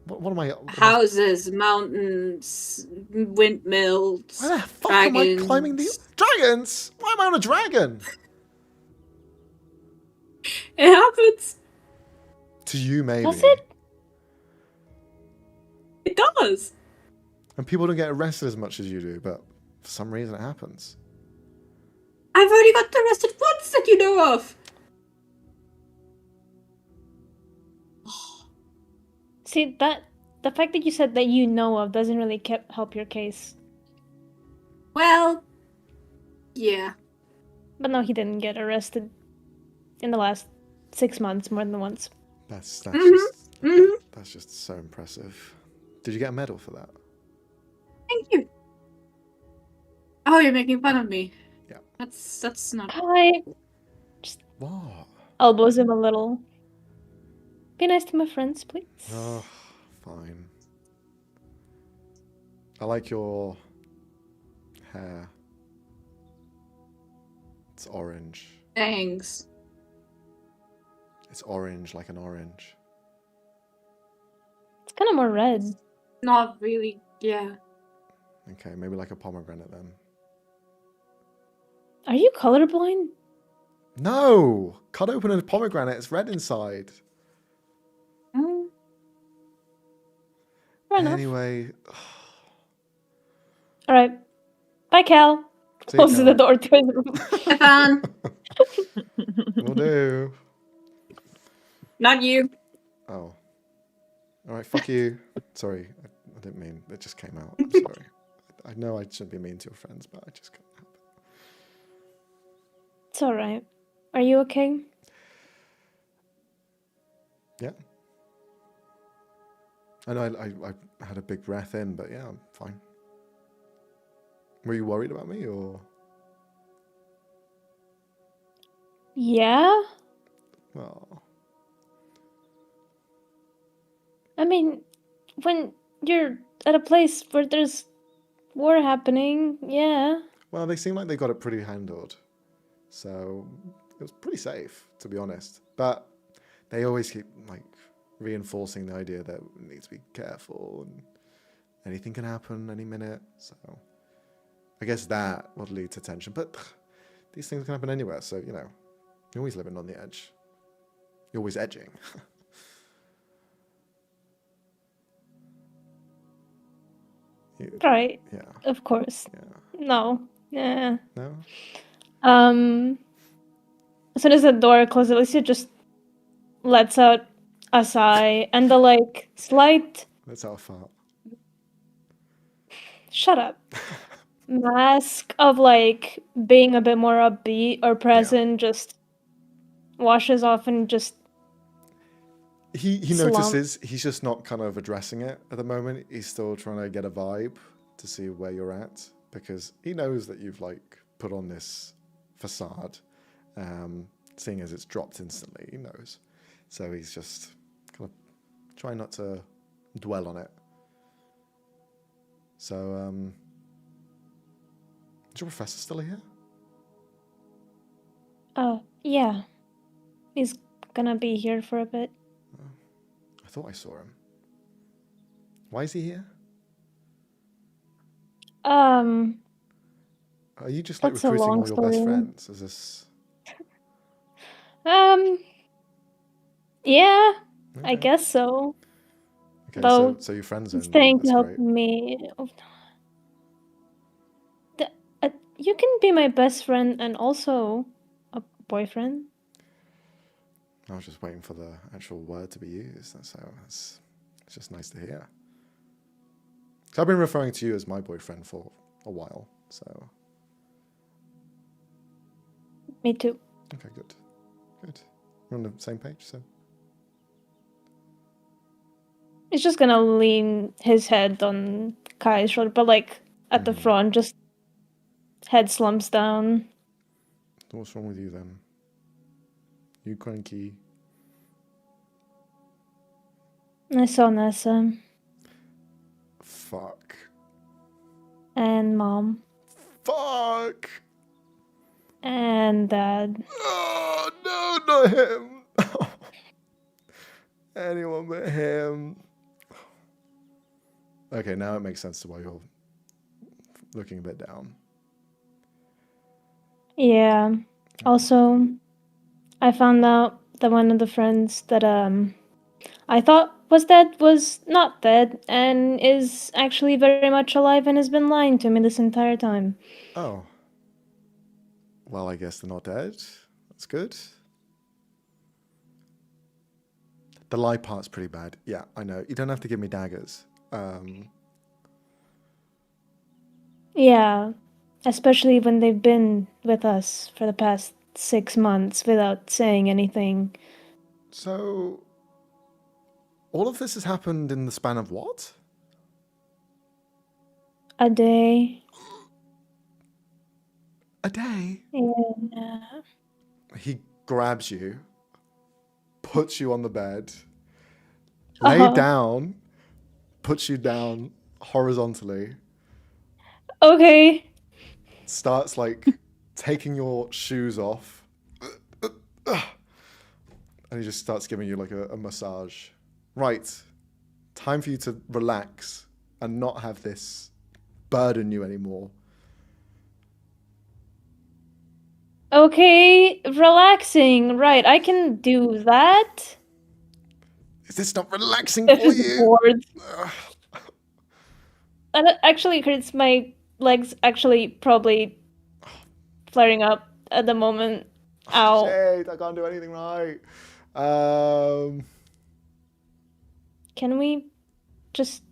Speaker 1: What am I?
Speaker 4: Houses, mountains, windmills,
Speaker 1: Why the fuck
Speaker 4: dragons.
Speaker 1: am I climbing these dragons? Why am I on a dragon?
Speaker 4: It happens.
Speaker 1: To you, maybe.
Speaker 3: Does it?
Speaker 4: It does.
Speaker 1: And people don't get arrested as much as you do, but for some reason it happens.
Speaker 4: I've already got arrested once that you know of.
Speaker 3: See, that the fact that you said that you know of doesn't really help your case.
Speaker 4: Well, yeah.
Speaker 3: But no, he didn't get arrested in the last 6 months more than once.
Speaker 1: That's
Speaker 4: Mhm.
Speaker 1: that's just so impressive. Did you get a medal for that?
Speaker 4: Thank you. Oh, you're making fun of me.
Speaker 1: Yeah.
Speaker 4: That's not.
Speaker 3: Kai
Speaker 1: What?
Speaker 3: elbows him a little. Be nice to my friends, please.
Speaker 1: Oh, fine. I like your hair. It's orange.
Speaker 4: Thanks.
Speaker 1: It's orange like an orange.
Speaker 3: It's kind of more red.
Speaker 4: Not really. Yeah.
Speaker 1: Okay, maybe like a pomegranate then.
Speaker 3: Are you colorblind?
Speaker 1: No! Cut open a pomegranate, it's red inside.
Speaker 3: Mm. Fair enough.
Speaker 1: Anyway,
Speaker 3: All right. Bye, Cal.
Speaker 1: see you,
Speaker 3: Closes the
Speaker 1: Cal.
Speaker 3: door to his room.
Speaker 4: Have fun.
Speaker 1: Will do.
Speaker 4: Not you.
Speaker 1: Oh. Alright, fuck you. Sorry, I didn't mean. It just came out. I'm sorry. I know I shouldn't be mean to your friends, but I just can't help it.
Speaker 3: It's all right. Are you okay?
Speaker 1: Yeah. I know I had a big breath in, but yeah, I'm fine. Were you worried about me, or?
Speaker 3: Yeah.
Speaker 1: Well,
Speaker 3: I mean, when you're at a place where there's war happening, yeah.
Speaker 1: well, they seem like they got it pretty handled. So it was pretty safe, to be honest. But they always keep like reinforcing the idea that we need to be careful and anything can happen any minute. So I guess that would lead to tension. But these things can happen anywhere. So, you know, you're always living on the edge. You're always edging.
Speaker 3: Right.
Speaker 1: Yeah.
Speaker 3: Of course.
Speaker 1: Yeah.
Speaker 3: No. Yeah.
Speaker 1: No?
Speaker 3: As soon as the door closes, Alicia just lets out a sigh and the like slight
Speaker 1: That's how I fart.
Speaker 3: shut up mask of like being a bit more upbeat or present just washes off and just
Speaker 1: He
Speaker 3: slump.
Speaker 1: notices he's just not kind of addressing it at the moment. He's still trying to get a vibe to see where you're at, because he knows that you've like put on this facade, seeing as it's dropped instantly. He knows, so he's just kind of trying not to dwell on it. So, is your professor still here?
Speaker 3: Yeah, he's gonna be here for a bit.
Speaker 1: I thought I saw him. Why is he here? Are you just like
Speaker 3: That's a
Speaker 1: recruiting
Speaker 3: long
Speaker 1: all your best
Speaker 3: story.
Speaker 1: friends? Is this?
Speaker 3: Yeah, I
Speaker 1: Okay.
Speaker 3: guess so.
Speaker 1: Okay,
Speaker 3: Though
Speaker 1: so your friends are
Speaker 3: staying to
Speaker 1: that's
Speaker 3: help
Speaker 1: great.
Speaker 3: me. You can be my best friend and also a boyfriend.
Speaker 1: I was just waiting for the actual word to be used. That's how it's just nice to hear. So I've been referring to you as my boyfriend for a while. So
Speaker 3: Me too.
Speaker 1: okay, good. We're on the same page. So
Speaker 3: He's just gonna lean his head on Kai's shoulder, but like at the front, just head slumps down.
Speaker 1: what's wrong with you then? You cranky?
Speaker 3: I saw Nessa
Speaker 1: Fuck.
Speaker 3: and Mom
Speaker 1: Fuck.
Speaker 3: and Dad.
Speaker 1: Oh no, not him. Anyone but him. Okay, now it makes sense to why you're looking a bit down.
Speaker 3: Yeah. Also, I found out that one of the friends that I thought was dead was not dead and is actually very much alive and has been lying to me this entire time.
Speaker 1: Oh. Well, I guess they're not dead. That's good. The lie part's pretty bad. Yeah, I know. You don't have to give me daggers.
Speaker 3: Yeah, especially when they've been with us for the past 6 months without saying anything.
Speaker 1: So, all of this has happened in the span of what?
Speaker 3: A day.
Speaker 1: A day?
Speaker 3: Yeah.
Speaker 1: He grabs you, puts you on the bed, lay down, puts you down horizontally,
Speaker 3: Okay.
Speaker 1: starts like taking your shoes off, and he just starts giving you like a massage. Right, time for you to relax and not have this burden you anymore.
Speaker 3: Okay, relaxing. Right, I can do that.
Speaker 1: Is this not relaxing
Speaker 3: This
Speaker 1: for
Speaker 3: is
Speaker 1: you?
Speaker 3: bored. And it actually hurts my legs. Actually, probably flaring up at the moment. Ow.
Speaker 1: Shit, I can't do anything right.
Speaker 3: Can we just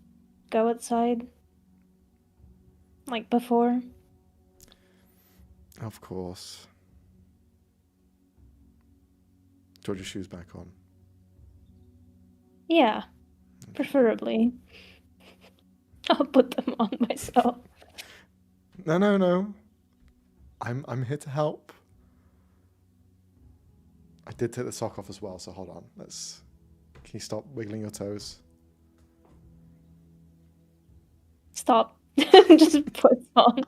Speaker 3: go outside? Like before?
Speaker 1: Of course. Put your shoes back on.
Speaker 3: Yeah, preferably. I'll put them on myself.
Speaker 1: No. I'm here to help. I did take the sock off as well, so hold on. Can you stop wiggling your toes?
Speaker 3: Stop. Just put on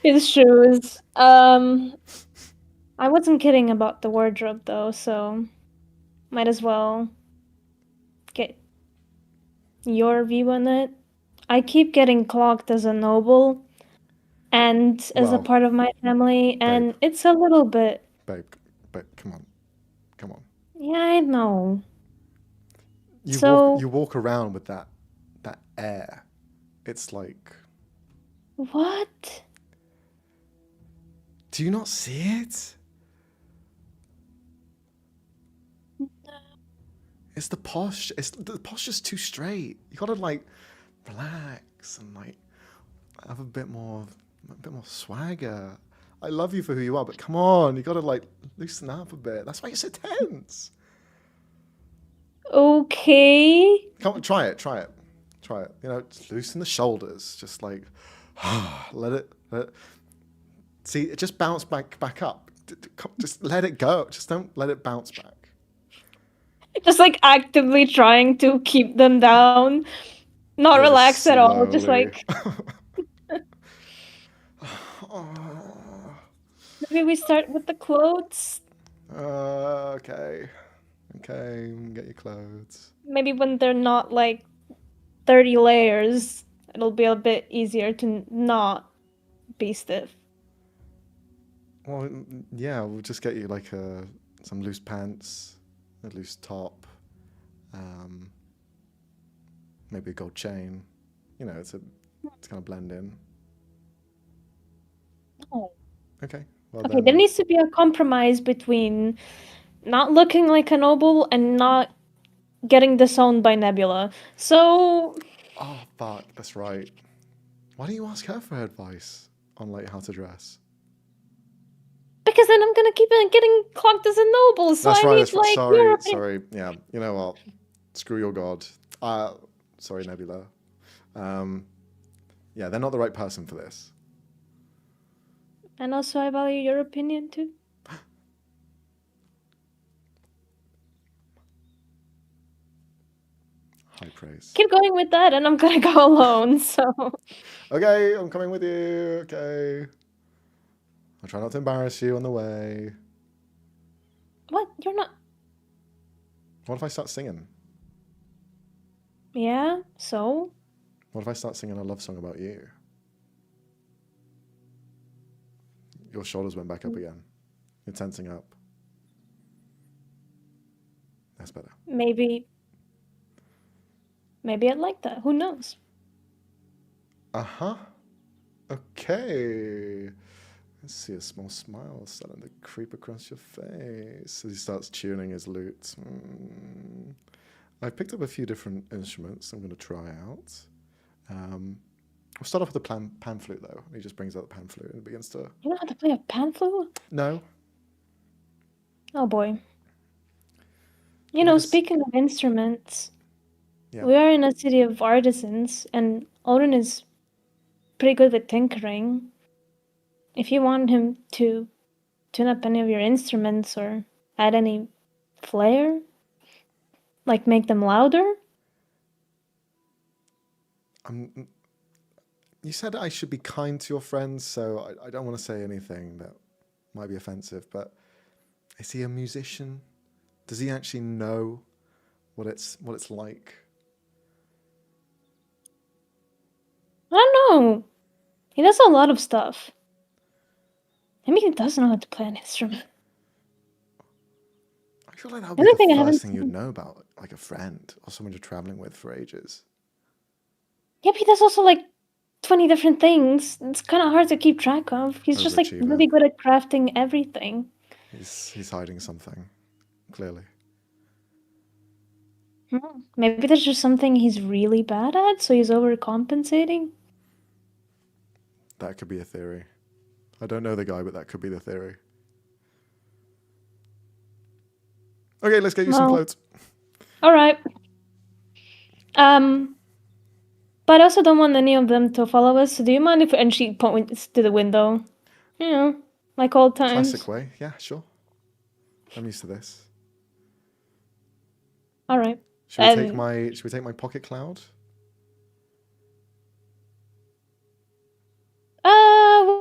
Speaker 3: his shoes. I wasn't kidding about the wardrobe though, so might as well get your view on it. I keep getting clocked as a noble and as a
Speaker 1: Well,
Speaker 3: part of my family, and it's a little bit.
Speaker 1: Babe, come on.
Speaker 3: Yeah, I know.
Speaker 1: You walk around with that air. It's like,
Speaker 3: What?
Speaker 1: do you not see it? It's the posh. The posture's too straight. You gotta like relax and like have a bit more swagger. I love you for who you are, but come on, you gotta like loosen up a bit. That's why you're so tense.
Speaker 3: Okay.
Speaker 1: Come on, try it. You know, just loosen the shoulders. Just like let it. See, it just bounce back up. Just let it go. Just don't let it bounce back.
Speaker 3: Just like actively trying to keep them down. Not
Speaker 1: Really
Speaker 3: relaxed at all. Just
Speaker 1: slowly.
Speaker 3: like maybe we start with the clothes.
Speaker 1: Okay. Get your clothes.
Speaker 3: Maybe when they're not like 30 layers, it'll be a bit easier to not be stiff.
Speaker 1: Well, yeah, we'll just get you like some loose pants, a loose top, maybe a gold chain. You know, it's kind of blend in.
Speaker 3: Oh.
Speaker 1: Okay. Well,
Speaker 3: Okay, there needs to be a compromise between not looking like a noble and not getting disowned by Nebula. So
Speaker 1: Oh fuck, that's right. Why don't you ask her for advice on like how to dress?
Speaker 3: because then I'm gonna keep getting clocked as a noble. So
Speaker 1: That's
Speaker 3: I
Speaker 1: right.
Speaker 3: need
Speaker 1: That's right.
Speaker 3: like your
Speaker 1: Sorry. Yeah. You know what? Screw your god. Sorry, Nebula. Yeah, they're not the right person for this.
Speaker 3: And also I value your opinion too.
Speaker 1: High praise.
Speaker 3: Keep going with that and I'm gonna go alone, so
Speaker 1: Okay, I'm coming with you. Okay. I'll try not to embarrass you on the way.
Speaker 3: what? You're not
Speaker 1: What if I start singing?
Speaker 3: Yeah, so?
Speaker 1: What if I start singing a love song about you? Your shoulders went back up again. You're tensing up. That's better.
Speaker 3: Maybe I'd like that. Who knows?
Speaker 1: Uh-huh. Okay. Let's see a small smile starting to creep across your face as he starts tuning his lute. I've picked up a few different instruments I'm going to try out. We'll start off with the pan flute, though. He just brings out the pan flute and begins to...
Speaker 3: You know how to play a pan flute?
Speaker 1: No.
Speaker 3: Oh boy. You know, speaking of instruments,
Speaker 1: Yeah.
Speaker 3: we are in a city of artisans, and Odin is pretty good with tinkering. If you want him to tune up any of your instruments or add any flair, Like, make them louder?
Speaker 1: You said I should be kind to your friends, so I don't want to say anything that might be offensive, but is he a musician? Does he actually know what it's like?
Speaker 3: I don't know. He does a lot of stuff. Maybe he does know how to play an instrument.
Speaker 1: I feel like that would
Speaker 3: The
Speaker 1: be
Speaker 3: only thing I
Speaker 1: the
Speaker 3: haven't
Speaker 1: first thing you'd
Speaker 3: seen-
Speaker 1: know about, like a friend or someone you're traveling with for ages.
Speaker 3: Yeah, but he does also like 20 different things. It's kind of hard to keep track of. He's just like
Speaker 1: Overachiever.
Speaker 3: really good at crafting everything.
Speaker 1: He's hiding something, clearly.
Speaker 3: Maybe there's just something he's really bad at, so he's overcompensating.
Speaker 1: That could be a theory. I don't know the guy, but that could be the theory. Okay, let's get you some
Speaker 3: Well-
Speaker 1: clothes.
Speaker 3: All right. But I also don't want any of them to follow us. So do you mind if? And she points to the window. You know, like old times.
Speaker 1: Classic way. Yeah, sure. I'm used to this.
Speaker 3: All right.
Speaker 1: Should we take my pocket cloud?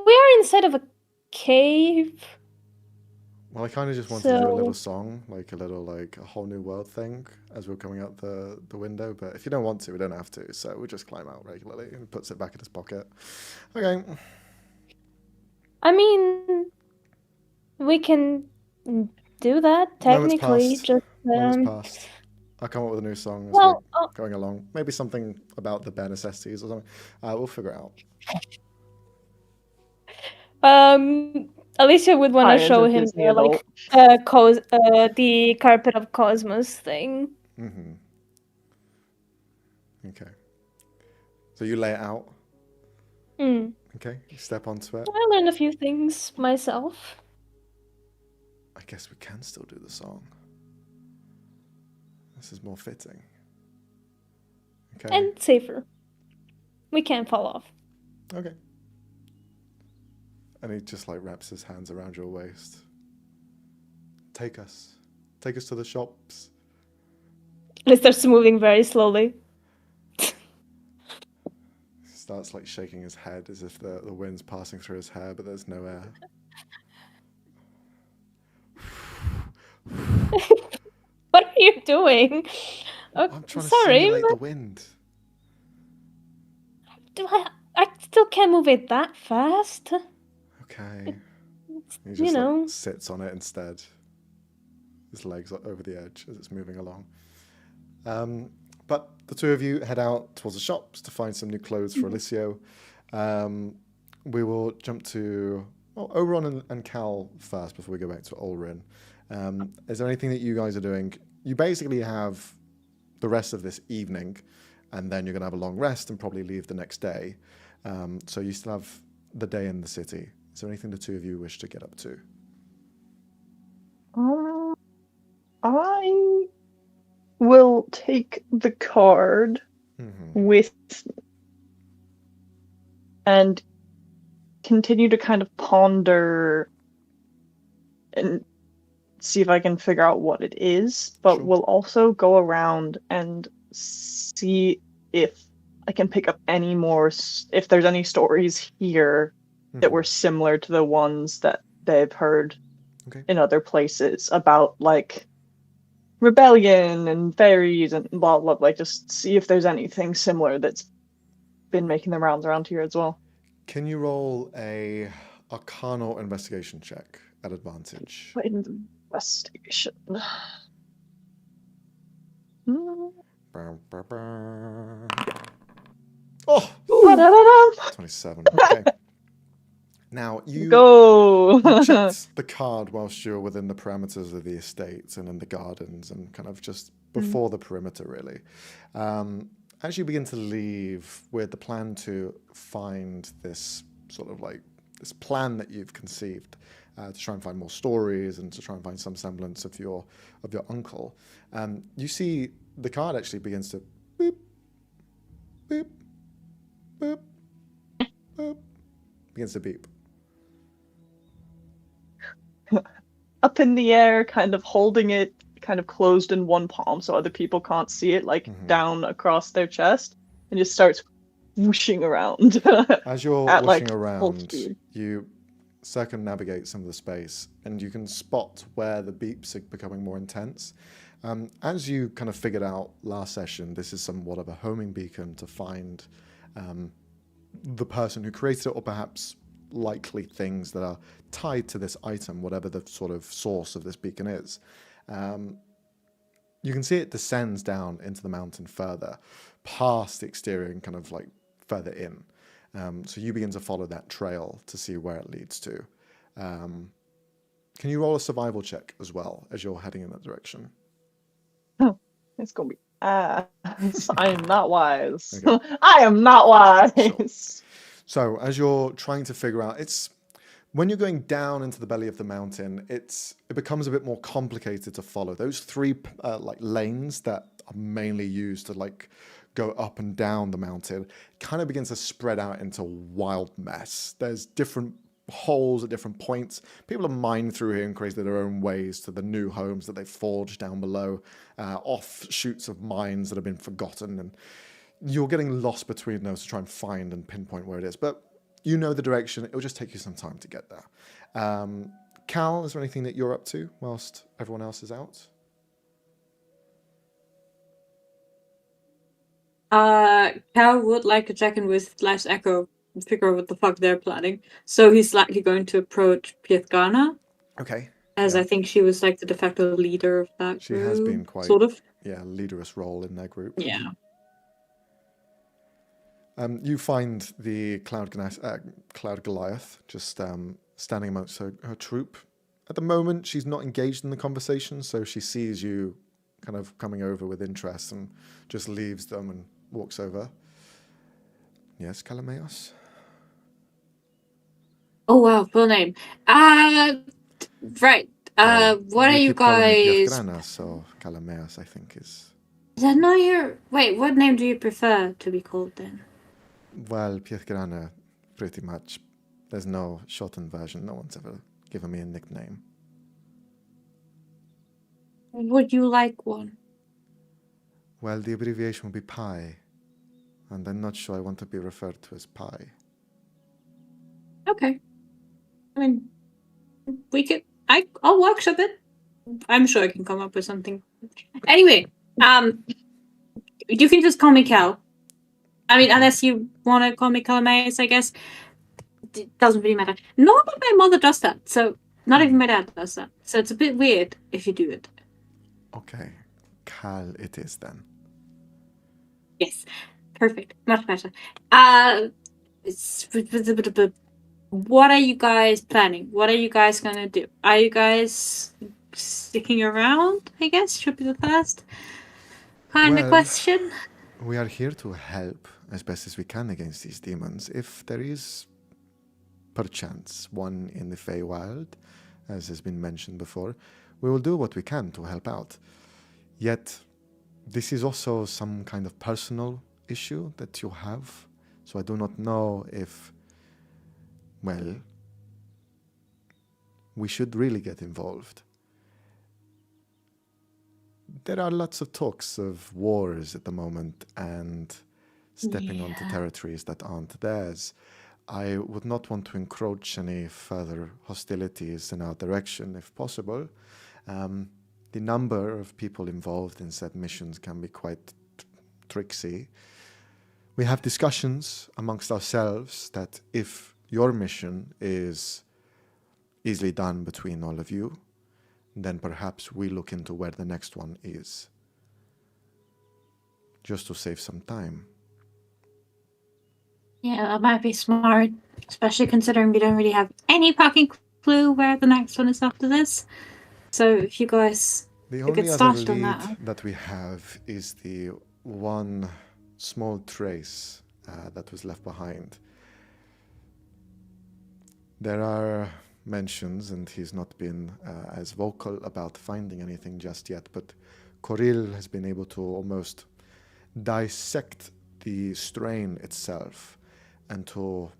Speaker 3: We are inside of a cave.
Speaker 1: Well, I kind of just wanted to do a
Speaker 3: So-
Speaker 1: little song, like a whole new world thing as we're coming out the window. But if you don't want to, we don't have to. So we'll just climb out regularly and puts it back in his pocket. Okay.
Speaker 3: I mean, we can do that technically.
Speaker 1: passed.
Speaker 3: Just
Speaker 1: Moment's passed. I'll come up with a new song as
Speaker 3: well,
Speaker 1: we're going along. Maybe something about the bare necessities or something. We'll figure it out.
Speaker 3: Alicia would want
Speaker 5: Hi,
Speaker 3: to
Speaker 5: as
Speaker 3: show
Speaker 5: a
Speaker 3: him
Speaker 5: Disney
Speaker 3: the
Speaker 5: adult.
Speaker 3: the carpet of cosmos thing.
Speaker 1: Mm-hmm. Okay. So you lay it out.
Speaker 3: Mm.
Speaker 1: Okay. You step onto it.
Speaker 3: I learned a few things myself.
Speaker 1: I guess we can still do the song. This is more fitting. Okay.
Speaker 3: And safer. We can't fall off.
Speaker 1: Okay. And he just like wraps his hands around your waist. Take us to the shops.
Speaker 3: It starts moving very slowly.
Speaker 1: He starts like shaking his head as if the wind's passing through his hair, but there's no air.
Speaker 3: What are you doing? Oh,
Speaker 1: I'm trying to
Speaker 3: sorry,
Speaker 1: simulate the
Speaker 3: but
Speaker 1: wind.
Speaker 3: I still can't move it that fast.
Speaker 1: Okay. He
Speaker 3: You
Speaker 1: just
Speaker 3: know.
Speaker 1: like sits on it instead. His legs are over the edge as it's moving along. But the two of you head out towards the shops to find some new clothes for Alicio. We will jump to Oberon and Cal first before we go back to Ulrin. Is there anything that you guys are doing? You basically have the rest of this evening, and then you're going to have a long rest and probably leave the next day. So you still have the day in the city. Is there anything the two of you wish to get up to?
Speaker 5: I will take the card with and continue to kind of ponder and see if I can figure out what it is, but
Speaker 1: Sure.
Speaker 5: we'll also go around and see if I can pick up any more, if there's any stories here that were similar to the ones that they've heard
Speaker 1: Okay.
Speaker 5: in other places about, like, rebellion and fairies and blah blah, like, just see if there's anything similar that's been making the rounds around here as well.
Speaker 1: Can you roll a Arcana investigation check at advantage?
Speaker 5: Investigation.
Speaker 1: Oh,
Speaker 5: Da-da-da-da.
Speaker 1: 27. Okay. Now, you
Speaker 5: Go!
Speaker 1: checked the card whilst you're within the parameters of the estate and in the gardens and kind of just before the perimeter, really. As you begin to leave with the plan to find this sort of like this plan that you've conceived to try and find more stories and to try and find some semblance of your uncle, you see the card actually begins to boop, boop, boop, boop, begins to beep.
Speaker 5: Up in the air, kind of holding it kind of closed in one palm so other people can't see it, like down across their chest, and just starts whooshing around.
Speaker 1: As you're
Speaker 5: at,
Speaker 1: whooshing
Speaker 5: like, full
Speaker 1: around,
Speaker 5: speed.
Speaker 1: you circumnavigate some of the space, and you can spot where the beeps are becoming more intense. As you kind of figured out last session, this is somewhat of a homing beacon to find the person who created it, or perhaps likely things that are tied to this item, whatever the sort of source of this beacon is. You can see it descends down into the mountain further, past the exterior and kind of like further in. So you begin to follow that trail to see where it leads to. Can you roll a survival check as well as you're heading in that direction?
Speaker 5: It's gonna be I am not wise.
Speaker 1: Okay.
Speaker 5: I am not wise.
Speaker 1: Sure. So as you're trying to figure out, when you're going down into the belly of the mountain, it becomes a bit more complicated to follow. Those three like lanes that are mainly used to like go up and down the mountain kind of begins to spread out into a wild mess. There's different holes at different points. People have mined through here and created their own ways to the new homes that they've forged down below, offshoots of mines that have been forgotten, and you're getting lost between those to try and find and pinpoint where it is. But you know the direction. It'll just take you some time to get there. Cal, is there anything that you're up to whilst everyone else is out?
Speaker 4: Cal would like to check in with Last Echo and figure out what the fuck they're planning. So he's likely going to approach Piethgana.
Speaker 1: Okay.
Speaker 4: As I think she was like the de facto leader of that
Speaker 1: She
Speaker 4: group.
Speaker 1: has been quite,
Speaker 4: sort of.
Speaker 1: yeah, leaderess role in their group.
Speaker 4: Yeah.
Speaker 1: You find the Cloud Goliath just standing amongst her troop. At the moment, she's not engaged in the conversation, so she sees you kind of coming over with interest and just leaves them and walks over. Yes, Calameos?
Speaker 4: Oh wow, full name. Right. What are you guys?
Speaker 1: Piethgranas or Calameos, I think is.
Speaker 4: Is that not your? Wait, what name do you prefer to be called then?
Speaker 1: Well, Piethgrana, pretty much. There's no shortened version. No one's ever given me a nickname.
Speaker 4: Would you like one?
Speaker 1: Well, the abbreviation would be Pi, and I'm not sure I want to be referred to as Pi.
Speaker 4: Okay. I mean, we could. I'll workshop it. I'm sure I can come up with something. Anyway, you can just call me Cal. I mean, unless you want to call me Calameus, I guess. It doesn't really matter. Not that my mother does that, so not even my dad does that. So it's a bit weird if you do it.
Speaker 1: Okay, Cal it is then.
Speaker 4: Yes, perfect. Much better. What are you guys planning? What are you guys gonna do? Are you guys sticking around? I guess should be the first kind of question.
Speaker 1: We are here to help as best as we can against these demons. If there is, perchance, one in the Feywild, as has been mentioned before, we will do what we can to help out. Yet, this is also some kind of personal issue that you have, so I do not know if, well, we should really get involved. There are lots of talks of wars at the moment and stepping onto territories that aren't theirs. I would not want to encroach any further hostilities in our direction if possible. The number of people involved in said missions can be quite tricksy. We have discussions amongst ourselves that if your mission is easily done between all of you, then perhaps we look into where the next one is. Just to save some time.
Speaker 4: Yeah, that might be smart, especially considering we don't really have any fucking clue where the next one is after this. So if you guys
Speaker 1: the
Speaker 4: get
Speaker 1: only other
Speaker 4: started on
Speaker 1: lead that we have is the one small trace that was left behind. There are mentions, and he's not been as vocal about finding anything just yet, but Coril has been able to almost dissect the strain itself and to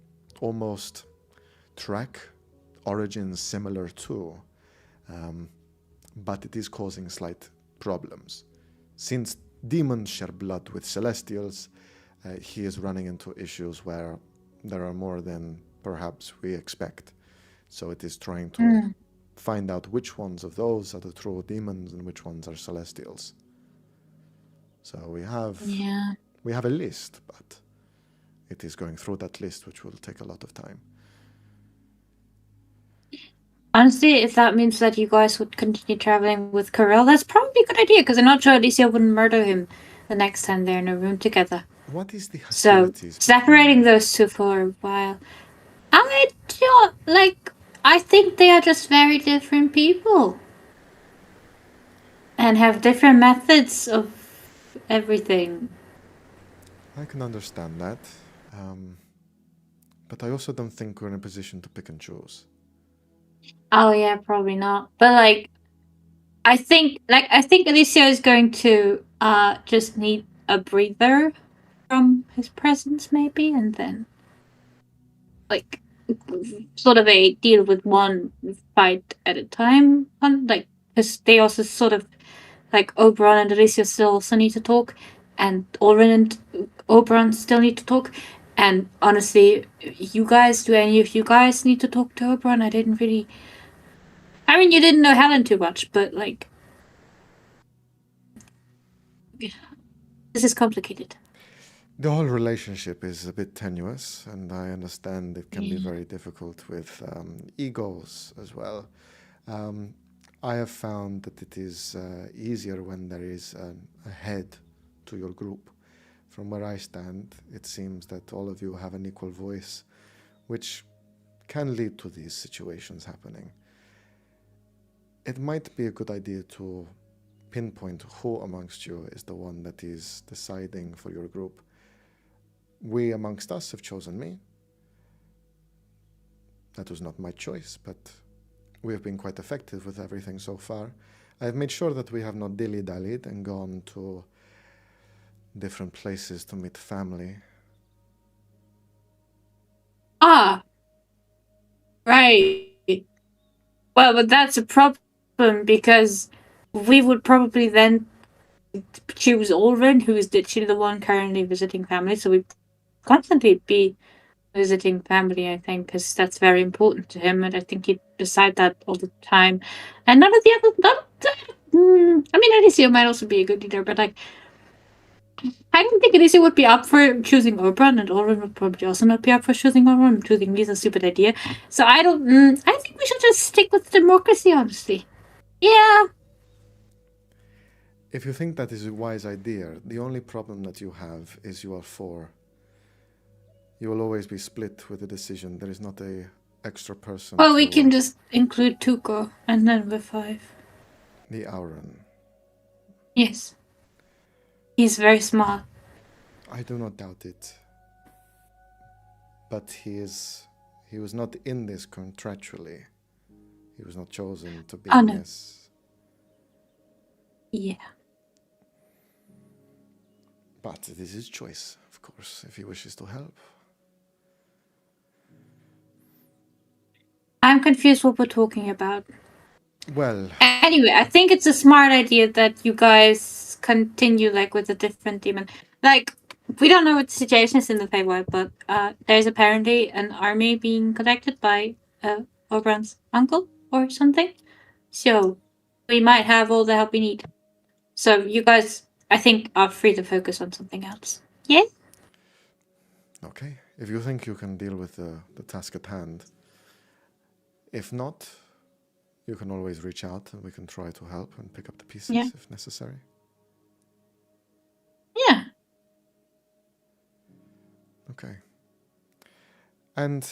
Speaker 1: almost track origins similar to, but it is causing slight problems. Since demons share blood with celestials, he is running into issues where there are more than perhaps we expect. So it is trying to find out which ones of those are the true demons and which ones are celestials. So we have a list, but it is going through that list, which will take a lot of time.
Speaker 4: Honestly, if that means that you guys would continue traveling with Corel, that's probably a good idea, because I'm not sure Alicia wouldn't murder him the next time they're in a room together.
Speaker 1: What is the
Speaker 4: So,
Speaker 1: hostilities?
Speaker 4: separating those two for a while. I think they are just very different people. And have different methods of everything.
Speaker 1: I can understand that. But I also don't think we're in a position to pick and choose.
Speaker 4: Oh yeah, probably not. But I think Alicia is going to just need a breather from his presence, maybe, and then sort of a deal with one fight at a time. Because they also sort of Oberon and Alicia still also need to talk, and Oren and Oberon still need to talk. And honestly, do any of you guys need to talk to Oberon? I didn't really. I mean, you didn't know Helen too much, but this is complicated.
Speaker 1: The whole relationship is a bit tenuous, and I understand it can be very difficult with egos as well. I have found that it is easier when there is a head to your group. From where I stand, it seems that all of you have an equal voice, which can lead to these situations happening. It might be a good idea to pinpoint who amongst you is the one that is deciding for your group. We amongst us have chosen me. That was not my choice, but we have been quite effective with everything so far. I have made sure that we have not dilly-dallied and gone to different places to meet family.
Speaker 4: Ah, right. Well, but that's a problem because we would probably then choose Oren, who is literally the one currently visiting family. So we'd constantly be visiting family, I think, because that's very important to him, and I think he'd decide that all the time. And none of the other, I mean, Alicia might also be a good leader, but I don't think Alicia would be up for choosing Oberon, and Oren would probably also not be up for choosing Oberon. Choosing me is a stupid idea. So I don't. I think we should just stick with democracy, honestly. Yeah.
Speaker 1: If you think that is a wise idea, the only problem that you have is you are 4. You will always be split with the decision. There is not a extra person.
Speaker 4: Well, we can just include Tuco, and then we're 5.
Speaker 1: The Auron.
Speaker 4: Yes. He's very smart.
Speaker 1: I do not doubt it. But he was not in this contractually. He was not chosen to be in this.
Speaker 4: Yeah.
Speaker 1: But it is his choice, of course, if he wishes to help.
Speaker 4: I'm confused what we're talking about.
Speaker 1: Well...
Speaker 4: Anyway, I think it's a smart idea that you guys continue, with a different demon. We don't know what the situation is in the Feywild, but there's apparently an army being conducted by Oberon's uncle or something. So we might have all the help we need. So you guys, I think, are free to focus on something else. Yeah?
Speaker 1: Okay. If you think you can deal with the task at hand. If not, you can always reach out and we can try to help and pick up the pieces if necessary.
Speaker 4: Yeah.
Speaker 1: Okay. And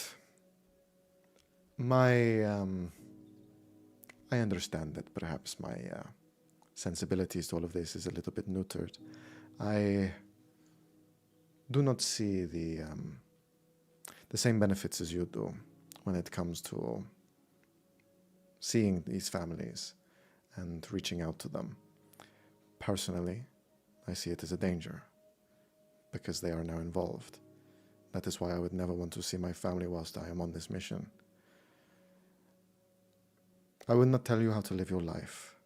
Speaker 1: I understand that perhaps my sensibilities to all of this is a little bit neutered. I do not see the same benefits as you do when it comes to seeing these families and reaching out to them. Personally, I see it as a danger because they are now involved. That is why I would never want to see my family whilst I am on this mission. I would not tell you how to live your life,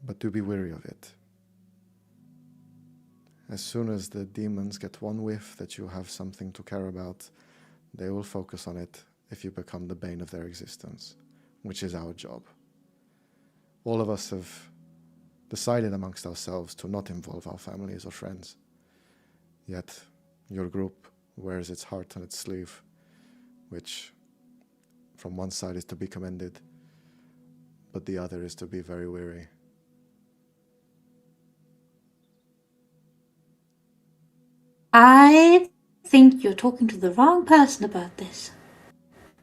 Speaker 1: But do be wary of it. As soon as the demons get one whiff that you have something to care about, they will focus on it if you become the bane of their existence, which is our job. All of us have decided amongst ourselves to not involve our families or friends. Yet, your group wears its heart on its sleeve, which from one side is to be commended, but the other is to be very wary.
Speaker 4: I think you're talking to the wrong person about this.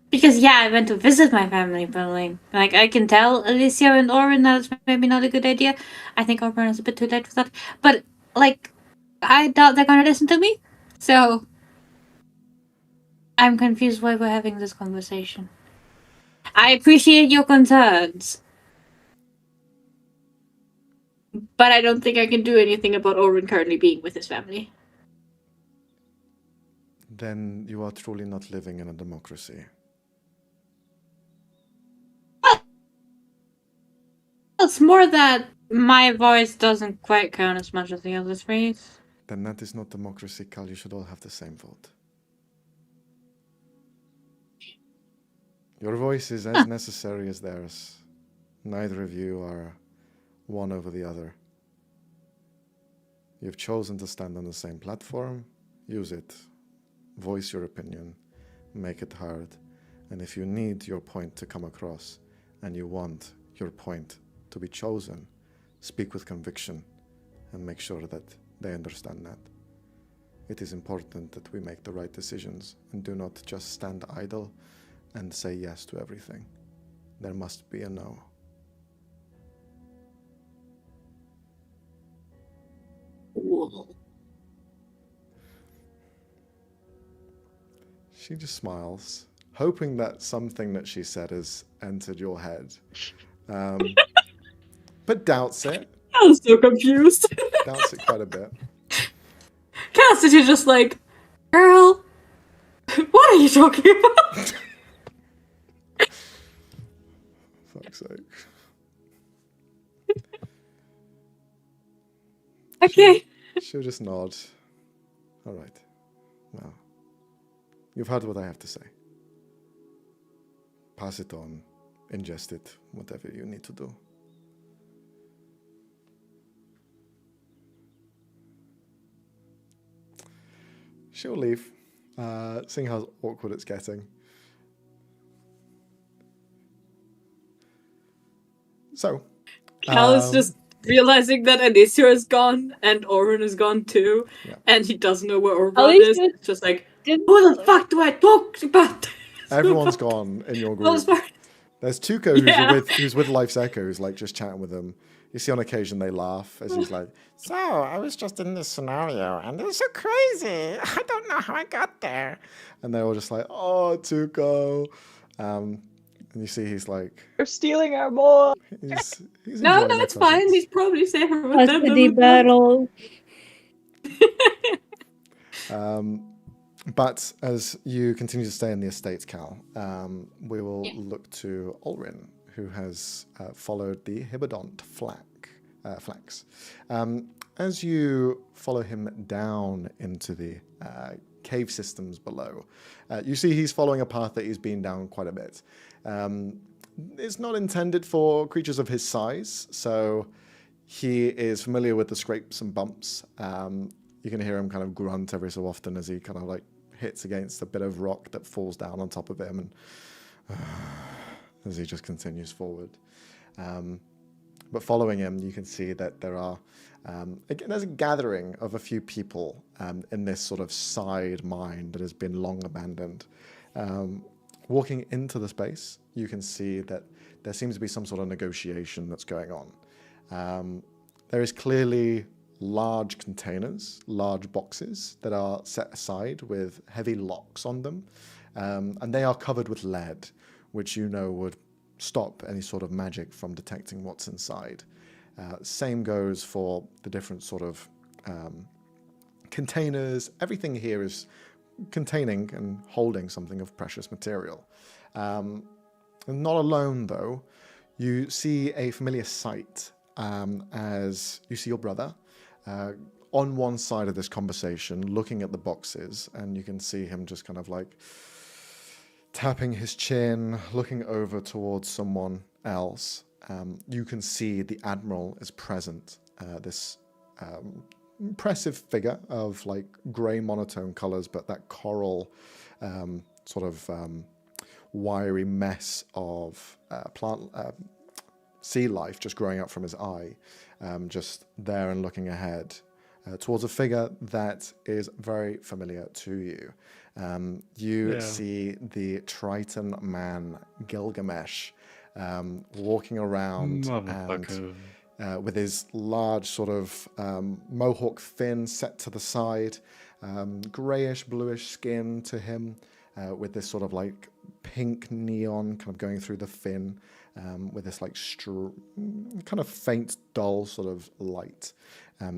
Speaker 4: Because yeah, I went to visit my family, but like I can tell Alicia and Oren that's maybe not a good idea. I think Oren is a bit too late for that. But like, I doubt they're gonna listen to me. So I'm confused why we're having this conversation. I appreciate your concerns, but I don't think I can do anything about Oren currently being with his family.
Speaker 1: Then you are truly not living in a democracy.
Speaker 4: It's more that my voice doesn't quite count as much as the other three's.
Speaker 1: Then that is not democracy, Cal. You should all have the same vote. Your voice is as necessary as theirs. Neither of you are one over the other. You've chosen to stand on the same platform. Use it. Voice your opinion. Make it heard. And if you need your point to come across, and you want your point to be chosen, speak with conviction and make sure that they understand that. It is important that we make the right decisions and do not just stand idle and say yes to everything. There must be a no.
Speaker 4: Cool.
Speaker 1: She just smiles, hoping that something that she said has entered your head. But doubts it.
Speaker 4: I'm so confused.
Speaker 1: Doubts it quite a bit.
Speaker 4: Cassidy's just like, girl, what are you talking about?
Speaker 1: Fuck's sake.
Speaker 4: Okay.
Speaker 1: She'll just nod. All right. Well, you've heard what I have to say. Pass it on. Ingest it. Whatever you need to do. She'll leave, seeing how awkward it's getting. So,
Speaker 4: Cal is just realizing that Anicia is gone and Oren is gone too,
Speaker 1: Yeah.
Speaker 4: and he doesn't know where Oren
Speaker 3: least
Speaker 4: is.
Speaker 3: it
Speaker 4: It's just like,
Speaker 3: didn't-
Speaker 4: who the fuck do I talk about?
Speaker 1: everyone's gone in your group. There's Tuco who's with Life's Echo, who's like just chatting with them. You see on occasion they laugh as he's like, so I was just in this scenario and it was so crazy. I don't know how I got there. And they're all just like, oh, Tuco. And you see he's like,
Speaker 5: They're stealing our boy.
Speaker 1: he's
Speaker 4: No,
Speaker 1: enjoying their
Speaker 4: it's fine.
Speaker 1: presence.
Speaker 4: He's probably safer with them.
Speaker 3: Custody battle.
Speaker 1: But as you continue to stay in the estates, Cal, we will look to Ulrin, who has followed the Hibidont flanks. As you follow him down into the cave systems below, you see he's following a path that he's been down quite a bit. It's not intended for creatures of his size, so he is familiar with the scrapes and bumps. You can hear him kind of grunt every so often as he kind of like hits against a bit of rock that falls down on top of him, and as he just continues forward. But following him, you can see that there are there's a gathering of a few people in this sort of side mine that has been long abandoned. Walking into the space, you can see that there seems to be some sort of negotiation that's going on. There is clearly large containers, large boxes that are set aside with heavy locks on them, and they are covered with lead, which you know would stop any sort of magic from detecting what's inside. Same goes for the different sort of containers. Everything here is containing and holding something of precious material. And not alone, though, you see a familiar sight as you see your brother on one side of this conversation, looking at the boxes, and you can see him just kind of like tapping his chin, looking over towards someone else. You can see the Admiral is present, this impressive figure of like grey monotone colours, but that coral sort of wiry mess of plant sea life just growing up from his eye, just there and looking ahead towards a figure that is very familiar to you. You see the Triton man Gilgamesh walking around and with his large sort of mohawk fin set to the side, greyish bluish skin to him, with this sort of like pink neon kind of going through the fin, with this like kind of faint dull sort of light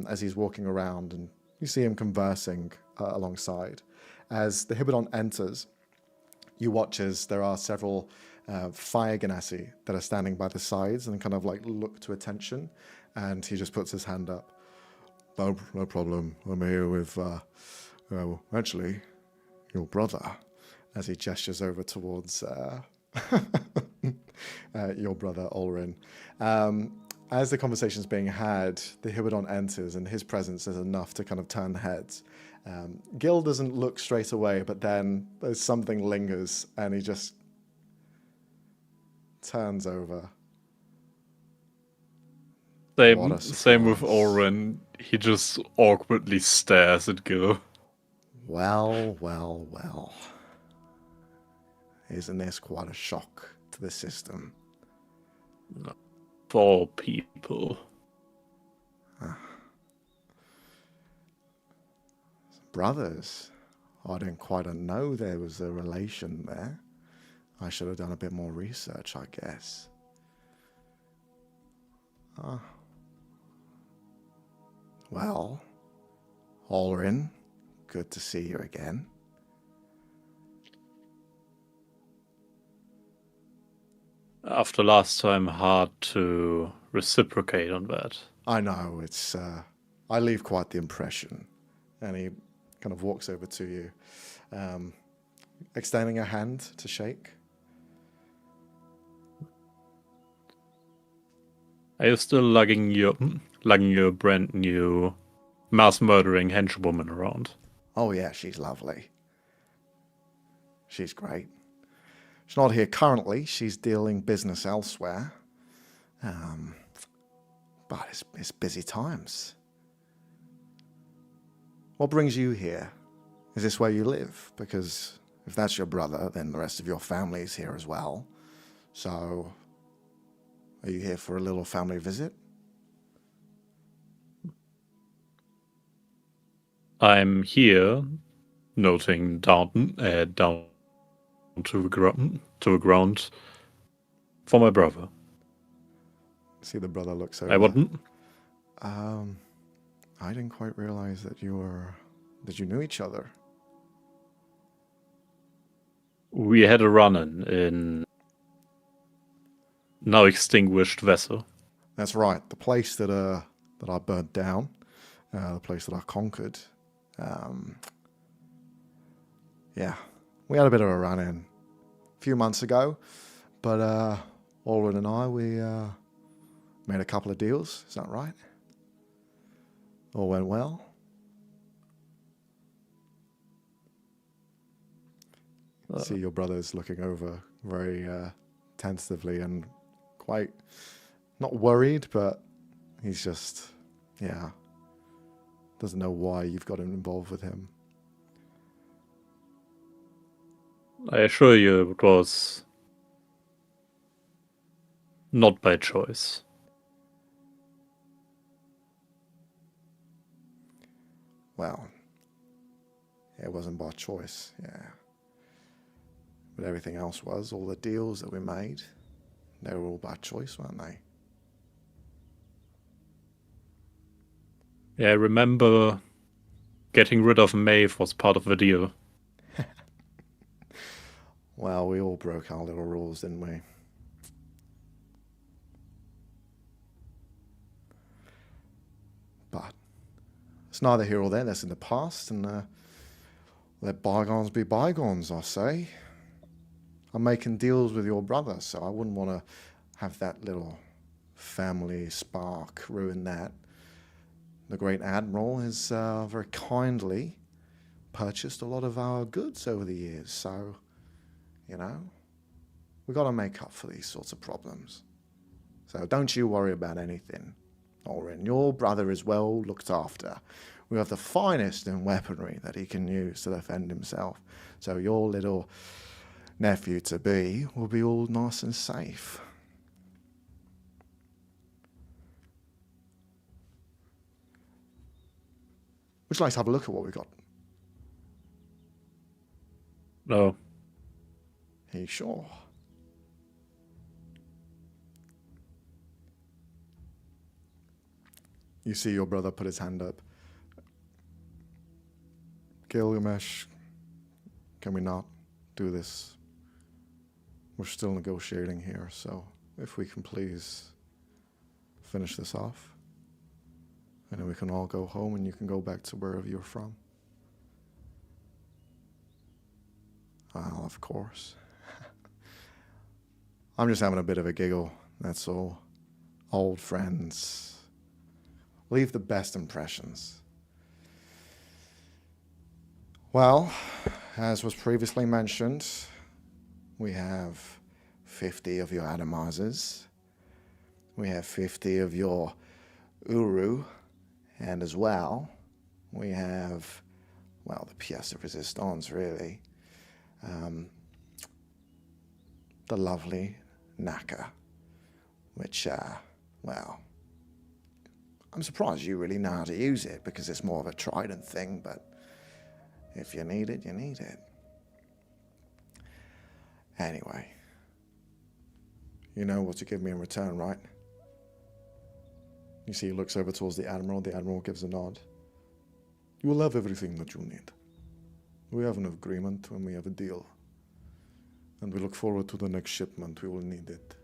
Speaker 1: as he's walking around, and you see him conversing alongside. As the Hibidon enters, you watch as there are several fire genasi that are standing by the sides and kind of like look to attention, and he just puts his hand up. No problem. I'm here with, actually, your brother, as he gestures over towards your brother, Ulrin. As the conversation's being had, the Hibidon enters, and his presence is enough to kind of turn heads. Gil doesn't look straight away, but then there's something lingers, and he just turns over.
Speaker 2: Same with Oren. He just awkwardly stares at Gil.
Speaker 1: Well. Isn't this quite a shock to the system?
Speaker 2: For people.
Speaker 1: Brothers. I didn't quite know there was a relation there. I should have done a bit more research, I guess. Well, Ulrin, good to see you again.
Speaker 2: After last time, hard to reciprocate on that.
Speaker 1: I know, it's... I leave quite the impression. And he kind of walks over to you, extending a hand to shake.
Speaker 2: Are you still lugging your brand new mass murdering henchwoman around?
Speaker 1: Oh yeah, she's lovely. She's great. She's not here currently. She's dealing business elsewhere. But it's busy times. What brings you here? Is this where you live? Because if that's your brother, then the rest of your family is here as well. So, are you here for a little family visit?
Speaker 2: I'm here, noting down to the ground for my brother.
Speaker 1: See, the brother looks over.
Speaker 2: I wouldn't.
Speaker 1: I didn't quite realize that you knew each other.
Speaker 2: We had a run-in in now extinguished vessel.
Speaker 1: That's right. The place that I burnt down, the place that I conquered. Yeah, we had a bit of a run-in a few months ago, but Ulrin and I, we made a couple of deals. Is that right? All went well. See your brother's looking over very tentatively and quite not worried, but he's just, doesn't know why you've got him involved with him.
Speaker 2: I assure you it was not by choice.
Speaker 1: Well, it wasn't by choice, yeah. But everything else was, all the deals that we made, they were all by choice, weren't they?
Speaker 2: Yeah, I remember getting rid of Maeve was part of the deal.
Speaker 1: Well, we all broke our little rules, didn't we? it's neither here or there. That's in the past, and let bygones be bygones, I say. I'm making deals with your brother, so I wouldn't want to have that little family spark ruin that. The great admiral has very kindly purchased a lot of our goods over the years, so, you know, we got to make up for these sorts of problems. So don't you worry about anything, Orin. Your brother is well looked after. We have the finest in weaponry that he can use to defend himself. So your little nephew-to-be will be all nice and safe. Would you like to have a look at what we got?
Speaker 2: No.
Speaker 1: Are you sure? You see your brother put his hand up. Gilgamesh, can we not do this? We're still negotiating here, so if we can please finish this off, and then we can all go home and you can go back to wherever you're from. Well, of course. I'm just having a bit of a giggle, that's all. Old friends. Leave the best impressions. Well, as was previously mentioned, we have 50 of your atomizers. We have 50 of your Uru. And as well, we have, well, the pièce de résistance, really. The lovely Naka, which, well, I'm surprised you really know how to use it, because it's more of a trident thing, but if you need it, you need it. Anyway, you know what to give me in return, right? You see he looks over towards the Admiral gives a nod. You will have everything that you need. We have an agreement and we have a deal. And we look forward to the next shipment, we will need it.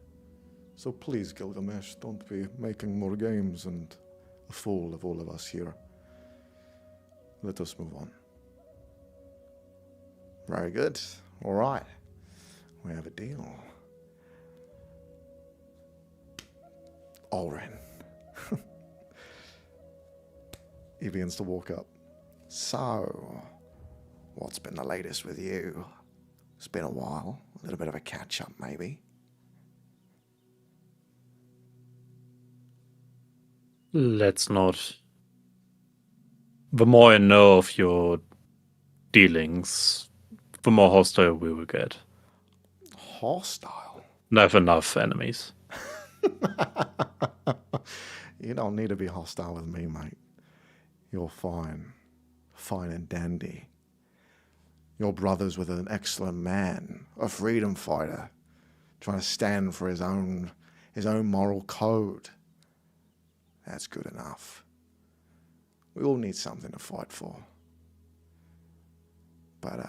Speaker 1: So please, Gilgamesh, don't be making more games and a fool of all of us here. Let us move on. Very good. All right. We have a deal. Orin. He begins to walk up. So, what's been the latest with you? It's been a while. A little bit of a catch-up, maybe.
Speaker 2: Let's not. The more I know of your dealings, the more hostile we will get.
Speaker 1: Hostile?
Speaker 2: I have enough enemies.
Speaker 1: You don't need to be hostile with me, mate. You're fine. Fine and dandy. Your brother's with an excellent man, a freedom fighter, trying to stand for his own moral code. That's good enough. We all need something to fight for. But,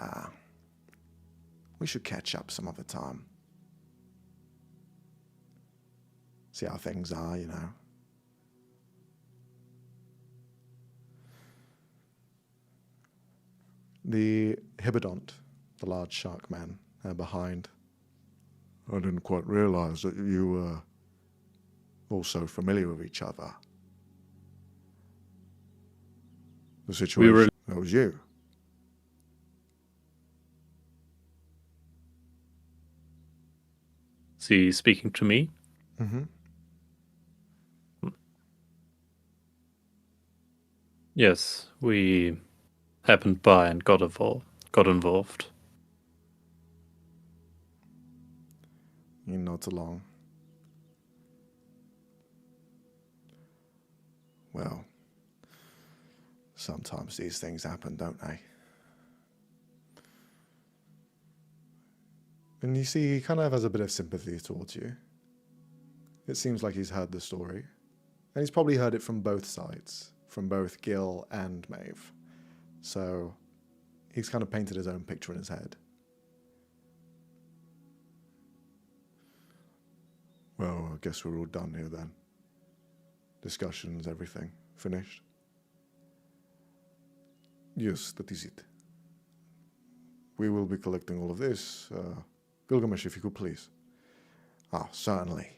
Speaker 1: we should catch up some other time. See how things are, you know. The Hibidont, the large shark man, behind. I didn't quite realize that you were also familiar with each other. The situation, that was you.
Speaker 2: Is he speaking to me?
Speaker 1: Mm-hmm.
Speaker 2: Yes, we happened by and got involved.
Speaker 1: He nods along. Well, sometimes these things happen, don't they? And you see, he kind of has a bit of sympathy towards you. It seems like he's heard the story. And he's probably heard it from both sides, from both Gil and Maeve. So he's kind of painted his own picture in his head. Well, I guess we're all done here then. Discussions, everything. Finished? Yes, that is it. We will be collecting all of this. Gilgamesh, if you could please. Ah, certainly.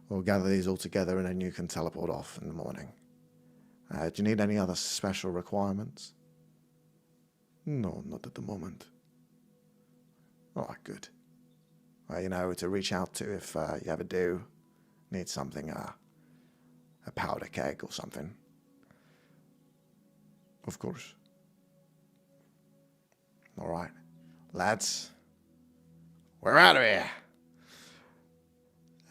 Speaker 1: We'll gather these all together and then you can teleport off in the morning. Do you need any other special requirements? No, not at the moment. Oh, good. Well, you know, to reach out to if you ever do need something, a powder keg or something. Of course. All right. Lads, we're out of here.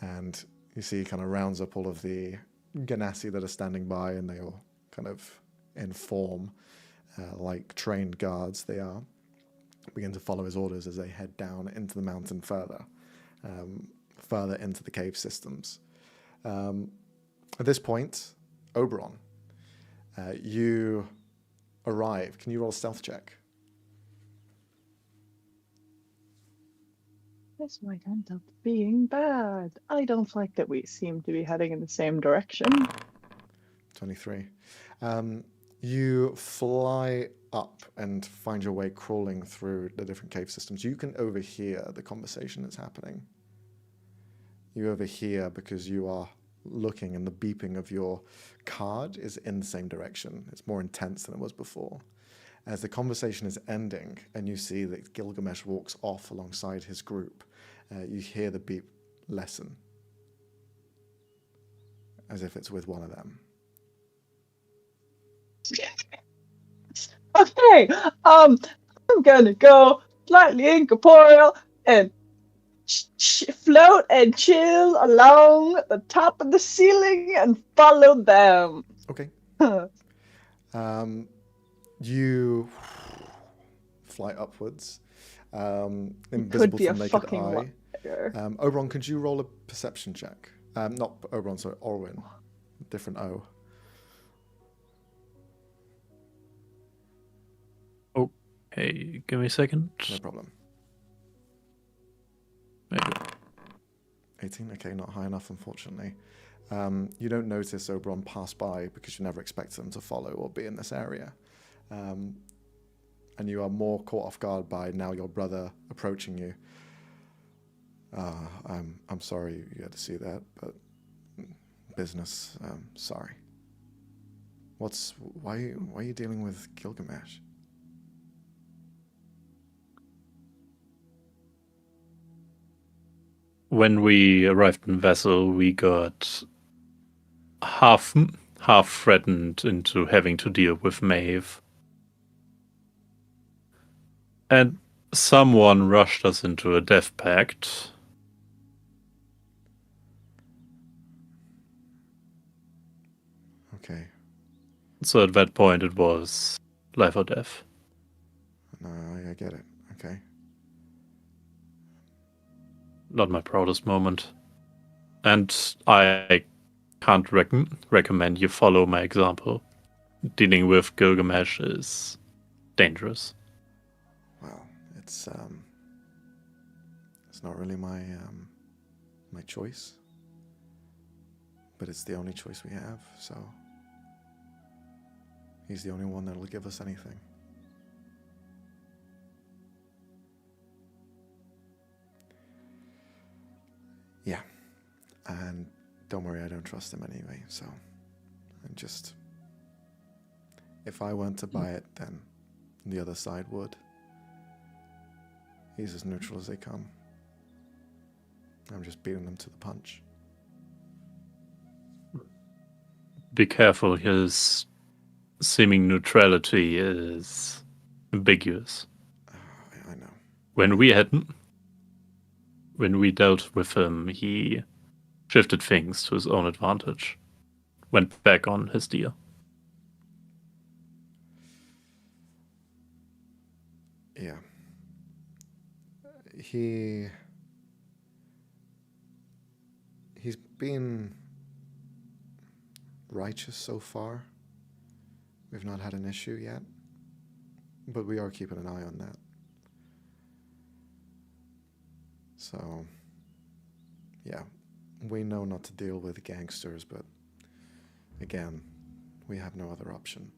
Speaker 1: And you see he kind of rounds up all of the Ganassi that are standing by, and they all kind of inform, like trained guards they are, begin to follow his orders as they head down into the mountain further into the cave systems. At this point, Oberon, you arrive. Can you roll a stealth check?
Speaker 5: This might end up being bad. I don't like that we seem to be heading in the same direction.
Speaker 1: 23. You fly up and find your way crawling through the different cave systems. You can overhear the conversation that's happening. You overhear because you are looking, and the beeping of your card is in the same direction. It's more intense than it was before. As the conversation is ending and you see that Gilgamesh walks off alongside his group, you hear the beep lessen, as if it's with one of them.
Speaker 5: Okay, I'm gonna go slightly incorporeal and float and chill along the top of the ceiling and follow them.
Speaker 1: Okay. You fly upwards. Invisible
Speaker 5: Could be a
Speaker 1: from naked
Speaker 5: fucking
Speaker 1: eye.
Speaker 5: liar.
Speaker 1: Oberon, could you roll a perception check? Not Oberon, sorry, Orwin. Different O.
Speaker 2: Hey, give me a second.
Speaker 1: No problem.
Speaker 2: Maybe.
Speaker 1: 18? Okay, not high enough, unfortunately. You don't notice Oberon pass by because you never expect them to follow or be in this area. And you are more caught off guard by now your brother approaching you. I'm sorry you had to see that, but business, sorry. Why are you dealing with Gilgamesh?
Speaker 2: When we arrived in Vessel, we got half threatened into having to deal with Maeve. And someone rushed us into a death pact.
Speaker 1: Okay.
Speaker 2: So at that point it was life or death.
Speaker 1: No, I get it. Okay.
Speaker 2: Not my proudest moment. And I can't recommend you follow my example. Dealing with Gilgamesh is dangerous.
Speaker 1: Well, it's not really my choice, but it's the only choice we have, so he's the only one that'll give us anything. Yeah, and don't worry, I don't trust him anyway, so if I weren't to buy it, then the other side would. He's as neutral as they come. I'm just beating them to the punch.
Speaker 2: Be careful, his seeming neutrality is ambiguous.
Speaker 1: I know.
Speaker 2: When we dealt with him, he shifted things to his own advantage. Went back on his deal.
Speaker 1: Yeah. He's been righteous so far. We've not had an issue yet, but we are keeping an eye on that. So, yeah, we know not to deal with gangsters, but again, we have no other option.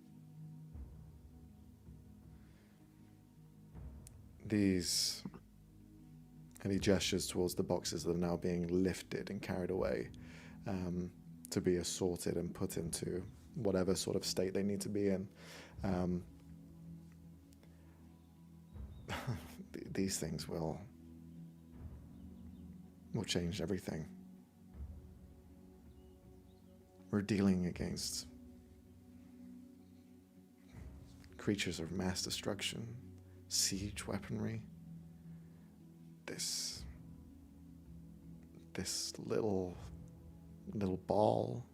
Speaker 1: these, and he gestures towards the boxes that are now being lifted and carried away to be assorted and put into whatever sort of state they need to be in. These things will change everything. We're dealing against creatures of mass destruction, siege weaponry. This little ball,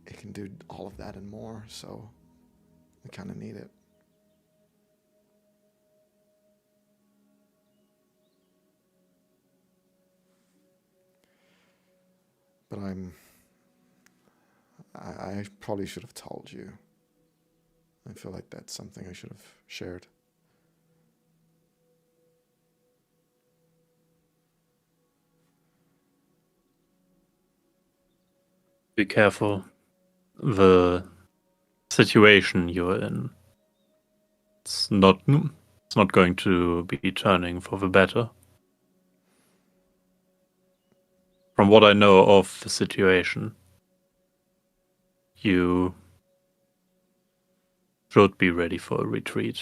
Speaker 1: it can do all of that and more, so we kind of need it. But I probably should have told you. I feel like that's something I should have shared.
Speaker 2: Be careful. The situation you're in, it's not going to be turning for the better. From what I know of the situation, you should be ready for a retreat.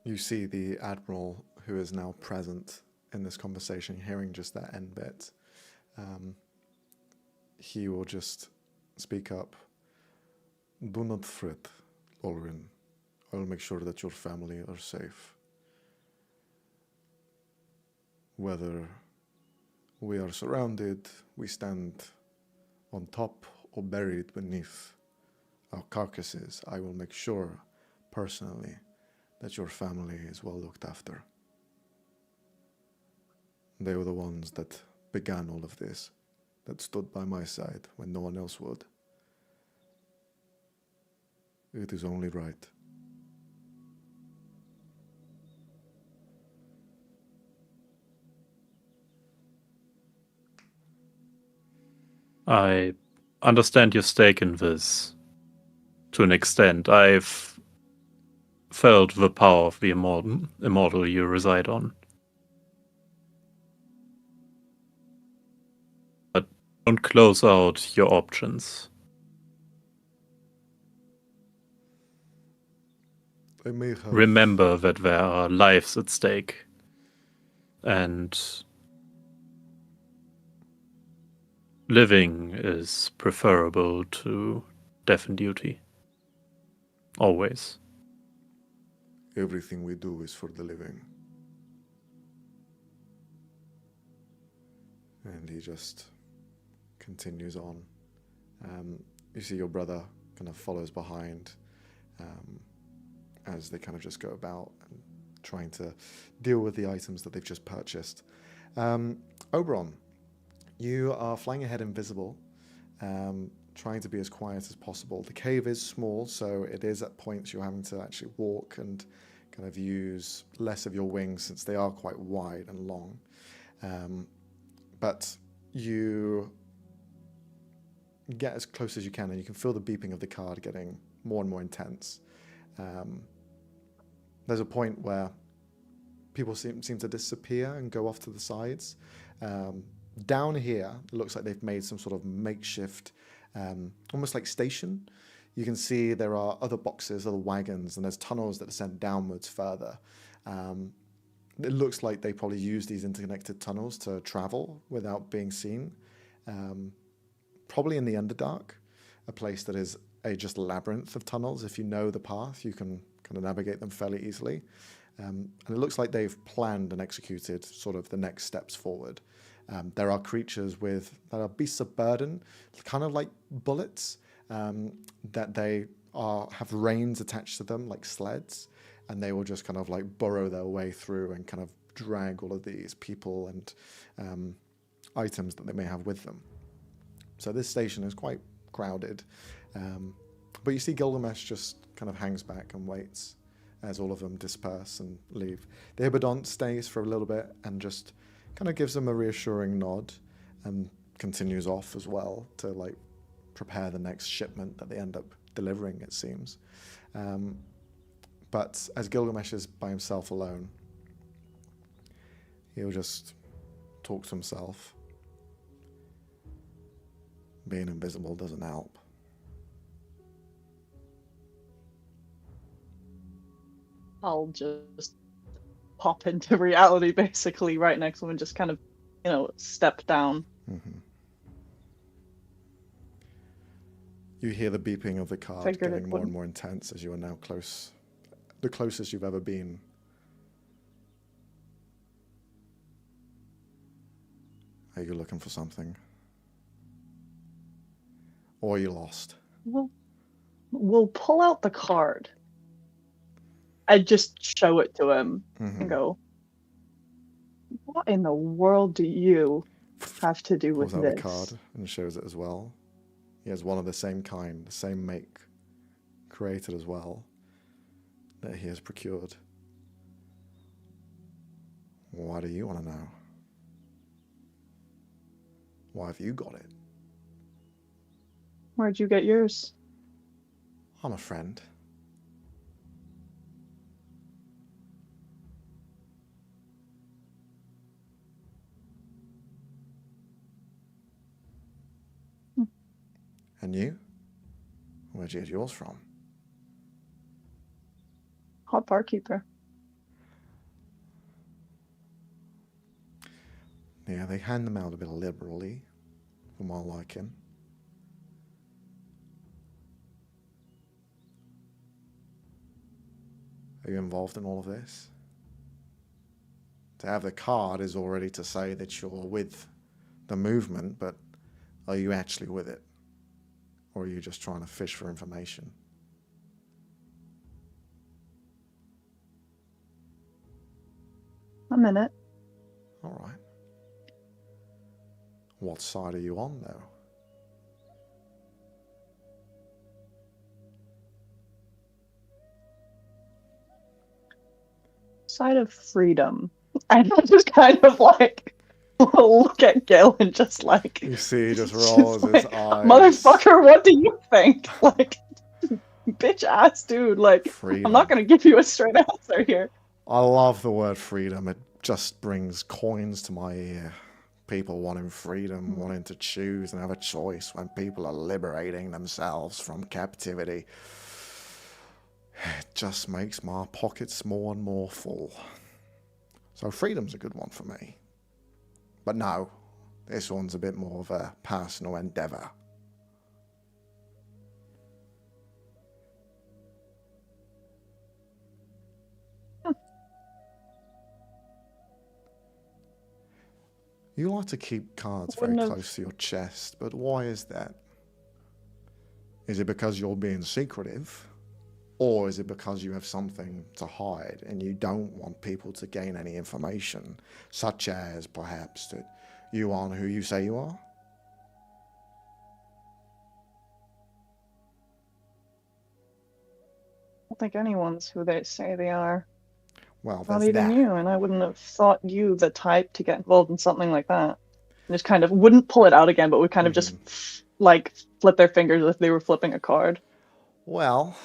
Speaker 1: You see the Admiral, who is now present in this conversation, hearing just that end bit. He will just speak up. Do not fret, Olrin. I will make sure that your family are safe. Whether we are surrounded, we stand on top, or buried beneath our carcasses, I will make sure, personally, that your family is well looked after. They were the ones that began all of this, that stood by my side when no one else would. It is only right.
Speaker 2: I understand your stake in this to an extent. I've felt the power of the immortal you reside on. But don't close out your options.
Speaker 1: I may have...
Speaker 2: Remember that there are lives at stake. And living is preferable to death and duty. Always.
Speaker 1: Everything we do is for the living. And he just continues on. You see your brother kind of follows behind as they kind of just go about and trying to deal with the items that they've just purchased. Oberon, you are flying ahead invisible, trying to be as quiet as possible. The cave is small, so it is at points you're having to actually walk and kind of use less of your wings since they are quite wide and long. But you get as close as you can, and you can feel the beeping of the card getting more and more intense. There's a point where people seem to disappear and go off to the sides. Down here, it looks like they've made some sort of makeshift, almost like station. You can see there are other boxes, other wagons, and there's tunnels that descend downwards further. It looks like they probably use these interconnected tunnels to travel without being seen. Probably in the Underdark, a place that is a just labyrinth of tunnels. If you know the path, you can kind of navigate them fairly easily. And it looks like they've planned and executed sort of the next steps forward. There are creatures that are beasts of burden, kind of like bullets, that they have reins attached to them like sleds, and they will just kind of like burrow their way through and kind of drag all of these people and items that they may have with them. So this station is quite crowded, but you see Gilgamesh just kind of hangs back and waits as all of them disperse and leave. The Ibadont stays for a little bit and just kind of gives them a reassuring nod and continues off as well to like prepare the next shipment that they end up delivering, it seems. But as Gilgamesh is by himself alone, he'll just talk to himself. Being invisible doesn't help.
Speaker 5: I'll just pop into reality basically right next to him and just kind of, step down.
Speaker 1: Mm-hmm. You hear the beeping of the card
Speaker 5: Figured
Speaker 1: getting
Speaker 5: it
Speaker 1: more and
Speaker 5: wouldn't.
Speaker 1: more intense as you are now close. The closest you've ever been. Are you looking for something? Or are you lost?
Speaker 5: We'll pull out the card. I just show it to him and go, what in the world do you have to do with
Speaker 1: Pulls out
Speaker 5: this?
Speaker 1: the card and shows it as well. He has one of the same kind, the same make, created as well, that he has procured. Why do you want to know? Why have you got it?
Speaker 5: Where'd you get yours?
Speaker 1: I'm a friend. And you? Where'd you get yours from?
Speaker 5: Hot barkeeper.
Speaker 1: Yeah, they hand them out a bit liberally, for my liking. Are you involved in all of this? To have the card is already to say that you're with the movement, but are you actually with it? Or are you just trying to fish for information?
Speaker 5: I'm in it.
Speaker 1: All right. What side are you on, though?
Speaker 5: Side of freedom. And I just kind of look at Gil and just
Speaker 1: You see, he just rolls his eyes.
Speaker 5: Motherfucker, what do you think? Bitch ass dude.
Speaker 1: Freedom.
Speaker 5: I'm not gonna give you a straight answer here.
Speaker 1: I love the word freedom. It just brings coins to my ear. People wanting freedom, wanting to choose and have a choice when people are liberating themselves from captivity. It just makes my pockets more and more full. So freedom's a good one for me. But no, this one's a bit more of a personal endeavour. You like to keep cards very close to your chest, but why is that? Is it because you're being secretive? Or is it because you have something to hide and you don't want people to gain any information, such as perhaps that you aren't who you say you are?
Speaker 5: I don't think anyone's who they say they are.
Speaker 1: Well,
Speaker 5: Not
Speaker 1: there's
Speaker 5: even
Speaker 1: that.
Speaker 5: you, and I wouldn't have thought you the type to get involved in something like that. And just kind of wouldn't pull it out again, but would kind of just flip their fingers as if they were flipping a card.
Speaker 1: Well,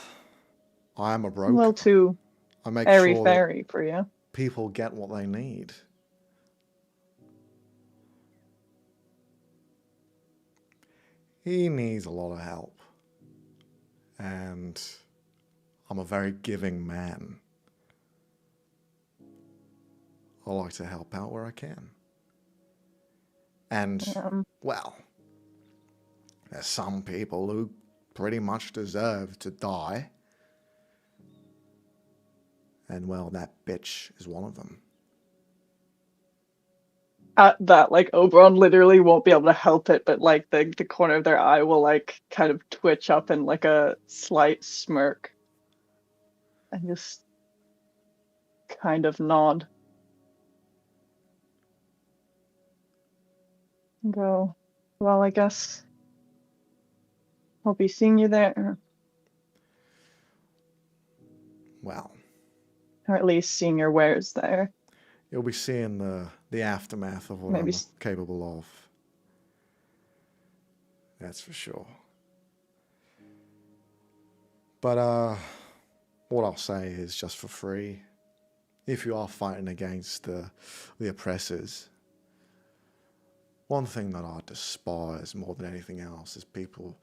Speaker 1: I am a broker.
Speaker 5: A little too
Speaker 1: I make
Speaker 5: airy
Speaker 1: sure
Speaker 5: fairy
Speaker 1: that
Speaker 5: for you.
Speaker 1: people get what they need. He needs a lot of help. And I'm a very giving man. I like to help out where I can. And, well, there's some people who pretty much deserve to die. And, well, that bitch is one of them.
Speaker 5: At that, Oberon literally won't be able to help it, but the corner of their eye will kind of twitch up in a slight smirk. And just kind of nod. Go, well, I guess I'll be seeing you there.
Speaker 1: Well,
Speaker 5: or at least seeing your wares there.
Speaker 1: You'll be seeing the aftermath of what I'm capable of. That's for sure. But what I'll say is, just for free, if you are fighting against the oppressors, one thing that I despise more than anything else is people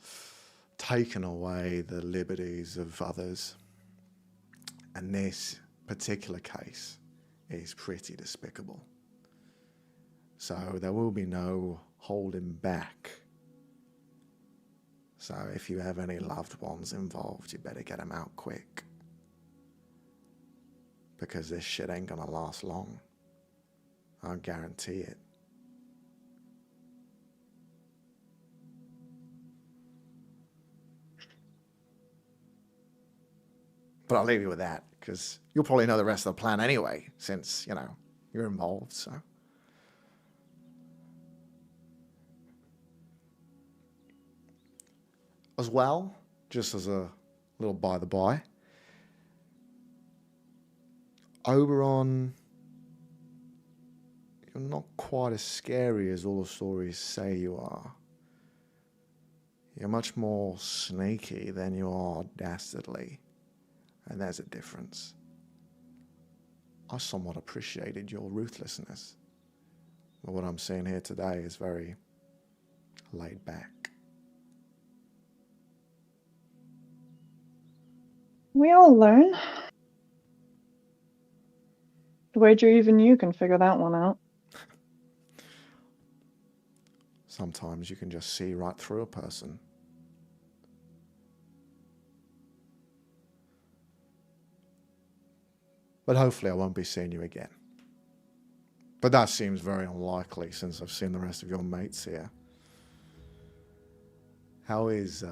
Speaker 1: taking away the liberties of others. And this particular case is pretty despicable. So there will be no holding back. So if you have any loved ones involved, you better get them out quick. Because this shit ain't gonna last long. I guarantee it. But I'll leave you with that, because you'll probably know the rest of the plan anyway, since, you know, you're involved, so. As well, just as a little by-the-by, Oberon, you're not quite as scary as all the stories say you are. You're much more sneaky than you are dastardly. And there's a difference. I somewhat appreciated your ruthlessness. But what I'm seeing here today is very laid back.
Speaker 5: We all learn. The wager even you can figure that one out.
Speaker 1: Sometimes you can just see right through a person. But hopefully I won't be seeing you again. But that seems very unlikely since I've seen the rest of your mates here. How is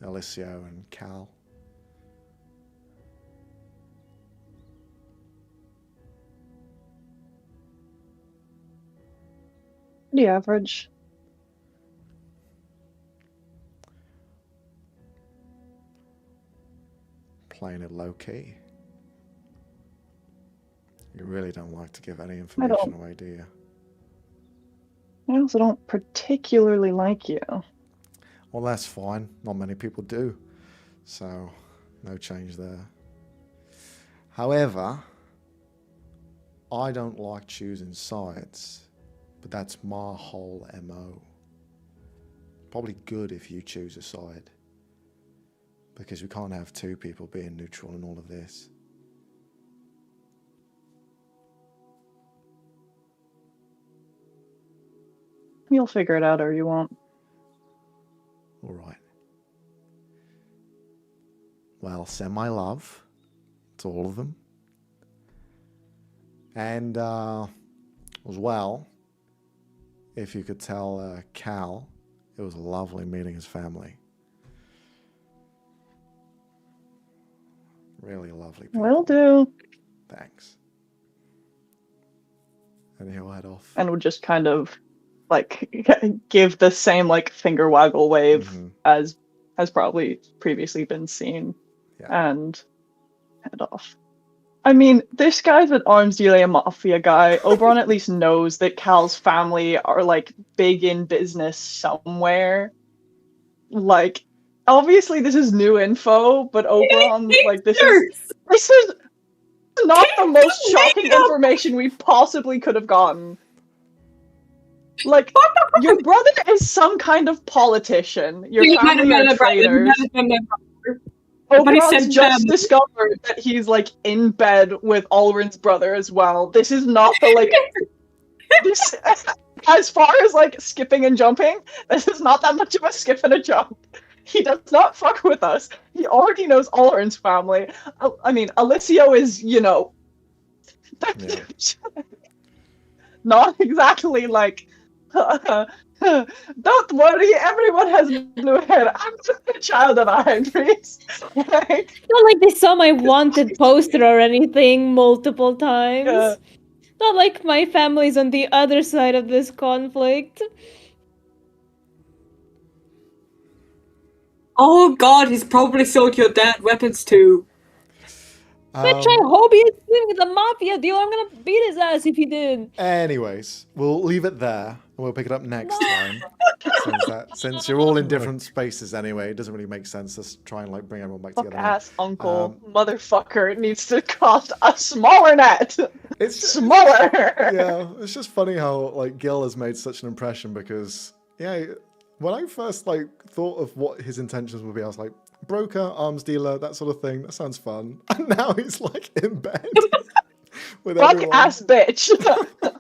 Speaker 1: Alessio and Cal?
Speaker 5: Pretty average.
Speaker 1: Playing it low key. You really don't like to give any information away, do you?
Speaker 5: I also don't particularly like you.
Speaker 1: Well, that's fine. Not many people do. So, no change there. However, I don't like choosing sides, but that's my whole MO. Probably good if you choose a side, because we can't have two people being neutral in all of this.
Speaker 5: You'll figure it out or you won't.
Speaker 1: All right. Well, send my love to all of them. And as well, if you could tell Cal, it was lovely meeting his family. Really lovely people.
Speaker 5: Will do.
Speaker 1: Thanks. And he'll head off.
Speaker 5: And would just kind of like give the same like finger waggle wave as has probably previously been seen, and head off. I mean, this guy's an arms dealer mafia guy. Oberon at least knows that Cal's family are like big in business somewhere. Like, obviously this is new info, but Oberon, like, this is not the most shocking information we possibly could have gotten. Like, your brother is some kind of politician. Your family are traitors. Oberon's just discovered that he's, like, in bed with Ulrin's brother as well. This is not the, like... this, as far as, like, skipping and jumping, this is not that much of a skip and a jump. He does not fuck with us. He already knows Ulrin's family. I mean, Alessio is, you know... not exactly, like... don't worry, everyone has blue hair. I'm just a child of a high priest.
Speaker 3: Not like they saw my wanted poster or anything multiple times. Not like my family's on the other side of this conflict.
Speaker 4: Oh god, he's probably sold your dad weapons too.
Speaker 3: Which I hope he is doing with the mafia deal. I'm gonna beat his ass if he did.
Speaker 1: Anyways, we'll leave it there. we'll pick it up next time. Since you're all in different spaces anyway, it doesn't really make sense to try and like bring everyone back
Speaker 5: Fuck
Speaker 1: together. now.
Speaker 5: ass uncle motherfucker needs to cost a smaller net.
Speaker 1: It's
Speaker 5: Smaller.
Speaker 1: Yeah, it's just funny how like Gil has made such an impression because when I first like thought of what his intentions would be, I was like, broker, arms dealer, that sort of thing. That sounds fun. And now he's like in bed with
Speaker 5: Fuck
Speaker 1: everyone.
Speaker 5: ass bitch.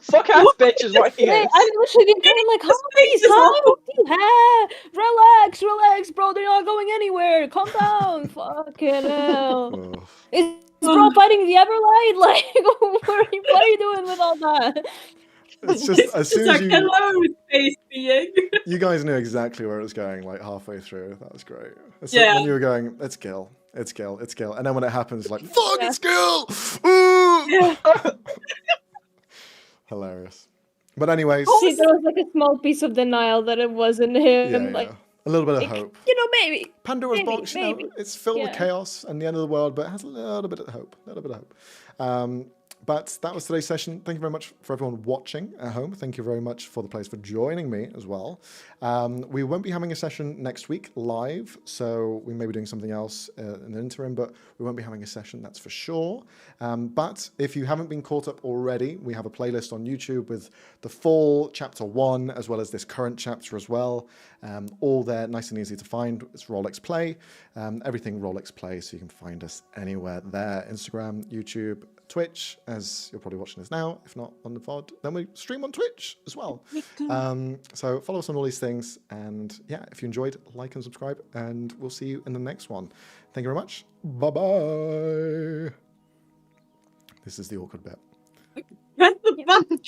Speaker 5: Fuck ass bitch is what he
Speaker 3: Hey,
Speaker 5: is.
Speaker 3: I'm literally thinking like, how many songs do you have? Relax, bro. They're not going anywhere. Calm down. Fucking hell.
Speaker 1: Oh.
Speaker 3: Is bro fighting the Everlight? Like, what are you doing with all that?
Speaker 1: It's just as soon as you
Speaker 6: hello, space being.
Speaker 1: you guys knew exactly where it was going, like halfway through. That was great.
Speaker 6: Yeah.
Speaker 1: When you were going, it's Gil, and then when it happens, like, fuck, it's Gil. Ooh!
Speaker 6: Yeah.
Speaker 1: Hilarious. But anyways,
Speaker 3: See, there was like a small piece of denial that it wasn't him.
Speaker 1: yeah,
Speaker 3: Like,
Speaker 1: a little bit of hope.
Speaker 3: you know, maybe.
Speaker 1: Pandora's
Speaker 3: Maybe,
Speaker 1: box,
Speaker 3: maybe.
Speaker 1: it's filled with
Speaker 3: Yeah.
Speaker 1: chaos and the end of the world, but it has a little bit of hope. But that was today's session. Thank you very much for everyone watching at home. Thank you very much for the players for joining me as well. We won't be having a session next week live, so we may be doing something else in the interim, but we won't be having a session, that's for sure. But if you haven't been caught up already, we have a playlist on YouTube with the full chapter 1, as well as this current chapter as well. All there, nice and easy to find. It's rollxplay, everything rollxplay, so you can find us anywhere there. Instagram, YouTube, Twitch, as you're probably watching this now. If not on the VOD, then we stream on Twitch as well. So follow us on all these things. And yeah, if you enjoyed, like and subscribe. And we'll see you in the next one. Thank you very much. Bye-bye. This is the awkward bit.
Speaker 6: Press the button.